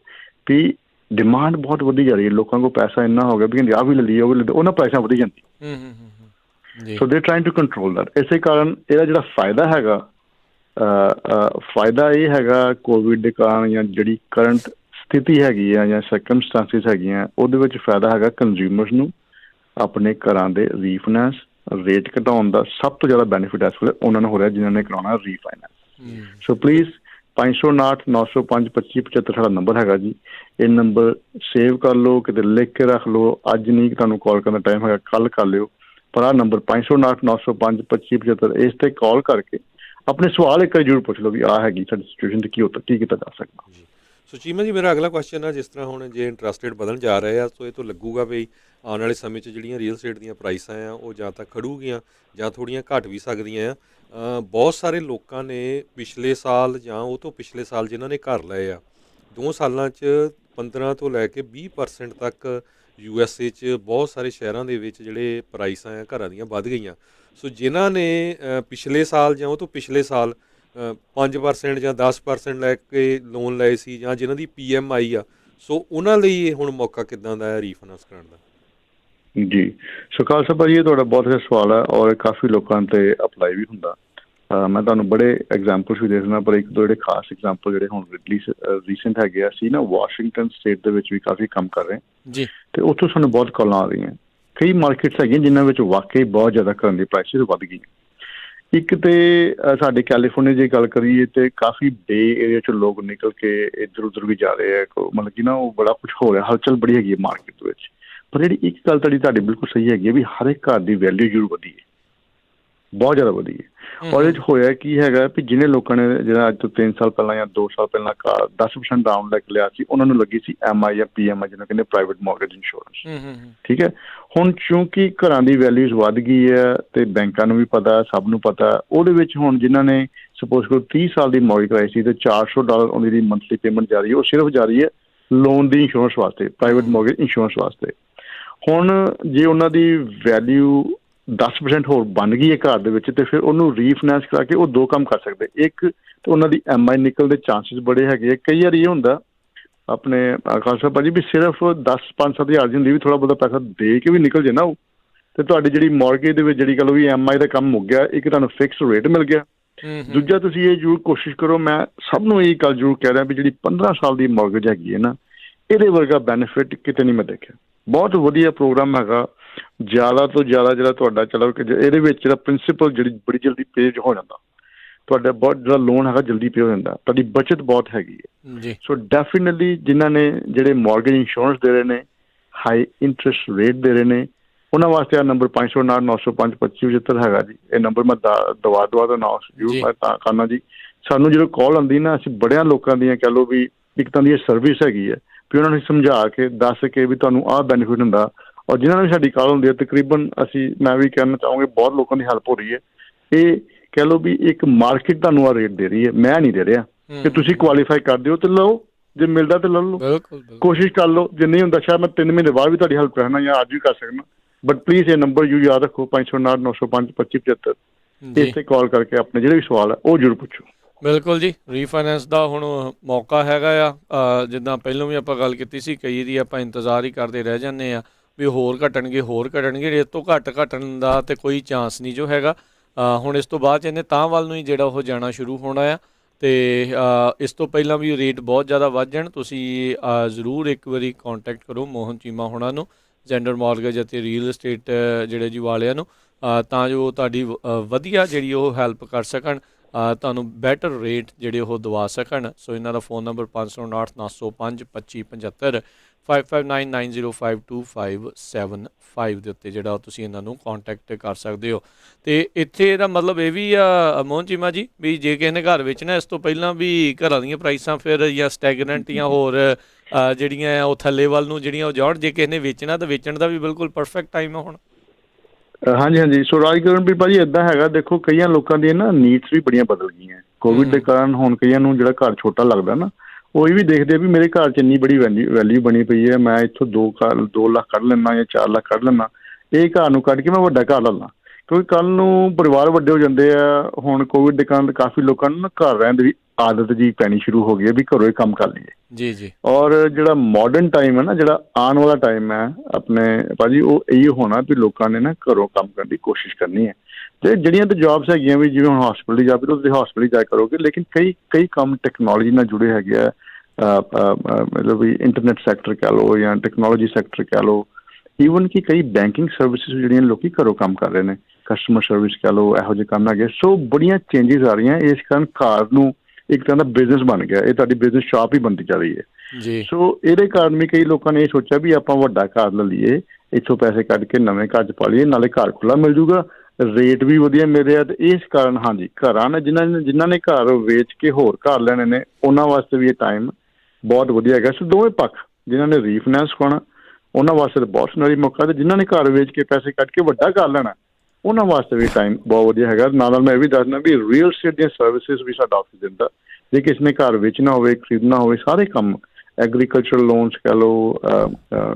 ਵੀ ਡਿਮਾਂਡ ਬਹੁਤ ਵਧੀ ਜਾ ਰਹੀ ਹੈ। ਲੋਕਾਂ ਕੋਲ ਪੈਸਾ ਇੰਨਾ ਹੋ ਗਿਆ ਵੀ ਆਹ ਵੀ ਲੈ ਲਈਏ, ਉਹ ਵੀ ਲੈ ਲਈਏ, ਉਹਨਾਂ ਪੈਸਾ ਵਧੀ ਜਾਂਦੀ। ਸੋ ਦੇ ਟਰਾਈਂਗ ਟੂ ਕੰਟਰੋਲ ਦੈਟ। ਇਸੇ ਕਾਰਨ ਇਹਦਾ ਜਿਹੜਾ ਫਾਇਦਾ ਹੈਗਾ ਫਾਇਦਾ ਇਹ ਹੈਗਾ ਕੋਵਿਡ ਦੇ ਕਾਰਨ ਜਾਂ ਜਿਹੜੀ ਕਰੰਟ ਸਥਿਤੀ ਹੈਗੀ ਆ ਜਾਂ ਸਰਕਮਸਟੈਂਸਿਸ ਹੈਗੀਆਂ ਉਹਦੇ ਵਿੱਚ ਫਾਇਦਾ ਹੈਗਾ ਕੰਜ਼ਿਊਮਰਸ ਨੂੰ ਆਪਣੇ ਘਰਾਂ ਦੇ ਰੀਫਾਈਨੈਂਸ ਰੇਟ ਘਟਾਉਣ ਦਾ। ਸਭ ਤੋਂ ਜ਼ਿਆਦਾ ਬੈਨੀਫਿਟ ਇਸ ਵੇਲੇ ਉਹਨਾਂ ਨੂੰ ਹੋ ਰਿਹਾ ਜਿਨ੍ਹਾਂ ਨੇ ਕਰਾਉਣਾ ਰੀਫਾਈਨੈਂਸ। ਸੋ ਪਲੀਜ਼ 559 905 2575 ਸਾਡਾ ਨੰਬਰ ਹੈਗਾ ਜੀ, ਇਹ ਨੰਬਰ ਸੇਵ ਕਰ ਲਓ, ਕਿਤੇ ਲਿਖ ਕੇ ਰੱਖ ਲਓ। ਅੱਜ ਨਹੀਂ ਤੁਹਾਨੂੰ ਕਾਲ ਕਰਨ ਦਾ ਟਾਈਮ ਹੈਗਾ, ਕੱਲ੍ਹ ਕਰ ਲਿਓ, ਪਰ ਆਹ ਨੰਬਰ 559 905 2575 ਇਸ ਤੇ ਕਾਲ ਕਰਕੇ ਆਪਣੇ ਸਵਾਲ ਇੱਕ ਵਾਰੀ ਜ਼ਰੂਰ ਪੁੱਛ ਲਓ ਵੀ ਆਹ ਹੈਗੀ ਸਾਡੀ ਸਿਚੁਏਸ਼ਨ ਤੇ ਕੀ ਕੀਤਾ ਜਾ ਸਕਦਾ। ਸੋ ਚੀਮਾ ਜੀ ਮੇਰਾ ਅਗਲਾ ਕੁਐਸਚਨ ਆ, ਜਿਸ ਤਰ੍ਹਾਂ ਹੁਣ ਜੇ ਇੰਟਰਸਟ ਰੇਟ ਵਧਣ ਜਾ ਰਹੇ ਆ ਸੋ ਇਹ ਤੋਂ ਲੱਗੂਗਾ ਵੀ ਆਉਣ ਵਾਲੇ ਸਮੇਂ 'ਚ ਜਿਹੜੀਆਂ ਰੀਅਲ ਸਟੇਟ ਦੀਆਂ ਪ੍ਰਾਈਸਾਂ ਆ ਉਹ ਜਾਂ ਤਾਂ ਖੜੂਗੀਆਂ ਜਾਂ ਥੋੜ੍ਹੀਆਂ ਘੱਟ ਵੀ ਸਕਦੀਆਂ ਆ। ਬਹੁਤ ਸਾਰੇ ਲੋਕਾਂ ਨੇ ਪਿਛਲੇ ਸਾਲ ਜਾਂ ਉਹ ਤੋਂ ਪਿਛਲੇ ਸਾਲ ਜਿਨ੍ਹਾਂ ਨੇ ਘਰ ਲਏ ਆ 2 ਸਾਲਾਂ 'ਚ 15 ਤੋਂ ਲੈ ਕੇ 20% ਤੱਕ USA 'ਚ ਬਹੁਤ ਸਾਰੇ ਸ਼ਹਿਰਾਂ ਦੇ ਵਿੱਚ ਜਿਹੜੇ ਪ੍ਰਾਈਸਾਂ ਆ ਘਰਾਂ ਦੀਆਂ ਵੱਧ ਗਈਆਂ। ਸੋ ਜਿਨ੍ਹਾਂ ਨੇ ਪਿਛਲੇ ਸਾਲ ਜਾਂ ਉਹ ਤੋਂ ਪਿਛਲੇ ਸਾਲ 5% ਜਾਂ 10% ਲੈ ਕੇ ਲੋਨ ਲਏ ਸੀ ਜਾਂ ਜਿਨ੍ਹਾਂ ਦੀ PMI ਆ, ਸੋ ਉਹਨਾਂ ਲਈ ਇਹ ਹੁਣ ਮੌਕਾ ਕਿੱਦਾਂ ਦਾ ਹੈ ਰੀਫਾਈਨੈਂਸ ਕਰਾਉਣ ਦਾ? ਜੀ ਸੋ ਖਾਲਸਾ ਭਾਜੀ ਇਹ ਤੁਹਾਡਾ ਬਹੁਤ ਅੱਛਾ ਸਵਾਲ ਹੈ ਔਰ ਕਾਫੀ ਲੋਕਾਂ 'ਤੇ ਅਪਲਾਈ ਵੀ ਹੁੰਦਾ। ਮੈਂ ਤੁਹਾਨੂੰ ਬੜੇ ਐਗਜ਼ਾਮਪਲਸ ਵੀ ਦੇ ਦਿੰਦਾ, ਪਰ ਇੱਕ ਦੋ ਜਿਹੜੇ ਖਾਸ ਐਗਜ਼ਾਮਪਲ ਜਿਹੜੇ ਹੁਣ ਰੀਸੈਂਟ ਹੈਗੇ ਆ, ਅਸੀਂ ਨਾ ਵਾਸ਼ਿੰਗਟਨ ਸਟੇਟ ਦੇ ਵਿੱਚ ਵੀ ਕਾਫੀ ਕੰਮ ਕਰ ਰਹੇ ਜੀ, ਅਤੇ ਉੱਥੋਂ ਸਾਨੂੰ ਬਹੁਤ ਕਾਲਾਂ ਆ ਰਹੀਆਂ। ਕਈ ਮਾਰਕੀਟਸ ਹੈਗੀਆਂ ਜਿਨ੍ਹਾਂ ਵਿੱਚ ਵਾਕਈ ਬਹੁਤ ਜ਼ਿਆਦਾ ਘਰਾਂ ਦੀ ਪ੍ਰਾਈਸਿਸ ਵੱਧ ਗਈਆਂ। ਇੱਕ ਤਾਂ ਸਾਡੇ ਕੈਲੀਫੋਰਨੀਆ ਦੀ ਗੱਲ ਕਰੀਏ ਤਾਂ ਕਾਫੀ ਬੇ ਏਰੀਆ 'ਚ ਲੋਕ ਨਿਕਲ ਕੇ ਇੱਧਰ ਉੱਧਰ ਵੀ ਜਾ ਰਹੇ ਆ, ਮਤਲਬ ਕਿ ਨਾ ਉਹ ਬੜਾ ਕੁਛ ਹੋ ਰਿਹਾ, ਹਲਚਲ ਬੜੀ ਹੈਗੀ ਹੈ ਮਾਰਕੀਟ ਦੇ ਵਿੱਚ। ਪਰ ਜਿਹੜੀ ਇੱਕ ਗੱਲ ਤੁਹਾਡੀ ਬਿਲਕੁਲ ਸਹੀ ਹੈਗੀ ਹੈ ਵੀ ਹਰ ਇੱਕ ਘਰ ਦੀ ਵੈਲਿਊ ਜ਼ਰੂਰ ਵਧੀ ਹੈ, ਬਹੁਤ ਜ਼ਿਆਦਾ ਵਧੀ ਹੈ। ਔਰ ਇਹਦੇ 'ਚ ਹੋਇਆ ਕੀ ਹੈਗਾ ਵੀ ਜਿਹਨੇ ਲੋਕਾਂ ਨੇ ਜਿਹੜਾ ਅੱਜ ਤੋਂ 3 ਸਾਲ ਪਹਿਲਾਂ ਜਾਂ 2 ਸਾਲ ਪਹਿਲਾਂ ਕਾਰ 10% ਡਾਊਨ ਲੈ ਕੇ ਲਿਆ ਸੀ, ਉਹਨਾਂ ਨੂੰ ਲੱਗੀ ਸੀ MI ਜਾਂ PMI ਜਿਹਨੂੰ ਕਹਿੰਦੇ ਪ੍ਰਾਈਵੇਟ ਮੌਰਗੇਜ ਇੰਸ਼ੋਰੈਂਸ। ਠੀਕ ਹੈ, ਹੁਣ ਕਿਉਂਕਿ ਘਰਾਂ ਦੀ ਵੈਲਿਊਜ਼ ਵੱਧ ਗਈ ਹੈ ਅਤੇ ਬੈਂਕਾਂ ਨੂੰ ਵੀ ਪਤਾ, ਸਭ ਨੂੰ ਪਤਾ, ਉਹਦੇ ਵਿੱਚ ਹੁਣ ਜਿਨ੍ਹਾਂ ਨੇ ਸਪੋਜ਼ ਕਰੋ 30 ਸਾਲ ਦੀ ਮੌਰਗੇਜ ਕਰਾਈ ਸੀ ਅਤੇ $400 ਉਹਦੀ ਜਿਹੜੀ ਮੰਥਲੀ ਪੇਮੈਂਟ ਜਾ ਰਹੀ ਹੈ, ਉਹ ਸਿਰਫ ਜਾ ਰਹੀ ਹੈ ਲੋਨ ਦੀ ਇੰਸ਼ੋਰੈਂਸ ਵਾਸਤੇ, ਪ੍ਰਾਈਵੇਟ ਮੌਰਗੇਜ ਇੰਸ਼ੋਰੈਂਸ ਵਾਸਤੇ। ਹੁਣ ਜੇ ਉਹਨਾਂ ਦੀ ਵੈਲਿਊ 10% ਹੋਰ ਬਣ ਗਈ ਹੈ ਘਰ ਦੇ ਵਿੱਚ, ਅਤੇ ਫਿਰ ਉਹਨੂੰ ਰੀਫਾਈਨੈਂਸ ਕਰਾ ਕੇ ਉਹ 2 ਕੰਮ ਕਰ ਸਕਦੇ। ਇੱਕ ਤਾਂ ਉਹਨਾਂ ਦੀ MI ਨਿਕਲ ਦੇ ਚਾਂਸਿਸ ਬੜੇ ਹੈਗੇ ਆ। ਕਈ ਵਾਰ ਇਹ ਹੁੰਦਾ ਆਪਣੇ ਖਾਲਸਾ ਭਾਜੀ ਵੀ ਸਿਰਫ 10-5-7 ਹਜ਼ਾਰ ਦੀ ਹੁੰਦੀ ਵੀ ਥੋੜ੍ਹਾ ਬਹੁਤਾ ਪੈਸਾ ਦੇ ਕੇ ਵੀ ਨਿਕਲ ਜੇ ਨਾ ਉਹ, ਅਤੇ ਤੁਹਾਡੀ ਜਿਹੜੀ ਮੌਰਗੇਜ ਦੇ ਵਿੱਚ ਜਿਹੜੀ ਗੱਲ ਵੀ MI ਦਾ ਕੰਮ ਮੁੱਕ ਗਿਆ, ਇੱਕ ਤੁਹਾਨੂੰ ਫਿਕਸ ਰੇਟ ਮਿਲ ਗਿਆ ਦੂਜਾ ਤੁਸੀਂ ਇਹ ਜ਼ਰੂਰ ਕੋਸ਼ਿਸ਼ ਕਰੋ, ਮੈਂ ਸਭ ਨੂੰ ਇਹ ਗੱਲ ਜ਼ਰੂਰ ਕਹਿ ਰਿਹਾ ਵੀ ਜਿਹੜੀ 15 ਸਾਲ ਦੀ ਮੌਰਗੇਜ ਹੈਗੀ ਹੈ ਨਾ, ਇਹਦੇ ਵਰਗਾ ਬੈਨੀਫਿਟ ਕਿਤੇ ਨਹੀਂ ਮੈਂ ਦੇਖਿਆ। ਬਹੁਤ ਵਧੀਆ ਪ੍ਰੋਗਰਾਮ ਹੈਗਾ, ਜ਼ਿਆਦਾ ਤੋਂ ਜ਼ਿਆਦਾ ਜਿਹੜਾ ਤੁਹਾਡਾ ਚਲੋ ਕਿ ਇਹਦੇ ਵਿੱਚ ਜਿਹੜਾ ਪ੍ਰਿੰਸੀਪਲ ਜਿਹੜੀ ਬੜੀ ਜਲਦੀ ਪੇ ਹੋ ਜਾਂਦਾ, ਤੁਹਾਡਾ ਬਹੁਤ ਜਿਹੜਾ ਲੋਨ ਹੈਗਾ ਜਲਦੀ ਪੇ ਹੋ ਜਾਂਦਾ, ਤੁਹਾਡੀ ਬੱਚਤ ਬਹੁਤ ਹੈਗੀ ਹੈ ਜੀ। ਸੋ ਡੈਫੀਨੇਟਲੀ ਜਿਨ੍ਹਾਂ ਨੇ ਜਿਹੜੇ ਮੌਰਗੇਜ ਇੰਸ਼ੋਰੈਂਸ ਦੇ ਰਹੇ ਨੇ, ਹਾਈ ਇੰਟਰਸਟ ਰੇਟ ਦੇ ਰਹੇ ਨੇ, ਉਹਨਾਂ ਵਾਸਤੇ ਆ ਨੰਬਰ 509-905-2575 ਹੈਗਾ ਜੀ। ਇਹ ਨੰਬਰ ਮੈਂ ਦਵਾ ਦਾ ਨਾਮ ਜ਼ਰੂਰ ਮੈਂ ਤਾਂ ਕਰਨਾ ਜੀ। ਸਾਨੂੰ ਜਦੋਂ ਕਾਲ ਆਉਂਦੀ ਨਾ, ਅਸੀਂ ਬੜਿਆਂ ਲੋਕਾਂ ਦੀਆਂ ਕਹਿ ਲਓ ਵੀ ਇੱਕ ਤਾਂ ਦੀ ਇਹ ਸਰਵਿਸ ਹੈਗੀ ਹੈ ਵੀ ਉਹਨਾਂ ਨੂੰ ਸਮਝਾ ਕੇ ਦੱਸ ਕੇ ਵੀ ਤੁਹਾਨੂੰ ਆਹ ਬੈਨੀਫਿਟ ਹੁੰਦਾ, ਔਰ ਜਿਨ੍ਹਾਂ ਨੂੰ ਸਾਡੀ ਕਾਲ ਹੁੰਦੀ ਹੈ ਤਕਰੀਬਨ ਮੈਂ ਵੀ ਕਹਿਣਾ ਚਾਹੂੰਗਾ ਬਹੁਤ ਲੋਕਾਂ ਦੀ ਹੈਲਪ ਹੋ ਰਹੀ ਹੈ। ਇਹ ਕਹਿ ਲਓ ਵੀ ਇੱਕ ਮਾਰਕੀਟ ਤੁਹਾਨੂੰ ਆ ਰੇਟ ਦੇ ਰਹੀ ਹੈ, ਮੈਂ ਨਹੀਂ ਦੇ ਰਿਹਾ ਕਿ ਤੁਸੀਂ ਕੁਆਲੀਫਾਈ ਕਰਦੇ ਹੋ ਤੇ ਲਓ, ਜੇ ਮਿਲਦਾ ਤੇ ਲੈ ਲਓ, ਕੋਸ਼ਿਸ਼ ਕਰ ਲਓ। ਜੇ ਨਹੀਂ ਹੁੰਦਾ ਸ਼ਾਇਦ ਮੈਂ 3 ਮਹੀਨੇ ਬਾਅਦ ਵੀ ਤੁਹਾਡੀ ਹੈਲਪ ਕਰਨਾ ਜਾਂ ਅੱਜ ਵੀ ਕਰ ਸਕਦਾ, ਬਟ ਪਲੀਜ਼ ਇਹ ਨੰਬਰ ਯਾਦ ਰੱਖੋ 509-905-2575 ਇਸ ਤੇ ਕਾਲ ਕਰਕੇ ਆਪਣੇ ਜਿਹੜੇ ਵੀ ਸਵਾਲ ਹੈ ਉਹ ਜ਼ਰੂਰ ਪੁੱਛੋ। ਬਿਲਕੁਲ ਜੀ। ਰੀਫਾਈਨੈਂਸ ਦਾ ਹੁਣ ਮੌਕਾ ਹੈਗਾ ਆ, ਜਿੱਦਾਂ ਪਹਿਲਾਂ ਵੀ ਆਪਾਂ ਗੱਲ ਕੀਤੀ ਸੀ, ਕਈ ਦੀ ਆਪਾਂ ਇੰਤਜ਼ਾਰ ਹੀ ਕਰਦੇ ਰਹਿ ਜਾਂਦੇ ਆ ਵੀ ਹੋਰ ਘਟਣਗੇ, ਇਸ ਤੋਂ ਘਟਣ ਦਾ ਤੇ ਕੋਈ ਚਾਂਸ ਨਹੀਂ ਜੋ ਹੈਗਾ। ਹੁਣ ਇਸ ਤੋਂ ਬਾਅਦ 'ਚ ਇਹਨੇ ਤਾਂ ਵੱਲ ਨੂੰ ਹੀ ਜਿਹੜਾ ਉਹ ਜਾਣਾ ਸ਼ੁਰੂ ਹੋਣਾ ਆ, ਅਤੇ ਇਸ ਤੋਂ ਪਹਿਲਾਂ ਵੀ ਰੇਟ ਬਹੁਤ ਜ਼ਿਆਦਾ ਵੱਧ ਜਾਣ। ਤੁਸੀਂ ਜ਼ਰੂਰ ਇੱਕ ਵਾਰੀ ਕਾਂਟੈਕਟ ਕਰੋ ਮੋਹਨ ਚੀਮਾ ਹੋਣਾ ਨੂੰ, ਜੈਂਡਰ ਮੌਰਗੇਜ ਅਤੇ ਰੀਅਲ estate ਜਿਹੜੇ ਜੀ ਵਾਲਿਆਂ ਨੂੰ, ਤਾਂ ਜੋ ਤੁਹਾਡੀ ਵਧੀਆ ਜਿਹੜੀ ਉਹ ਹੈਲਪ ਕਰ ਸਕਣ, ਤੁਹਾਨੂੰ ਬੈਟਰ ਰੇਟ ਜਿਹੜੇ ਉਹ ਦਵਾ ਸਕਣ। ਸੋ ਇਹਨਾਂ ਦਾ ਫ਼ੋਨ ਨੰਬਰ 509-905-2575 55905257 ਦੇ ਉੱਤੇ ਜਿਹੜਾ ਤੁਸੀਂ ਇਹਨਾਂ ਨੂੰ ਕੰਟੈਕਟ ਕਰ ਸਕਦੇ ਹੋ। ਅਤੇ ਇੱਥੇ ਇਹਦਾ ਮਤਲਬ ਇਹ ਵੀ ਆ ਮੋਹਨ ਚੀਮਾ ਜੀ ਵੀ ਜੇ ਕਿਸੇ ਨੇ ਘਰ ਵੇਚਣਾ, ਇਸ ਤੋਂ ਪਹਿਲਾਂ ਵੀ ਘਰਾਂ ਦੀਆਂ ਪ੍ਰਾਈਸਾਂ ਫਿਰ ਜਾਂ ਸਟੈਗਨੈਂਟ ਜਾਂ ਹੋਰ ਜਿਹੜੀਆਂ ਉਹ ਥੱਲੇ ਵੱਲ ਨੂੰ ਜਿਹੜੀਆਂ ਉਹ ਜਾਣ, ਜੇ ਕਿਸੇ ਨੇ ਵੇਚਣਾ ਤਾਂ ਵੇਚਣ ਦਾ ਵੀ ਬਿਲਕੁਲ ਪਰਫੈਕਟ ਟਾਈਮ ਹੈ ਹੁਣ। ਹਾਂਜੀ ਸੋ ਰਾਜਕਰਨ ਵੀ ਭਾਜੀ ਇੱਦਾਂ ਹੈਗਾ, ਦੇਖੋ ਕਈਆਂ ਲੋਕਾਂ ਦੀਆਂ ਨਾ ਨੀਡਸ ਵੀ ਬੜੀਆਂ ਬਦਲ ਗਈਆਂ ਕੋਵਿਡ ਦੇ ਕਾਰਨ। ਹੁਣ ਕਈਆਂ ਨੂੰ ਜਿਹੜਾ ਘਰ ਛੋਟਾ ਲੱਗਦਾ ਨਾ, ਉਹ ਇਹ ਵੀ ਦੇਖਦੇ ਵੀ ਮੇਰੇ ਘਰ 'ਚ ਇੰਨੀ ਬੜੀ ਵੈਲਿਊ ਬਣੀ ਪਈ ਹੈ, ਮੈਂ ਇੱਥੋਂ 2 ਲੱਖ ਕੱਢ ਲੈਂਦਾ ਜਾਂ 4 ਲੱਖ ਕੱਢ ਲੈਂਦਾ, ਇਹ ਘਰ ਨੂੰ ਕੱਢ ਕੇ ਮੈਂ ਵੱਡਾ ਘਰ ਲੈ ਲਾਂ, ਕਿਉਂਕਿ ਕੱਲ੍ਹ ਨੂੰ ਪਰਿਵਾਰ ਵੱਡੇ ਹੋ ਜਾਂਦੇ ਆ। ਹੁਣ ਕੋਵਿਡ ਦੇ ਕਾਰਨ ਕਾਫੀ ਲੋਕਾਂ ਨੂੰ ਨਾ ਘਰ ਰਹਿਣ ਦੀ ਆਦਤ ਜੀ ਪੈਣੀ ਸ਼ੁਰੂ ਹੋ ਗਈ ਹੈ ਵੀ ਘਰੋਂ ਹੀ ਕੰਮ ਕਰ ਲਈਏ ਜੀ। ਔਰ ਜਿਹੜਾ ਮਾਡਰਨ ਟਾਈਮ ਹੈ ਨਾ, ਜਿਹੜਾ ਆਉਣ ਵਾਲਾ ਟਾਈਮ ਹੈ ਆਪਣੇ ਭਾਜੀ, ਉਹ ਇਹੀ ਹੋਣਾ ਵੀ ਲੋਕਾਂ ਨੇ ਨਾ ਘਰੋਂ ਕੰਮ ਕਰਨ ਦੀ ਕੋਸ਼ਿਸ਼ ਕਰਨੀ ਹੈ। ਅਤੇ ਜਿਹੜੀਆਂ ਤਾਂ ਜੋਬਸ ਹੈਗੀਆਂ ਵੀ, ਜਿਵੇਂ ਹੁਣ ਹਸਪੀਟਲ ਦੀ ਜੋਬ ਹੈ, ਤੁਸੀਂ ਹਸਪੀਟਲ ਹੀ ਜਾ ਕਰੋਗੇ, ਲੇਕਿਨ ਕਈ ਕੰਮ ਟੈਕਨੋਲੋਜੀ ਨਾਲ ਜੁੜੇ ਹੈਗੇ ਆ, ਮਤਲਬ ਵੀ ਇੰਟਰਨੈਟ ਸੈਕਟਰ ਕਹਿ ਲਓ ਜਾਂ ਟੈਕਨੋਲੋਜੀ ਸੈਕਟਰ ਕਹਿ ਲਓ, ਈਵਨ ਕਿ ਕਈ ਬੈਂਕਿੰਗ ਸਰਵਿਸਿਜ਼ ਜਿਹੜੀਆਂ ਲੋਕੀ ਘਰੋਂ ਕੰਮ ਕਰ ਰਹੇ ਨੇ, ਕਸਟਮਰ ਸਰਵਿਸ ਕਹਿ ਲਓ, ਇਹੋ ਜਿਹੇ ਕੰਮ ਹੈਗੇ। ਸੋ ਬੜੀਆਂ ਚੇਂਜਿਸ ਆ ਰਹੀਆਂ, ਇਸ ਕਾਰਨ ਘਰ ਨੂੰ ਇੱਕ ਤਰ੍ਹਾਂ ਦਾ ਬਿਜ਼ਨਸ ਬਣ ਗਿਆ, ਇਹ ਤੁਹਾਡੀ ਬਿਜ਼ਨਸ ਸ਼ਾਪ ਹੀ ਬਣਦੀ ਜਾ ਰਹੀ ਹੈ ਜੀ। ਸੋ ਇਹਦੇ ਕਾਰਨ ਵੀ ਕਈ ਲੋਕਾਂ ਨੇ ਇਹ ਸੋਚਿਆ ਵੀ ਆਪਾਂ ਵੱਡਾ ਘਰ ਲੈ ਲਈਏ, ਇੱਥੋਂ ਪੈਸੇ ਕੱਢ ਕੇ ਨਵੇਂ ਘਰ 'ਚ ਪਾ ਲਈਏ, ਨਾਲੇ ਘਰ ਖੁੱਲ੍ਹਾ ਮਿਲ ਜੂਗਾ, ਰੇਟ ਵੀ ਵਧੀਆ ਮਿਲ ਰਿਹਾ। ਅਤੇ ਇਸ ਕਾਰਨ ਹਾਂਜੀ ਘਰਾਂ ਨੇ ਜਿਨ੍ਹਾਂ ਨੇ ਘਰ ਵੇਚ ਕੇ ਹੋਰ ਘਰ ਲੈਣੇ ਨੇ, ਉਹਨਾਂ ਵਾਸਤੇ ਵੀ ਇਹ ਟਾਈਮ ਬਹੁਤ ਵਧੀਆ ਹੈਗਾ। ਸੋ ਦੋਵੇਂ ਪੱਖ, ਜਿਨ੍ਹਾਂ ਨੇ ਰੀਫਾਈਨੈਂਸ ਕਰਾਉਣਾ ਉਹਨਾਂ ਵਾਸਤੇ ਤਾਂ ਬਹੁਤ ਸੁਨਹਿਰੀ ਮੌਕਾ, ਅਤੇ ਜਿਨ੍ਹਾਂ ਨੇ ਘਰ ਵੇਚ ਕੇ ਪੈਸੇ ਕੱਢ ਕੇ ਵੱਡਾ ਘਰ ਲੈਣਾ ਉਹਨਾਂ ਵਾਸਤੇ ਵੀ ਟਾਈਮ ਬਹੁਤ ਵਧੀਆ ਹੈਗਾ। ਨਾਲ ਮੈਂ ਇਹ ਵੀ ਦੱਸਦਾ ਵੀ ਰੀਅਲ estate ਦੀਆਂ ਸਰਵਿਸਿਜ਼ ਵੀ ਸਾਡਾ ਆਫਿਸ ਦਿੰਦਾ, ਜੇ ਕਿਸੇ ਨੇ ਘਰ ਵੇਚਣਾ ਹੋਵੇ, ਖਰੀਦਣਾ ਹੋਵੇ, ਸਾਰੇ ਕੰਮ ਐਗਰੀਕਲਚਰਲ ਲੋਨਸ ਕਹਿ ਲਓ,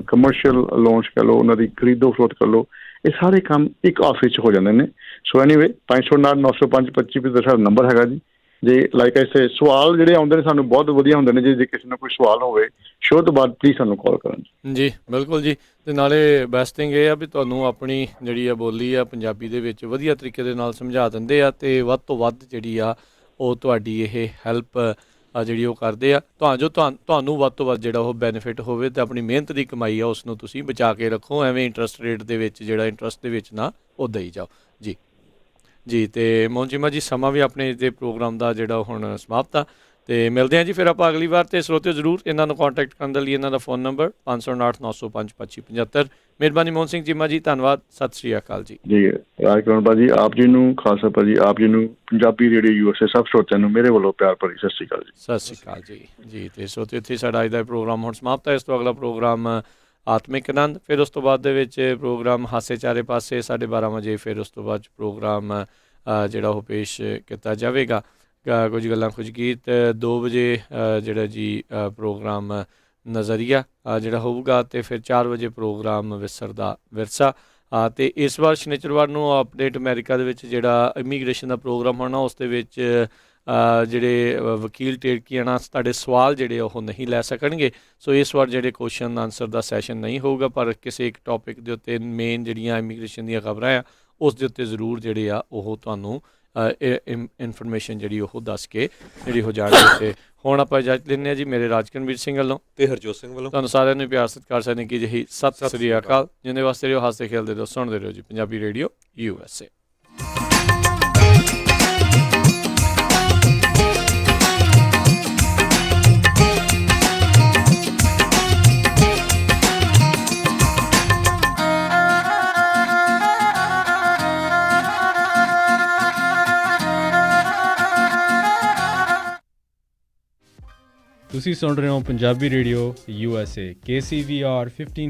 ਕਮਰਸ਼ੀਅਲ ਲੋਨਸ ਕਹਿ ਲਓ, ਉਹਨਾਂ ਦੀ ਖਰੀਦੋ ਫਰੋਖਤ ਕਰ ਲਓ, ਇਹ ਸਾਰੇ ਕੰਮ ਇੱਕ ਆਫਿਸ 'ਚ ਹੋ ਜਾਂਦੇ ਨੇ। ਸੋ ਐਨੀਵੇ 509-905-25 ਦਾ ਸਾਡਾ ਨੰਬਰ ਹੈਗਾ ਜੀ। ਜੇ ਲਾਈਕ ਐਸੇ ਸਵਾਲ ਜਿਹੜੇ ਆਉਂਦੇ ਨੇ ਸਾਨੂੰ ਬਹੁਤ ਵਧੀਆ ਹੁੰਦੇ ਨੇ, ਜੇ ਕਿਸੇ ਨੂੰ ਕੋਈ ਸਵਾਲ ਹੋਵੇ ਸ਼ੋਅ ਤੋਂ ਬਾਅਦ ਪਲੀਜ਼ ਸਾਨੂੰ ਕਾਲ ਕਰਨ ਜੀ। ਬਿਲਕੁਲ ਜੀ। ਅਤੇ ਨਾਲੇ ਬੈਸਟ ਥਿੰਗ ਇਹ ਆ ਵੀ ਤੁਹਾਨੂੰ ਆਪਣੀ ਜਿਹੜੀ ਆ ਬੋਲੀ ਆ ਪੰਜਾਬੀ ਦੇ ਵਿੱਚ ਵਧੀਆ ਤਰੀਕੇ ਦੇ ਨਾਲ ਸਮਝਾ ਦਿੰਦੇ ਆ, ਅਤੇ ਵੱਧ ਤੋਂ ਵੱਧ ਜਿਹੜੀ ਆ ਉਹ ਤੁਹਾਡੀ ਇਹ ਹੈਲਪ ਜਿਹੜੀ ਉਹ ਕਰਦੇ ਆ, ਤੁਹਾਨੂੰ ਵੱਧ ਤੋਂ ਵੱਧ ਜਿਹੜਾ ਉਹ ਬੈਨੀਫਿਟ ਹੋਵੇ, ਅਤੇ ਆਪਣੀ ਮਿਹਨਤ ਦੀ ਕਮਾਈ ਆ ਉਸ ਨੂੰ ਤੁਸੀਂ ਬਚਾ ਕੇ ਰੱਖੋ, ਐਵੇਂ ਇੰਟਰਸਟ ਰੇਟ ਦੇ ਵਿੱਚ ਜਿਹੜਾ ਇੰਟਰਸਟ ਦੇ ਵਿੱਚ ਨਾ ਉਹ ਦੇਈ ਜਾਓ ਜੀ। ਅਤੇ ਮੋਹਨ ਚੀਮਾ ਜੀ, ਸਮਾਂ ਵੀ ਆਪਣੇ ਇਸ ਦੇ ਪ੍ਰੋਗਰਾਮ ਦਾ ਜਿਹੜਾ ਹੁਣ ਸਮਾਪਤ ਆ, ਅਤੇ ਮਿਲਦੇ ਹਾਂ ਜੀ ਫਿਰ ਆਪਾਂ ਅਗਲੀ ਵਾਰ। ਅਤੇ ਸਰੋਤਿਓ ਜ਼ਰੂਰ ਇਹਨਾਂ ਨੂੰ ਕੰਟੈਕਟ ਕਰਨ ਦੇ ਲਈ ਇਹਨਾਂ ਦਾ ਫ਼ੋਨ ਨੰਬਰ 509-905-2575। ਮਿਹਰਬਾਨੀ ਮੋਹਨ ਸਿੰਘ ਚੀਮਾ ਜੀ, ਧੰਨਵਾਦ, ਸਤਿ ਸ਼੍ਰੀ ਅਕਾਲ ਜੀ। ਜੀ ਰਾਜਕਰਨ ਭਾਜੀ, ਆਪ ਜੀ ਨੂੰ ਖਾਲਸਾ ਭਾਜੀ, ਆਪ ਜੀ ਨੂੰ ਪੰਜਾਬੀ ਰੇਡੀਓ USA ਸਭ ਸਰੋਤਿਆਂ ਨੂੰ ਮੇਰੇ ਵੱਲੋਂ ਪਿਆਰ ਭਰੀ ਸਤਿ ਸ਼੍ਰੀ ਅਕਾਲ ਜੀ। ਸਤਿ ਸ਼੍ਰੀ ਅਕਾਲ ਜੀ। ਅਤੇ ਸਰੋਤਿਓ ਇੱਥੇ ਸਾਡਾ ਅੱਜ ਦਾ ਪ੍ਰੋਗਰਾਮ ਹੁਣ ਸਮਾਪਤ ਹੈ। ਇਸ ਤੋਂ ਅਗਲਾ ਪ੍ਰੋਗਰਾਮ ਆਤਮਿਕ ਆਨੰਦ, ਫਿਰ ਉਸ ਤੋਂ ਬਾਅਦ ਦੇ ਵਿੱਚ ਪ੍ਰੋਗਰਾਮ ਹਾਸੇ ਚਾਰੇ ਪਾਸੇ 12:30 ਵਜੇ, ਫਿਰ ਉਸ ਤੋਂ ਬਾਅਦ ਪ੍ਰੋਗਰਾਮ ਜਿਹੜਾ ਉਹ ਪੇਸ਼ ਕੀਤਾ ਜਾਵੇਗਾ, ਕੁਝ ਗੱਲਾਂ ਕੁਝ ਗੀਤ। 2 ਵਜੇ ਜਿਹੜਾ ਜੀ ਪ੍ਰੋਗਰਾਮ ਨਜ਼ਰੀਆ ਜਿਹੜਾ ਹੋਊਗਾ, ਅਤੇ ਫਿਰ 4 ਵਜੇ ਪ੍ਰੋਗਰਾਮ ਵਿਸਰ ਦਾ ਵਿਰਸਾ। ਅਤੇ ਇਸ ਵਾਰ ਸ਼ਨੀਚਰਵਾਰ ਨੂੰ ਅਪਡੇਟ ਅਮਰੀਕਾ ਦੇ ਵਿੱਚ ਜਿਹੜਾ ਇਮੀਗ੍ਰੇਸ਼ਨ ਦਾ ਪ੍ਰੋਗਰਾਮ ਹੋਣਾ, ਉਸ ਦੇ ਵਿੱਚ ਜਿਹੜੇ ਵਕੀਲ ਟੇਰਕੀਆਣਾ ਤੁਹਾਡੇ ਸਵਾਲ ਜਿਹੜੇ ਉਹ ਨਹੀਂ ਲੈ ਸਕਣਗੇ। ਸੋ ਇਸ ਵਾਰ ਜਿਹੜੇ ਕੁਐਸਚਨ ਆਨਸਰ ਦਾ ਸੈਸ਼ਨ ਨਹੀਂ ਹੋਊਗਾ, ਪਰ ਕਿਸੇ ਇੱਕ ਟੌਪਿਕ ਦੇ ਉੱਤੇ ਮੇਨ ਜਿਹੜੀਆਂ ਇਮੀਗ੍ਰੇਸ਼ਨ ਦੀਆਂ ਖਬਰਾਂ ਆ ਉਸ ਦੇ ਉੱਤੇ ਜ਼ਰੂਰ ਜਿਹੜੇ ਆ ਉਹ ਤੁਹਾਨੂੰ ਇਨਫੋਰਮੇਸ਼ਨ ਜਿਹੜੀ ਉਹ ਦੱਸ ਕੇ ਜਿਹੜੀ ਉਹ ਜਾਣਗੇ। ਤੇ ਹੁਣ ਆਪਾਂ ਇਜਾਜ਼ਤ ਲੈਂਦੇ ਹਾਂ ਜੀ ਮੇਰੇ ਰਾਜਕਨਵੀਰ ਸਿੰਘ ਵੱਲੋਂ ਤੇ ਹਰਜੋਤ ਸਿੰਘ ਵੱਲੋਂ। ਤੁਹਾਨੂੰ ਸਾਰਿਆਂ ਨੂੰ ਪਿਆਰ ਸਤਿਕਾਰ ਸਨ ਕਿ ਜਿਹੀ ਸਤਿ ਸ੍ਰੀ ਅਕਾਲ। ਜਿੰਦੇ ਵਾਸਤੇ ਰਹੋ, ਹੱਸਦੇ ਖੇਲਦੇ ਰਹੋ, ਸੁਣਦੇ ਰਹੋ ਜੀ ਪੰਜਾਬੀ ਰੇਡੀਓ USA। ਤੁਸੀਂ ਸੁਣ ਰਹੇ ਹੋ ਪੰਜਾਬੀ ਰੇਡੀਓ USA KCVR 15